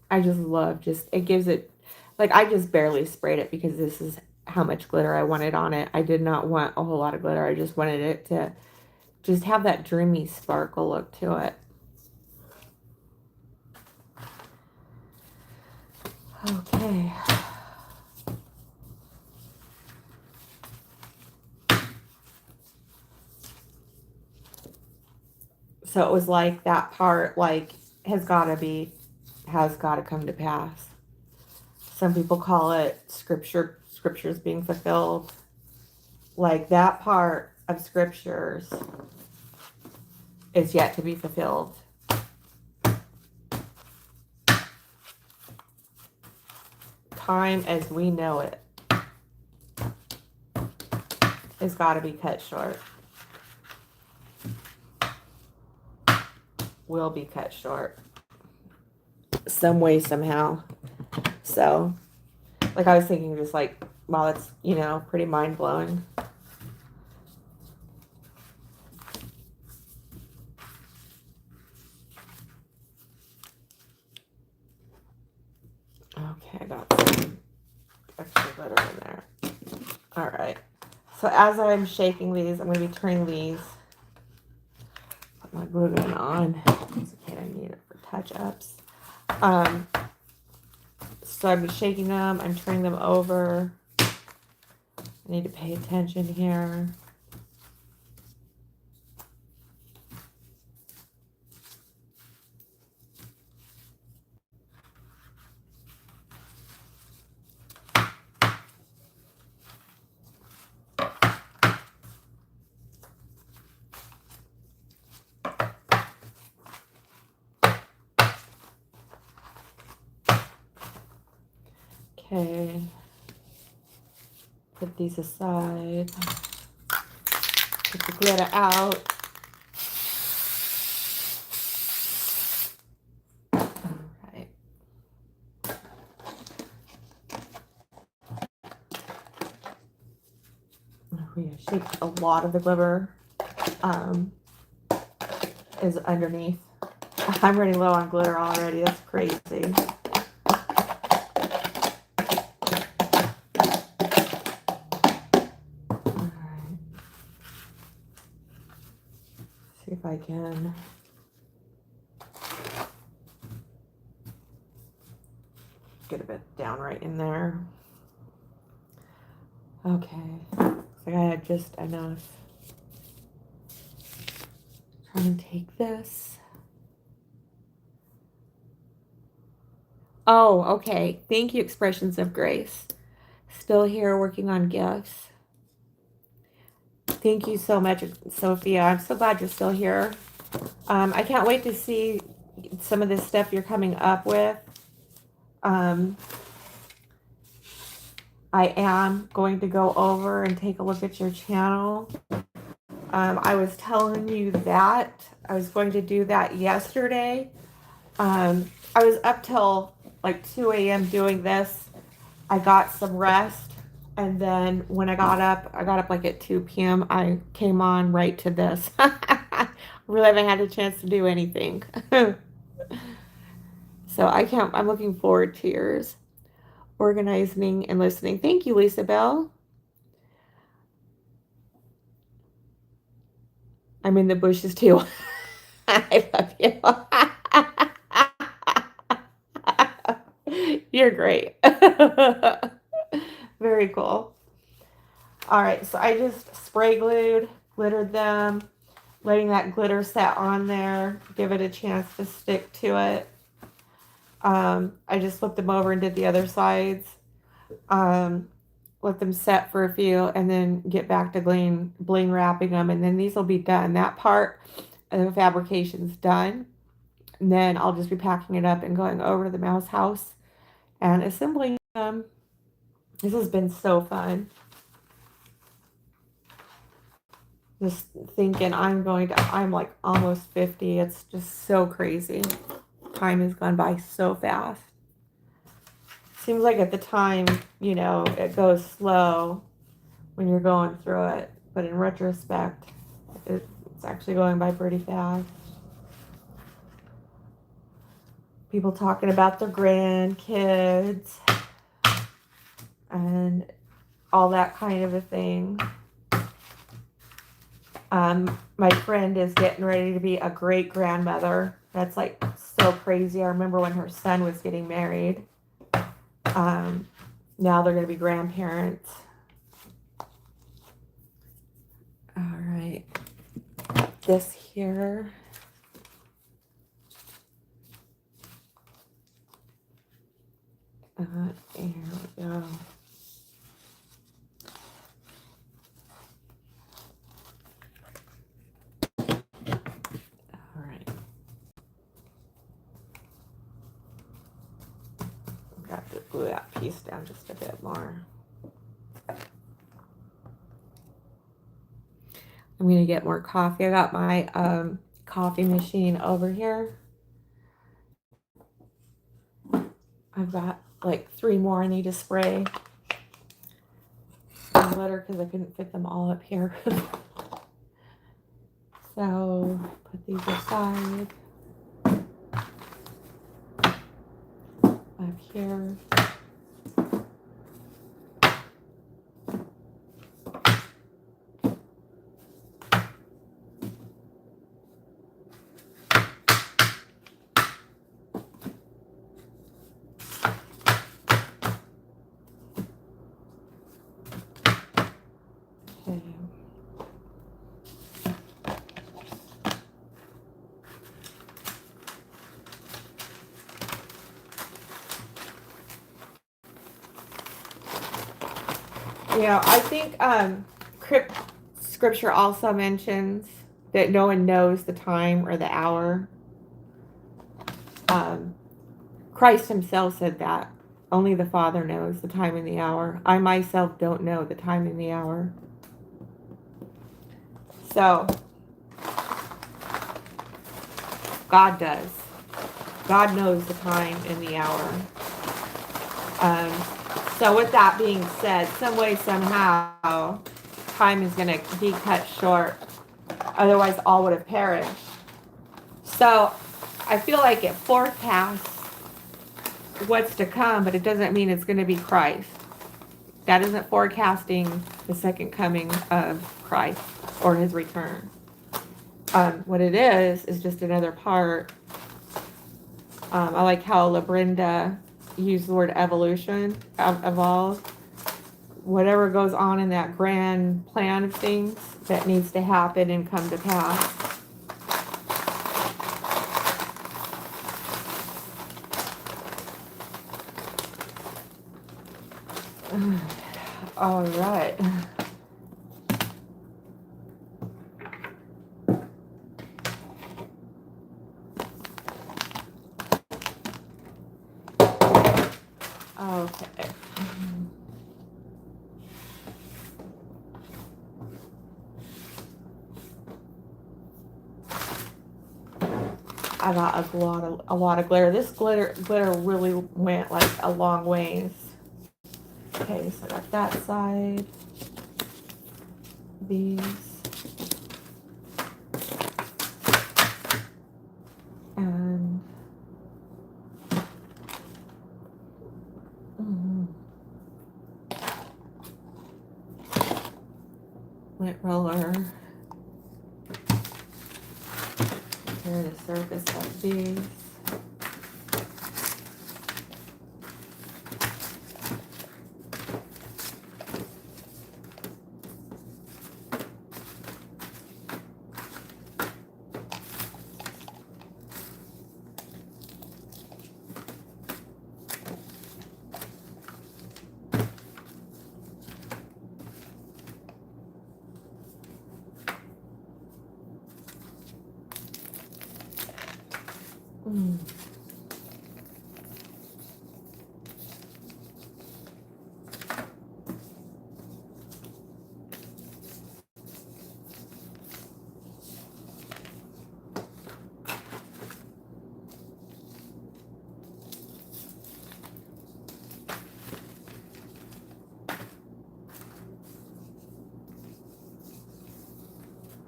S1: I just love it gives it, like, I just barely sprayed it because this is how much glitter I wanted on it. I did not want a whole lot of glitter. I just wanted it to just have that dreamy sparkle look to it. Okay. So it was like that part, like, has got to come to pass. Some people call it scriptures being fulfilled. Like, that part of scriptures is yet to be fulfilled. Time as we know it has got to be cut short. Will be cut short. Some way, somehow. So, like, I was thinking just like, wow, it's, pretty mind-blowing. Okay, I got some extra glitter in there. All right. So as I'm shaking these, I'm going to be turning these. Put my glue gun on. It's okay, I need it for touch-ups. So I'm shaking them. I'm turning them over. I need to pay attention here. Okay, put these aside, put the glitter out. All right. We shaped a lot of the glitter is underneath. I'm running low on glitter already. That's crazy. See if I can get a bit down right in there. Okay, looks like I had just enough. Try and take this. Oh, okay. Thank you, Expressions of Grace. Still here working on gifts. Thank you so much, Sophia. I'm so glad you're still here. I can't wait to see some of this stuff you're coming up with. I am going to go over and take a look at your channel. I was telling you that I was going to do that yesterday. I was up till like 2 a.m. doing this. I got some rest. And then when I got up like at 2 p.m. I came on right to this. Really haven't had a chance to do anything. So I'm looking forward to yours. Organizing and listening. Thank you, Lisa Bell. I'm in the bushes too. I love you. You're great. Very cool. All right, so I just spray glued, glittered them, letting that glitter set on there, give it a chance to stick to it. I just flipped them over and did the other sides. Let them set for a few and then get back to bling wrapping them, and then these will be done. That part of the fabrication's done. And then I'll just be packing it up and going over to the mouse house and assembling them. This has been so fun. Just thinking I'm like almost 50. It's just so crazy. Time has gone by so fast. Seems like at the time, it goes slow when you're going through it. But in retrospect, it's actually going by pretty fast. People talking about their grandkids and all that kind of a thing. My friend is getting ready to be a great grandmother. That's like so crazy. I remember when her son was getting married. Now they're going to be grandparents. All right. This here. Here we go. All right. Got to glue that piece down just a bit more. I'm going to get more coffee. I got my coffee machine over here. I've got like 3 more I need to spray. Glitter because I couldn't fit them all up here. So put these aside. Up here. Okay. I think scripture also mentions that no one knows the time or the hour. Christ himself said that. Only the Father knows the time and the hour. I myself don't know the time and the hour. So, God does. God knows the time and the hour. So with that being said, some way, somehow, time is going to be cut short. Otherwise, all would have perished. So I feel like it forecasts what's to come, but it doesn't mean it's going to be Christ. That isn't forecasting the second coming of Christ or his return. What it is just another part. I like how LaBrinda used the word evolution, evolve. Whatever goes on in that grand plan of things that needs to happen and come to pass. All right. Okay. I got a lot of glitter. This glitter really went like a long ways. Okay, so I got that side. These. And lint roller. Here the surface of these. Mm.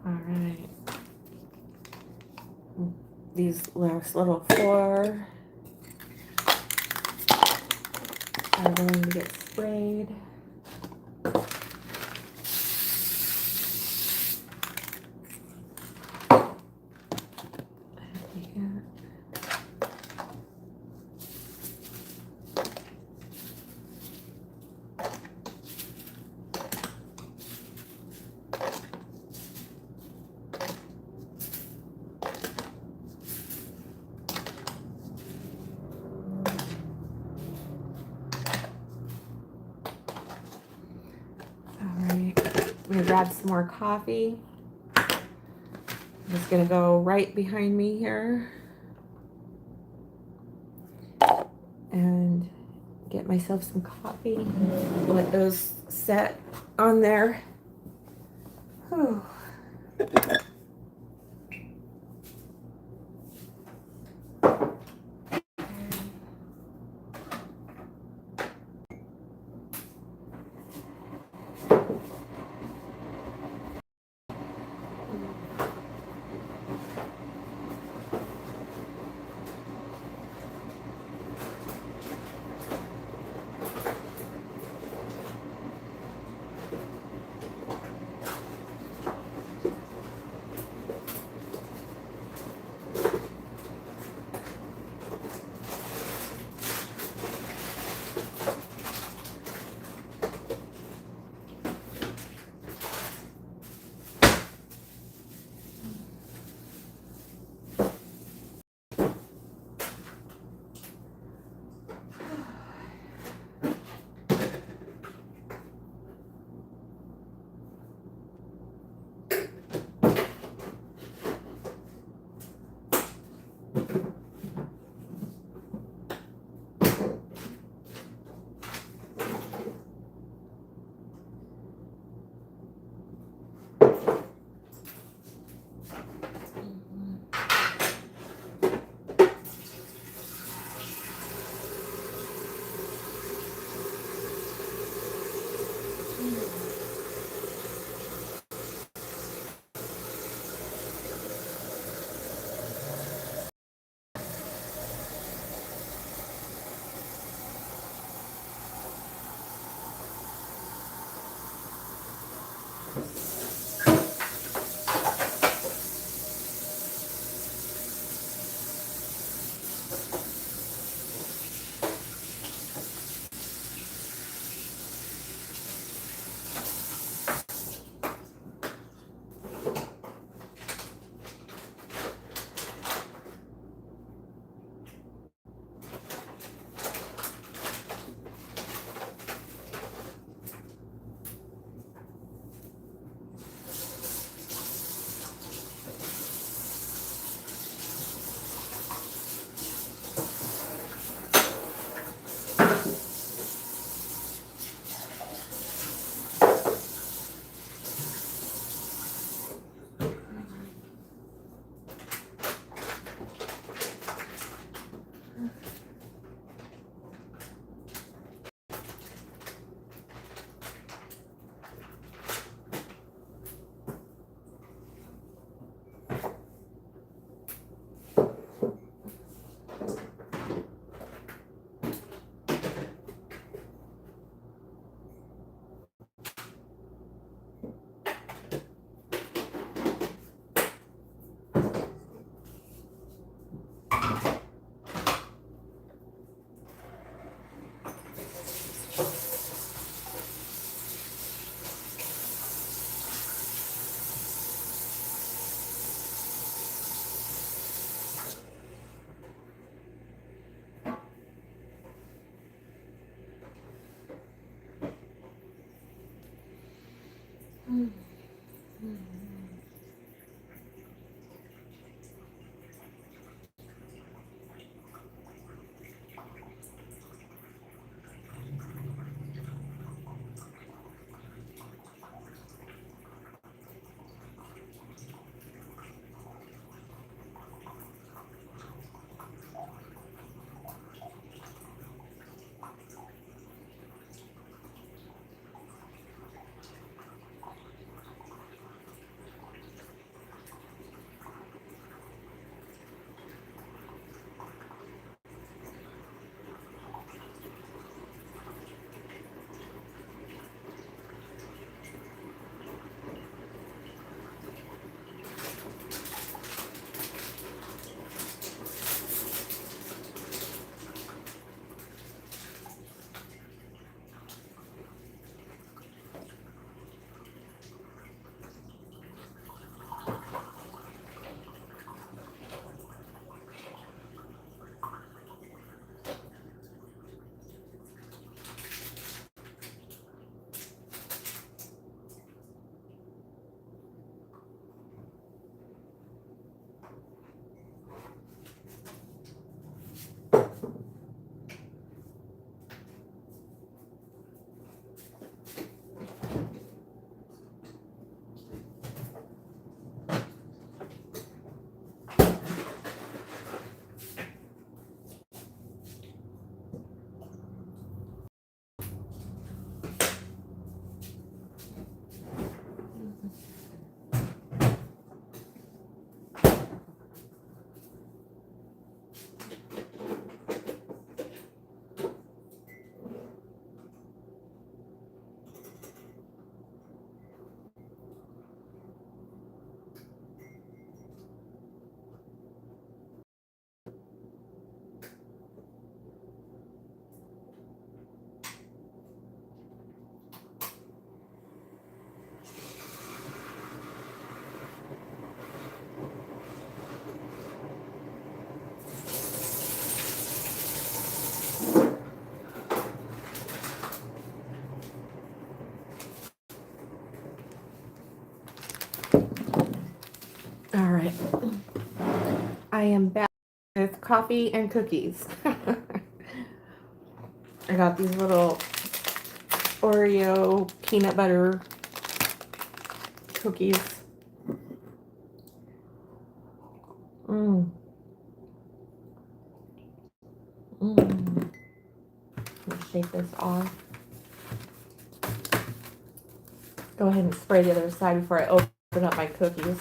S1: All right. These last little 4 are going to get sprayed. I'm gonna grab some more coffee. I'm just gonna go right behind me here and get myself some coffee. Let those set on there. Whew. All right. I am back with coffee and cookies. I got these little Oreo peanut butter cookies. Mmm. Mmm. Let me shake this off. Go ahead and spray the other side before I open up my cookies.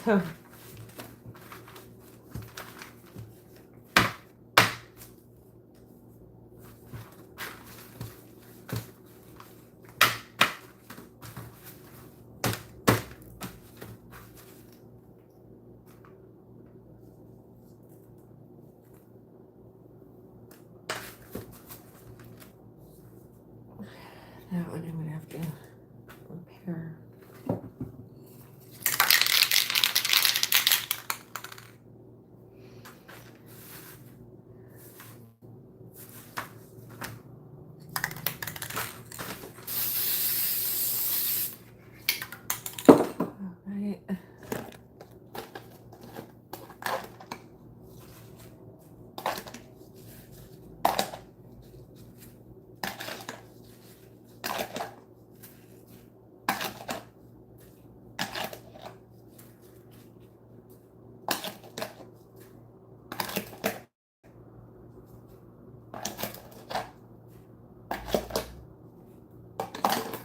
S1: That one I'm going to have to repair. All right.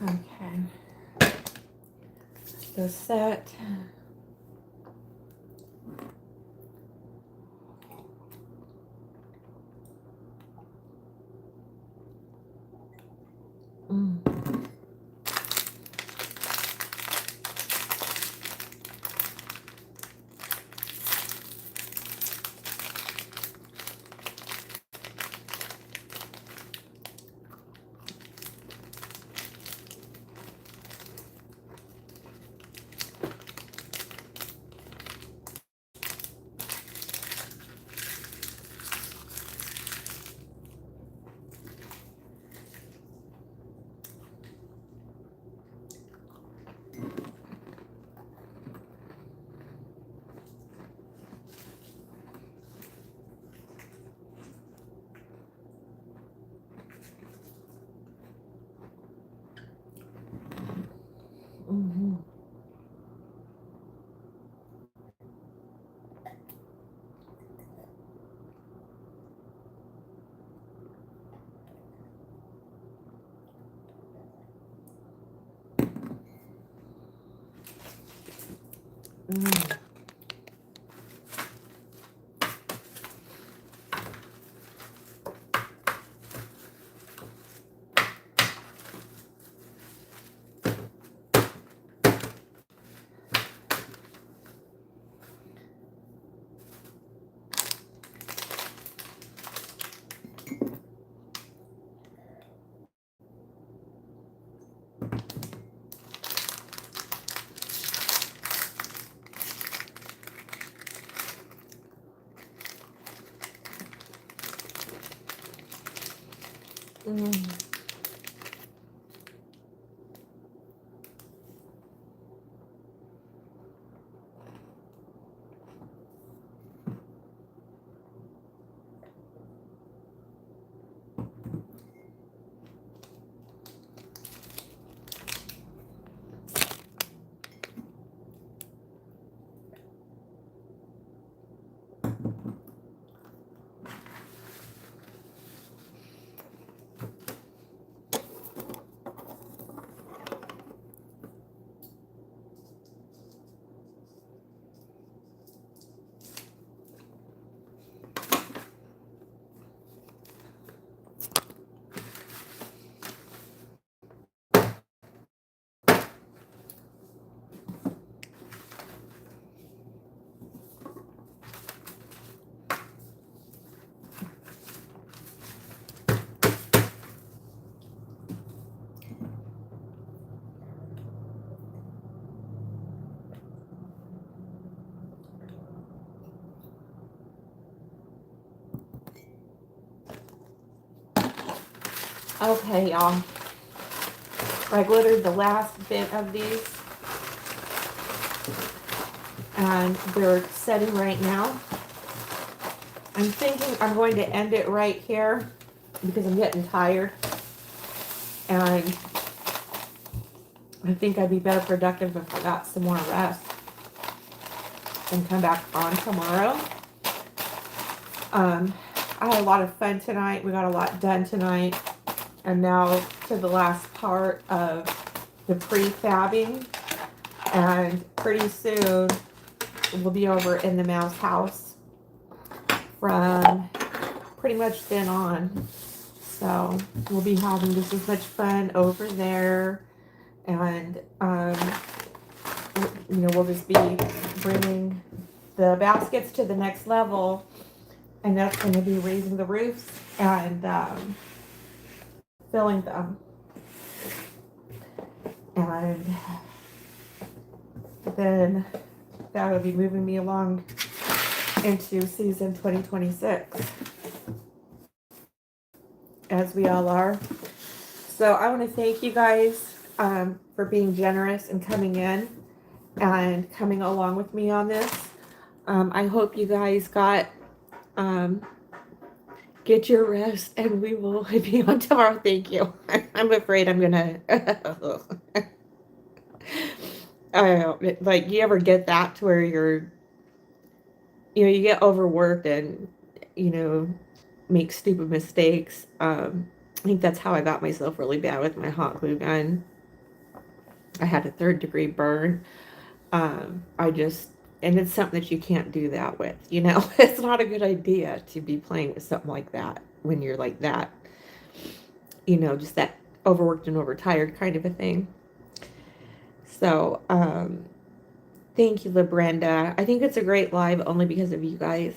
S1: Okay. The set. Mm-hmm. Mm. Mm. Okay, y'all. I glittered the last bit of these. and they're setting right now. I'm thinking I'm going to end it right here because I'm getting tired, and I think I'd be better productive if I got some more rest and come back on tomorrow. I had a lot of fun tonight. We got a lot done tonight. And now to the last part of the prefabbing. And pretty soon we'll be over in the mouse house from pretty much then on. So we'll be having just as much fun over there. And, you know, we'll just be bringing the baskets to the next level. And that's going to be raising the roofs and filling them. And then that will be moving me along into season 2026, as we all are. So I want to thank you guys for being generous and coming in and coming along with me on this. I hope you guys get your rest, and we will be on tomorrow. Thank you. I'm afraid I'm gonna I don't know, like, you ever get that to where you get overworked and, make stupid mistakes. I think that's how I got myself really bad with my hot glue gun. I had a 3rd-degree burn. And it's something that you can't do that with, It's not a good idea to be playing with something like that when you're like that, just that overworked and overtired kind of a thing. So, thank you, LaBrenda. I think it's a great live only because of you guys.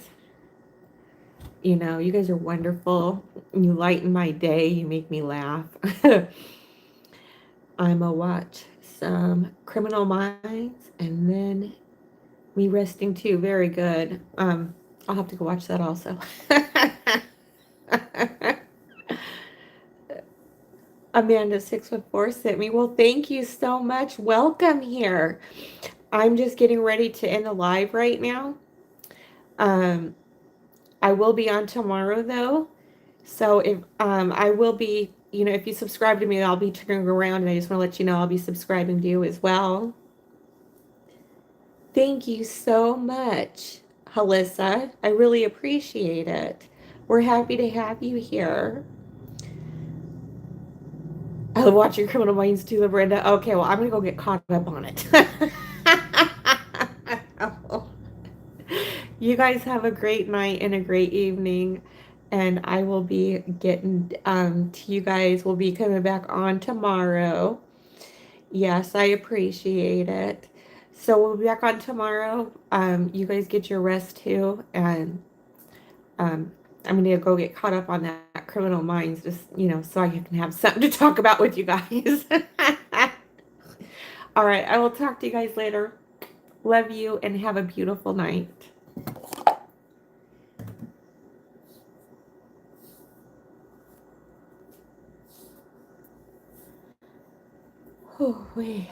S1: You guys are wonderful. You lighten my day. You make me laugh. I'm a watch some Criminal Minds and then me resting too. Very good. I'll have to go watch that also. Amanda 614 sent me. Well, thank you so much. Welcome here. I'm just getting ready to end the live right now. I will be on tomorrow though. So if I will be, if you subscribe to me, I'll be turning around, and I just want to let you know I'll be subscribing to you as well. Thank you so much, Halissa. I really appreciate it. We're happy to have you here. I love watching Criminal Minds too, Brenda. Okay, well, I'm going to go get caught up on it. You guys have a great night and a great evening. And I will be getting to you guys. We'll be coming back on tomorrow. Yes, I appreciate it. So we'll be back on tomorrow. You guys get your rest too. And I'm going to go get caught up on that Criminal Minds, just, so I can have something to talk about with you guys. All right. I will talk to you guys later. Love you and have a beautiful night. Oh, wait.